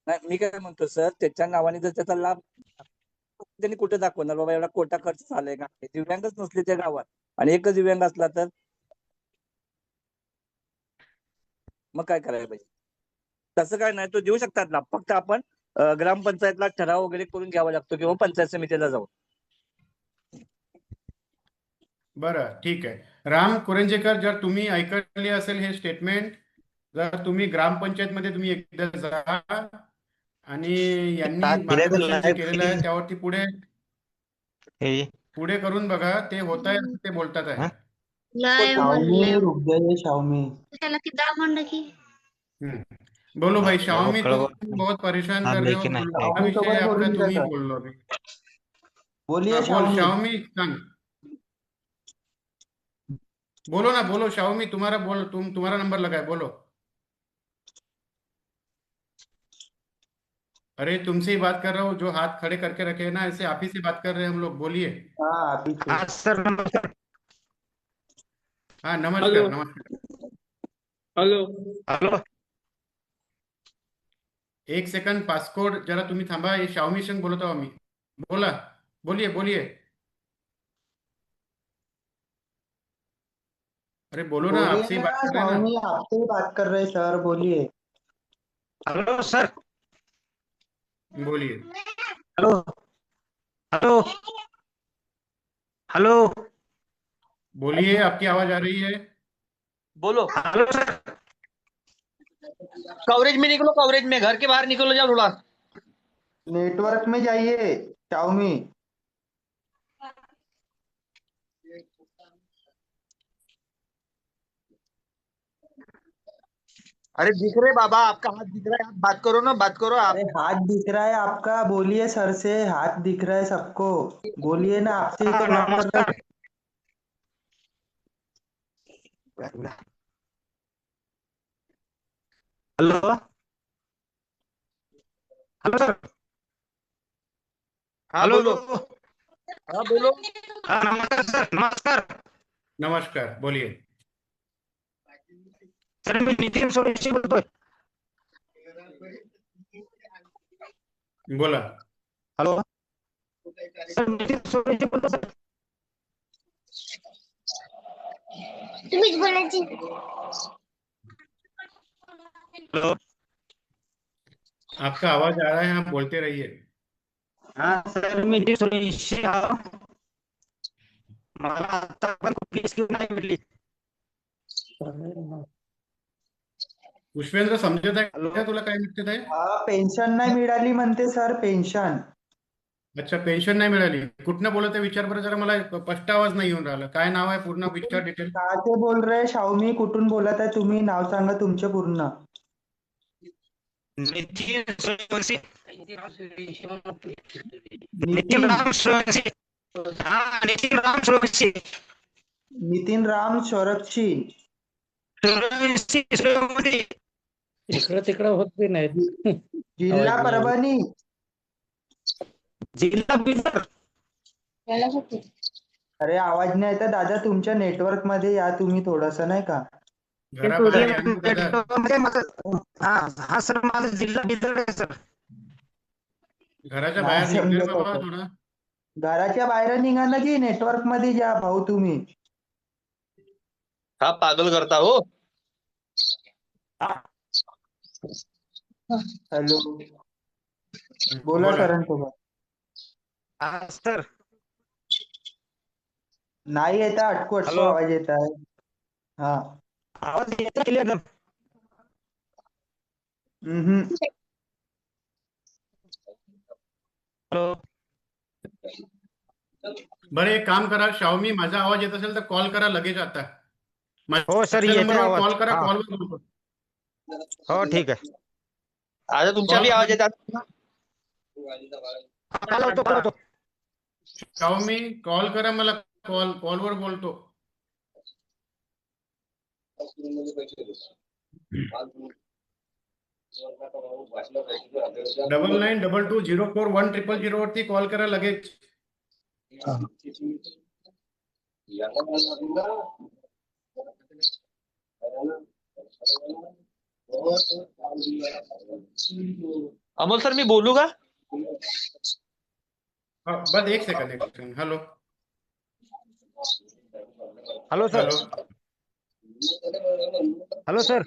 नाही, मी काय म्हणतो सर, त्याच्या नावाने जर त्याचा लाभ त्यांनी कुठे दाखवणार बाबा एवढा कोटा खर्च झालाय का? दिव्यांगच नसले त्या गावात आणि एकच दिव्यांग असला तर मग काय करायला पाहिजे? तसं काय नाही, तो देऊ शकतात ना, फक्त आपण ग्रामपंचायतला ठराव वगैरे करून घ्यावा लागतो किंवा पंचायत समितीला जाऊन. बरं, ठीक आहे. राम कुरंजेकर, जर तुम्ही ऐकले असेल हे स्टेटमेंट, जर तुम्ही ग्रामपंचायतमध्ये तुम्ही एकदा जा आणि यांनी मार्गदर्शन जे केलेलं आहे त्यावरती पुढे करून बघा, ते होत आहे ते बोलतात आहे. शाओमी रुक गए शाओमी. बोलो भाई शाओमी, तुम बहुत परेशान कर रहे हो, क्या विषय है आपका, तुम ही बोल लो अभी. बोलिए बोल शाओमी. शाओमी, सांग. बोलो ना, बोलो शाओमी, तुम्हारा नंबर लगा है, बोलो. अरे तुमसे ही बात कर रहा हूँ, जो हाथ खड़े करके रखे हैं ना, ऐसे आप ही से बात कर रहे हैं हम लोग, बोलिए. हाँ आप ही से. सर नमस्कार. हाँ नमस्कार, नमस्कार. Hello hello. एक सेकंड, पासकोड जरा तुम्ही थांबा. हे शाओमी संग बोलत आहो आम्ही. बोला, बोलिए बोलिए. अरे बोलो ना, बोलिए आपसे ही ना बात कर रहे हैं ना. शाओमी, आपसे ही बात कर रहे हैं सर, बोलिए. Hello sir. बोलिए. Hello hello hello. बोलिए, आपकी आवाज आ रही है. बोलो. Hello sir. कवरेज में निकलो, कवरेज में, घर के बाहर निकलो जाओ थोड़ा. नेटवर्क में जाइए शाओमी. अरे दिख रहे बाबा, आपका हाथ दिख रहा है, आप बात करो ना, बात करो आप. अरे हाथ दिख रहा है आपका, बोलिए सर से, हाथ दिख रहा है सबको, बोलिए ना, आपसे ही तो बात कर रहे हैं. Hello hello sir. हाँ हेलो. बोलो. हाँ बोलो. हाँ नमस्कार सर, नमस्कार. नमस्कार, बोलिए. सर मी नितीन सोरेशी बोलतोय. बोला. हॅलो सर, नितीन सोरेशी बोलतो सर. तुम्हीच बोलायची. हॅलो. आपका आवाज आ रहा है, आप बोलते रहिए. हाँ सर, मी नितीन सोरेशी आहो. मला आता पण कुठली स्कीम नाही भेटली. पुष्पेंद्र, समजत आहे का तुला काय म्हणते आहे? हा, पेन्शन नाही मिळाली म्हणते सर, पेन्शन. अच्छा, पेन्शन नाही मिळाली. कुठनं बोलत आहे विचार बरं जरा, मला स्पष्ट आवाज नाही येऊन राहिला. काय नाव आहे पूर्ण, विचार डिटेल. कहाँ से बोल रहे हैं शाओमी, कुठून बोलत आहे तुम्ही, नाव सांगा तुमचे पूर्ण. नितीन सोरेशी. नितीन नितीन राम सोरेशी. हाँ नितीन राम सोरेशी. नितीन राम सोरक्षी. सोरेशी सोरेशी. इकडं तिकडं होत बी नाही. जिल्हा परभणी. जिल्हा बिदर. अरे आवाज नाही येत दादा, तुमच्या नेटवर्क मध्ये या तुम्ही थोडस, नाही का. घराबाहेर या ना दादा. हा सर, माझा जिल्हा बिदर आहे सर. घराच्या नाही बाहेर निघले समजत बाबा आहे. थोडं. घराच्या बाहेर निघा ना, की नेटवर्क मध्ये जा भाऊ तुम्ही. हा पागल करता हो. हॅलो, बोला बोला. सरांसोबत. हा सर. नाही येत, अटकू अटकू हॅलो. आवाज येत आहे. हा. आवाज येतो क्लिअर. हम्म. हॅलो. बरं, एक काम करा शाओमी, माझा आवाज येत असेल तर कॉल करा लगेच आता. हो सर, माझ्या येते नंबरवर आवाज. कॉल करा, हा. कॉलवर बोलतो. हो ठीक आहे. आता तुमच्या बी आवाज येतात. लावतो. शाओमी, कॉल करा मला, कॉलवर बोलतो. 9922041000 वरती कॉल करा लगेच. अमोल सर मी बोलू का? बस एक second. Hello hello sir. Hello hello sir.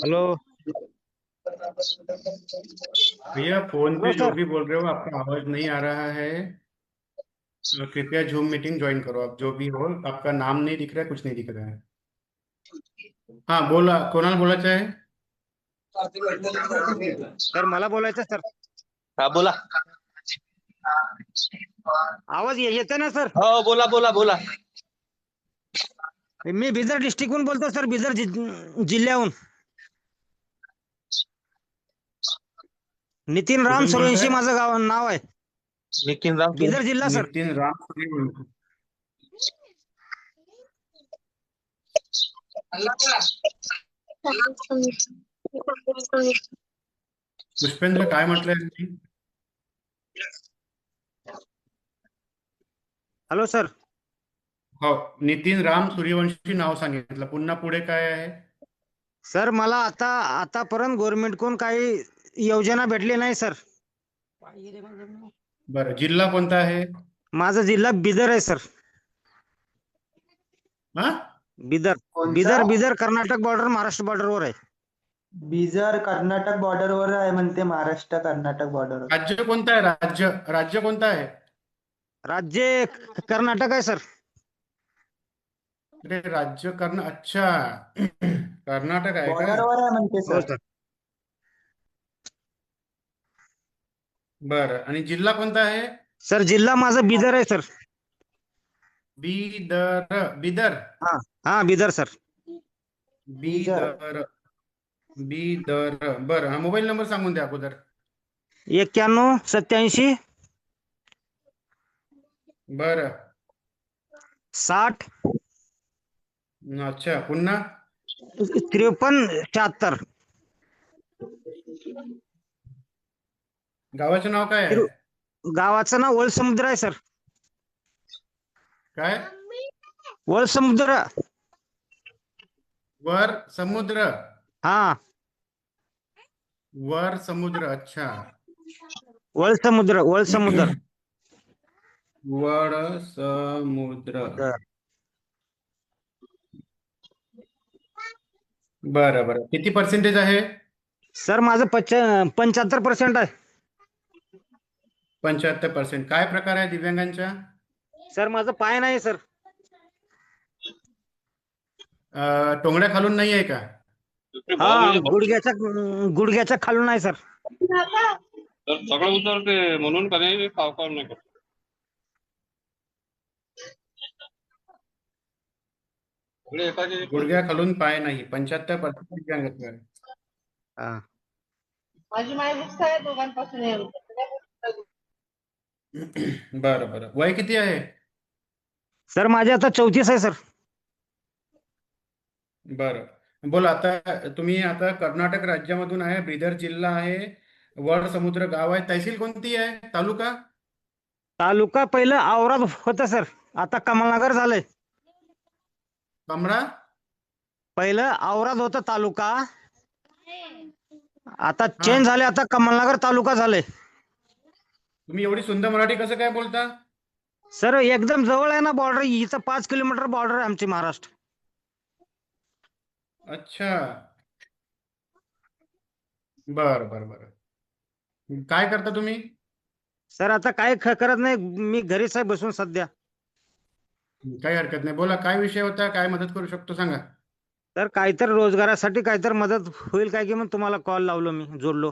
Hello. भैया फोन हेलो पे जो सर. भी बोल रहे हो आपका आवाज नहीं आ रहा है. कृपया जूम मीटिंग ज्वाइन करो. आप जो भी हो, आपका नाम नहीं दिख रहा है, कुछ नहीं दिख रहा है. हाँ बोला, कोणाला बोलायचं आहे? सर मला बोलायचं सर. हा बोला. आवाज येते ना सर? हो बोला बोला बोला. मी बिदर डिस्ट्रिक्टहून बोलतो सर, बिदर जिल्ह्याहून. नितीन राम कुठून सूर्यवंशी बोलताय? माझं नाव आहे. नितीन राम बिदर जिल्हा सर. नितीन राम सूर्यवंशी. पुष्पेंद्र काय म्हटलंय? Hello sir. हो, नितीन राम सूर्यवंशी नाव सांगितलं. पुन्हा पुढे काय आहे? सर मला आतापर्यंत गव्हर्नमेंटकडून काही योजना भेटली नाही सर. बरं, जिल्हा कोणता आहे? माझा जिल्हा बिदर आहे सर. हा, बिदर कोणता? बिदर कर्नाटक बॉर्डर, महाराष्ट्र बॉर्डरवर आहे. बिदर कर्नाटक बॉर्डरवर आहे म्हणते, महाराष्ट्र कर्नाटक बॉर्डर. राज्य कोणतं आहे? राज्य कोणतं आहे? राज्य कर्नाटक आहे सर. अरे राज्य अच्छा कर्नाटक आहे का? बॉर्डरवर आहे म्हणते हो सर. सर. बरं, आणि जिल्हा कोणता आहे? सर जिल्हा माझा बिदर आहे सर. बिदर. हा बिदर सर. बिदर. बरं, हा मोबाईल नंबर सांगून द्या अगोदर. 9187 बरं, 60 अच्छा, पुन्हा 53 76. गावाचं नाव काय आहे? गावाचं नाव वळसमुद्र आहे सर. काय? वळसमुद्र. वर समुद्र. हा वर समुद्र, अच्छा. वळसमुद्र. वड समुद्र. बरं, किती पर्सेंटेज आहे? सर माझं 75% आहे. 75%. काय प्रकार आहे दिव्यांगांच्या? सर माझं पाय नाही सर. टोंगड्या खालून नाही आहे का? हा गुडघ्याच्या खालून आहे सर. सगळं उतरते म्हणून का नाही काम नाही करत. गुडघ्या खालून पाय नाही. 75% दिव्यांग आहे. माझी बुक्स आहे दोघांपासून. बरं, वय किती आहे? सर माझे आता 34 आहे सर. बरं, बोला. आता तुम्ही कर्नाटक राज्यामधून आहे, बिदर जिल्हा आहे, वड समुद्र गाव आहे. तहसील कोणती आहे? तालुका पहिलं औराद होतं सर, आता कमलनगर झालंय. कमळा. पहिलं औराद होतं तालुका, आता चेंज झाले, आता कमलनगर तालुका झालंय. तुम्ही एवढी सुंदर मराठी कसं काय बोलता? सर एकदम जवळ आहे ना बॉर्डर. इथं 5 किलोमीटर बॉर्डर आहे आमची महाराष्ट्र. अच्छा, बरं. काय करता तुम्ही? सर आता काय करत नाही, मी घरीच आहे बसून सध्या. काही हरकत नाही, बोला. काय विषय होता? काय मदत करू शकतो सांगा. तर काहीतरी रोजगारासाठी काहीतरी मदत होईल काय की मग तुम्हाला कॉल लावलो, मी जोडलो.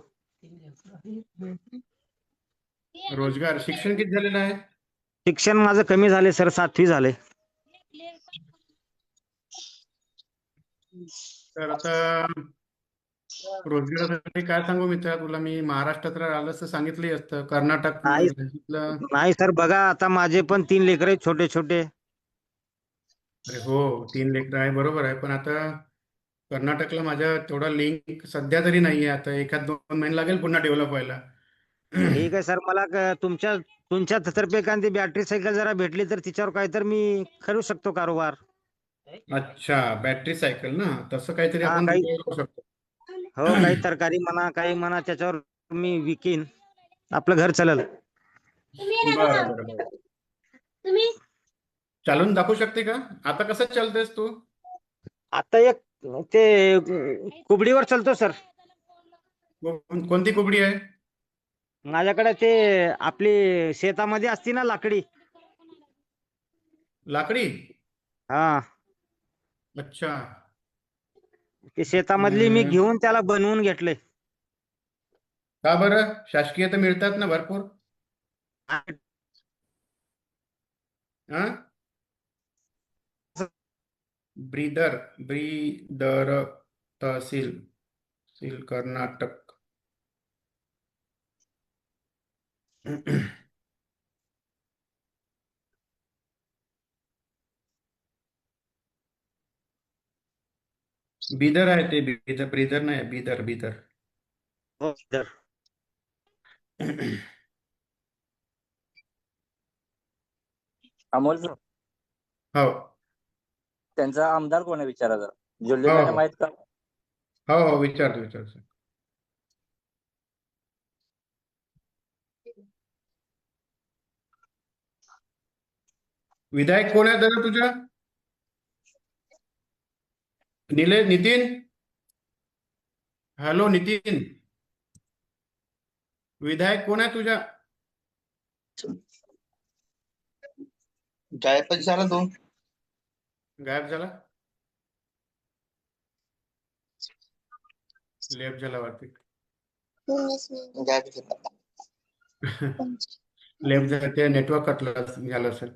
रोजगार. शिक्षण किती झालेलं आहे? शिक्षण माझं कमी झाले सर, 7वी झाले. तर आता रोजगारासाठी काय सांगू मित्रा तुला? मी महाराष्ट्रात आलं असं सांगितलंही असतं. कर्नाटक नाही सर, बघा आता माझे पण 3 लेकरं आहेत छोटे. अरे हो, 3 लेकरं आहे, बरोबर आहे. पण आता कर्नाटकला माझ्या तेवढा लिंक सध्या तरी नाहीये. आता एखाद 2 महिने लागेल पुन्हा डेव्हलप व्हायला. ठीक आहे सर, मला तुमच्या तुमच्या तर्फे एखादी बॅटरी सायकल जरा भेटली तर तिच्यावर काहीतरी मी करू शकतो कारोबार. अच्छा, बॅटरी सायकल ना, तसं काहीतरी हा, आपण काही तिथे करू शकतो. हो, काही तरकारी म्हणा, काही म्हणा, त्याच्यावर मी विकीन, आपलं घर चालेल. बरं बरं बरं. चालून दाखवू शकते का? आता कसं चालतेस तू? आता एक ते कुबडीवर चालतो सर. कोणती कुबडी आहे? माझ्याकडे ते आपली शेतामध्ये असती ना लाकडी. लाकडी? हा, अच्छा. ते शेतामधली मी घेऊन त्याला बनवून घेतलंय. का बरं? शासकीय तर मिळतात ना भरपूर. हा, ब्रीदर तहसील कर्नाटक. बिदर आहे ते. ब्रीदर नाही, बिदर. हो सर. अमोल सर, हो त्यांचा आमदार कोण आहे विचारा जरा. हो जुल्ले मॅडम हो आहेत का? हो, विचारतो. विधायक कोण आहे दादा तुझ्या? नितीन. हॅलो नितीन, विधायक कोण आहे तुझ्या? गायबच झाला तो. गायब झाला, लेफ्ट झाला वाटते. गायब झाला. लेफ्ट झाला, ते नेटवर्क कटलं झालं असेल.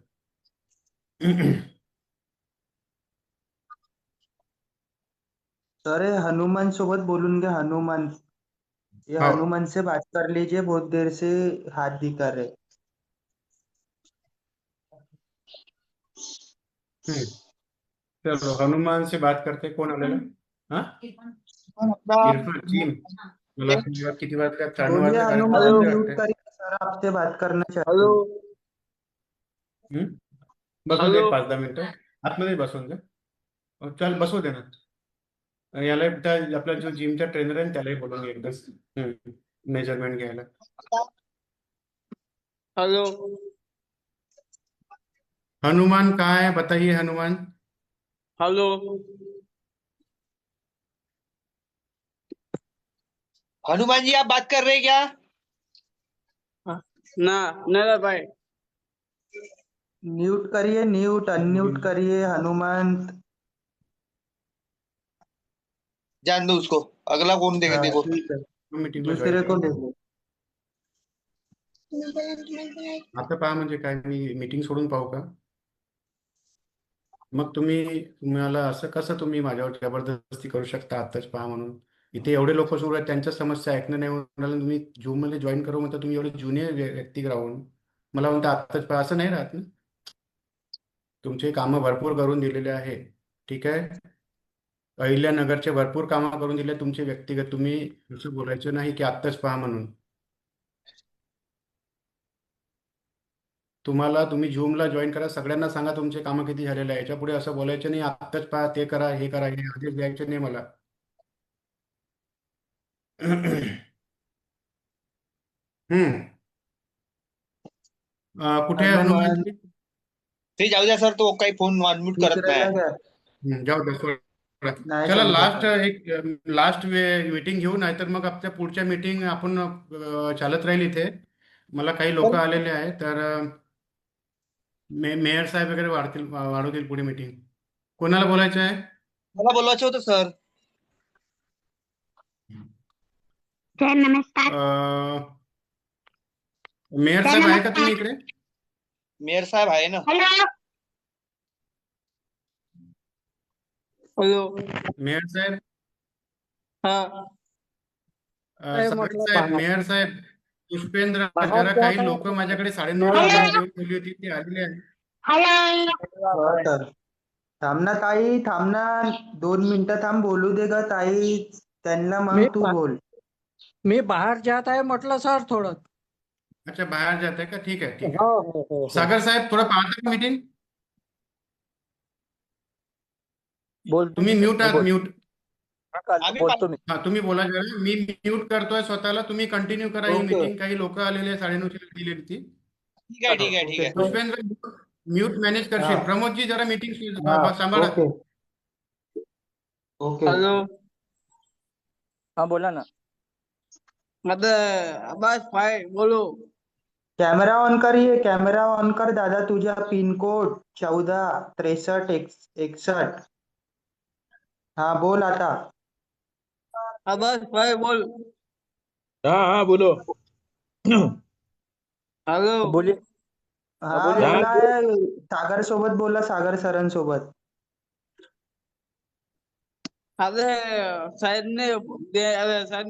सर, हनुमान सोबत बोलून घ्या. हनुमान, ये हो. हनुमान से बात कर लीजिए, बहुत देर से हाथ दिखा रहे. चलो, हनुमान से बात करते. कोण आलेला? हा, इरफान चीम. मला किती वाजता? 9:30 बोलिए वाजता हनुमान, कार्यक्रम म्यूट वाटते. करिए सर, आपसे बात करना चाहते हैं. बसू दे 5-10 मिनिटं, आतमध्ये बसून दे. चल बसू दे ना. याला आपला जो जिमचा ट्रेनर आहे त्यालाही बोलून घे एकदा मेजरमेंट घ्यायला. हेलो हनुमान कहाँ है, बताइए हनुमान. हेलो हनुमान जी, आप बात कर रहे हैं क्या? ना नहीं भाई. म्यूट करिए, अनम्यूट करिए हनुमान. जान दो उसको, अगला कौन देगा हाँ, देखो. ठीक है, मीटिंग में दूसरे join को करा. ले लो. आता पहा म्हणजे काय, मी मीटिंग सोडून पाहू का? मग तुम्हाला असं कसं तुम्ही माझ्यावर जबरदस्ती करू शकता आताच पहा म्हणून? इथे एवढे लोक सुरू आहेत, त्यांच्या समस्या ऐकणं नाही म्हणाला, तुम्ही झूम मध्ये जॉईन करू म्हणता. तुम्ही एवढे जुने व्यक्ती राहून मला म्हणता आताच पहा, असं नाही राहत ना. तुमचे कामं भरपूर करून दिलेले आहे, ठीक आहे. अहिल्यानगरचे भरपूर कामं करून दिले तुमचे व्यक्तिगत. तुम्ही असं बोलायचं नाही की आत्ताच पहा म्हणून. तुम्ही झूमला जॉईन करा, सगळ्यांना सांगा तुमचे कामं किती झालेले आहे. याच्या पुढे असं बोलायचं नाही आत्ताच पहा, ते करा, हे करा, हे आदेश द्यायचे नाही मला. कुठे आहे हनुमान, हनुमान जी? ते जाऊ द्या सर, तो काही फोन अनम्यूट करत दुसऱ्याला नाही. घ्या. जाऊ दे, सोडा. नाही चला, समजत. लास्ट मीटिंग घेऊ, नाहीतर मग आपल्या पुढच्या मीटिंग आपण चालत राहील इथे. मला काही लोक आलेले आहेत, तर मेयर साहेब वगैरे वाढवतील पुढे मीटिंग. कोणाला बोलायचं आहे? मला बोलवायचं होतं सर. सर नमस्कार. मेयर साहेब आहे का तुम्ही इकडे? मेयर साहेब आहे ना. हेलो हेलो मेयर साहेब, हाँ सागर साहेब, मेयर साहेब, पुष्पेंद्र, बाहेर जरा जा काही काय? लोक माझ्याकडे 9:30 वाजता येऊन बोलली होती, ती आलेली आहे. हेलो हाँ सर. थांब ना ताई, थांब ना, 2 मिनिटं थांब, बोलू दे ग ताई त्यांना, मी मग तू बोल. मी बाहेर जात आहे म्हटलं सर थोडं. अच्छा, बाहेर जाते का? ठीक आहे, ठीक हो आहे. हो हो हो. सागर साहेब, थोडं पाहता का मीटिंग? बोल तुम्ही म्यूट आहात, बोल. म्यूट. बोलतो मी. हा, तुम्ही बोला जरा. मी म्यूट करतोय स्वतःला, तुम्ही कंटिन्यू करा ही ओके. मीटिंग. काही लोक आलेले 9:30 दिलेली ती. ठीक आहे ठीक आहे ठीक आहे. पुष्पेंद्र, म्यूट मॅनेज करशील. हा. प्रमोदजी, जरा मीटिंग हा, सांभाळा. Okay okay. हॅलो, हा बोला ना. मतलब बस भाई बोलो. कॅमेरा ऑन कर, ये कॅमेरा ऑन कर दादा. तुझा पिनकोड 146361. हा, बोल आता. बस भाई बोल. हाँ हाँ बोलो। हॅलो, बोलिए. हा, बोलिए. बोला आहे. सागर सोबत बोला, सागर सरांसोबत. अरे साहेब ने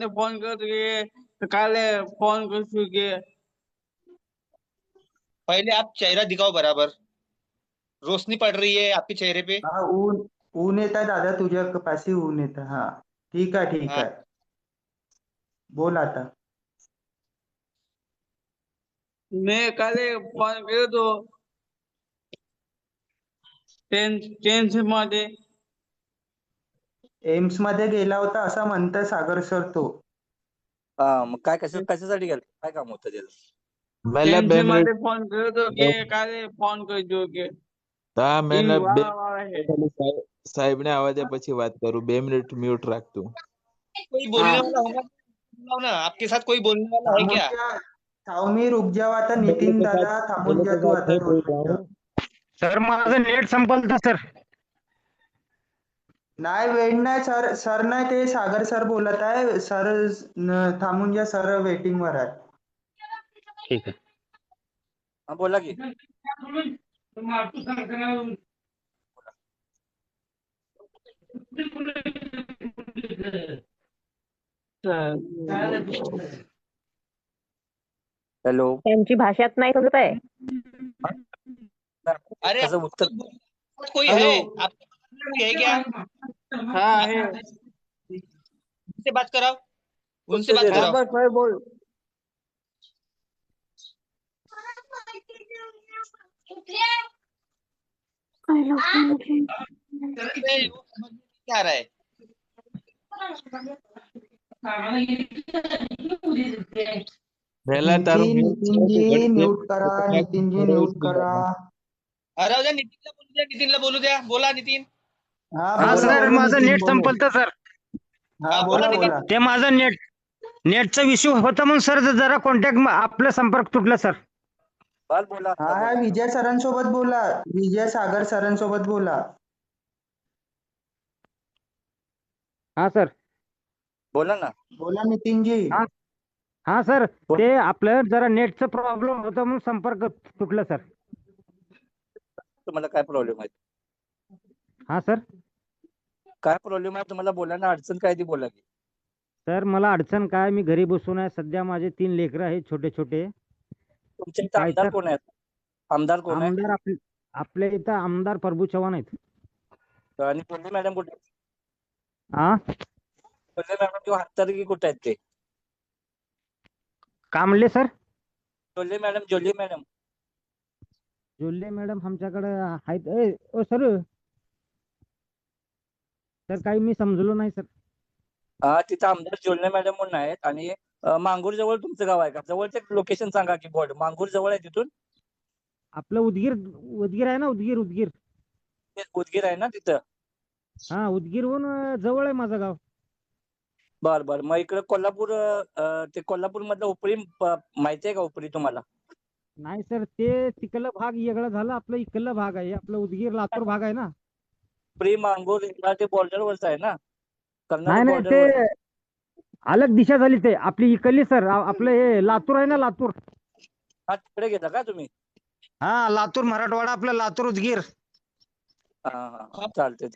फोन कर के काले फोन कर चुके. पहले आप चेहरा दिखाओ बराबर, रोशनी पड़ रही है आपके चेहरे पे। हा, ऊन ऊन येत आहे दादा, तुझ्या पाशी ऊन येत. हा, ठीक आहे ठीक हाँ, आहे, बोल आता. मैं काले फोन कर तो टेन्शन मध्ये. एम्स मध्ये गेला होता असं म्हणतं सागर सर तो. हा मग काय कशासाठी गेलं, काय काम होतं त्याचं? मैंने टेन्शन मध्ये बेमरेट फोन कर तो के काले फोन कर दो के. हाँ मैंने वाह वाह है. साहेब ने आवाज પછી વાત કરું 2 મિનિટ म्यूट રાખ તું. कोई बोलने वाला होगा ना, आपके साथ कोई बोलने वाला है क्या? थांबी, रुक जाओ आता. नितीन दादा, थांबून जा तू आता 2 मिनिटं. सर माझं नेट संपलं तर सर. नाही, वेळ नाही सर, सर नाही, ते सागर सर बोलत आहे. सर थांबून जा, सर वेटिंग वर आहे. ठीक आहे. हा बोला की. हॅलो. त्यांची भाषात नाही समजत आहे. अरे त्याचं उत्तर. कोई हेलो. है आप है क्या? हाँ है. उनसे बात कराओ, उनसे बात हाँ, कराओ। बस भाई बोल. क्या आ रहा है? પહેલા તારું नितीनजी म्यूट करा, नितीनजी म्यूट करा. राहू द्या, नितीनला बोलू द्या. बोला नितीन. हा, हा बोला सर, बोला माझं नितीन, नेट बोला. संपलं तर सर. हा, बोला बोला. ते माझं नेटचा इश्यू होता म्हणून सर जरा कॉन्टॅक्ट आपला संपर्क तुटला सर. बोला. हा हा, विजय सरांसोबत बोला, विजय सागर सरांसोबत बोला. हा सर. बोला ना. बोला नितीनजी. हा सर, ते आपलं जरा नेटचा प्रॉब्लेम होता म्हणून संपर्क तुटला सर. तुम्हाला काय प्रॉब्लेम आहे? हा सर. काय प्रॉब्लेम आहे तुम्हाला, बोला ना. अडचण काय ती बोला की. सर मला अडचण काय, मी घरी बसून आहे सध्या. माझे 3 लेकरं आहेत छोटे छोटे. तुमच्या इथं आमदार कोण आहेत? आमदार कोण आहे? आमदार आपल्या इथं आमदार प्रभू चव्हाण आहेत. आणि कोल्हे मॅडम कुठे आहेत? हा, कोल्हे मॅडम किंवा हत्तारगी कुठे आहेत ते? का म्हणले sir? Jolle madam, Jolle madam. Jolle madam आमच्याकडे आहेत. ओ सर, सर काही मी समजलो नाही सर. हा, तिथं आमदार जोल्ले मॅडम म्हणून आहेत. आणि मांगूर जवळ तुमचं गाव आहे का? जवळचे लोकेशन सांगा की. बोर्ड मांगूर जवळ आहे तिथून? आपलं उदगीर आहे ना, उदगीर. उदगीर आहे ना तिथं? हा, उदगीरहून जवळ आहे माझं गाव. बर बर. मग इकडे कोल्हापूर, ते कोल्हापूर मधलं उपरी माहिती आहे का? उपरी तुम्हाला? नाही सर, ते तिकडला भाग वेगळा झाला. आपलं इकडला भाग आहे, आपलं उदगीर लातूर भाग आहे ना. उपरी मांगूर ते बॉर्डरवरच आहे ना, कर्नाटक नाही ते बॉर्डरवर. अलग दिशा झाली. ते आपली इकडली सर, आपलं हे लातूर आहे ना, लातूर. हा, तिकडे गेला का तुम्ही? हा, लातूर मराठवाडा, आपलं लातूर उदगीर. हा हा, चालते.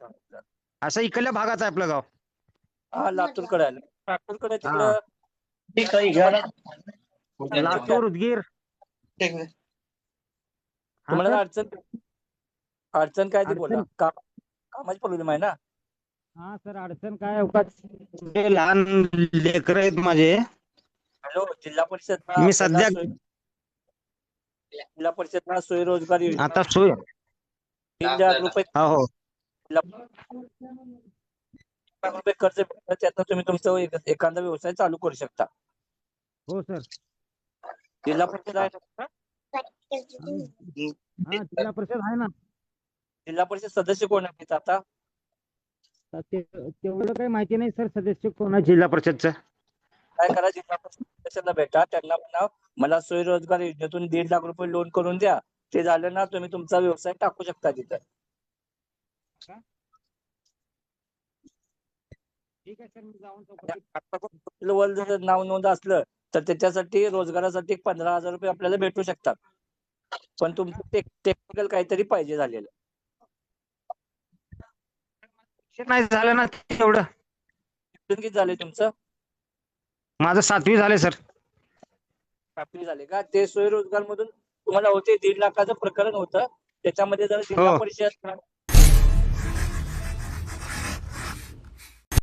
असं इकडल्या भागात आहे आपलं गाव. हा, लातूरकडे आलं. लातूरकडे तिकडं लातूर उदगीर. तुम्हाला अडचण काय ती बोला. कामाची प्रॉब्लेम आहे ना. हा सर, अडचण काय आहे, लहान लेकर आहेत माझे. हॅलो, जिल्हा परिषद मी सध्या जिल्हा परिषद स्वयंरोजगार योजना आता सोय 3,00,000 रुपये हो रुपये कर्ज भेटतात. त्यातनं तुम्ही तुमचा एखादा व्यवसाय चालू करू शकता. हो सर. जिल्हा परिषद आहे ना? हा, जिल्हा परिषद आहे ना. जिल्हा परिषद सदस्य कोण आहेत आता? तेवढं काही माहिती नाही सर, सदस्य कोण आहे जिल्हा परिषदचं. काय करा, जिल्हा परिषद सदस्यांना भेटा, त्यांना म्हणा मला स्वयंरोजगार योजनेतून 1,50,000 रुपये लोन करून द्या. ते झालं ना, तुम्ही तुमचा व्यवसाय टाकू शकता तिथं. ठीक आहे सर, मी जाऊन वर जर नाव नोंद असलं तर त्याच्यासाठी रोजगारासाठी 15,000 रुपये आपल्याला भेटू शकतात. पण तुमचं टेक्निकल काहीतरी पाहिजे झालेलं. नाही झालं ना तेवढं. किती झाले तुमचं? माझं 7वी झाले सर. 7वी झाले का? ते स्वयंरोजगार मधून तुम्हाला होते 1,50,000चं प्रकरण होतं. त्याच्यामध्ये जर जिल्हा परिषद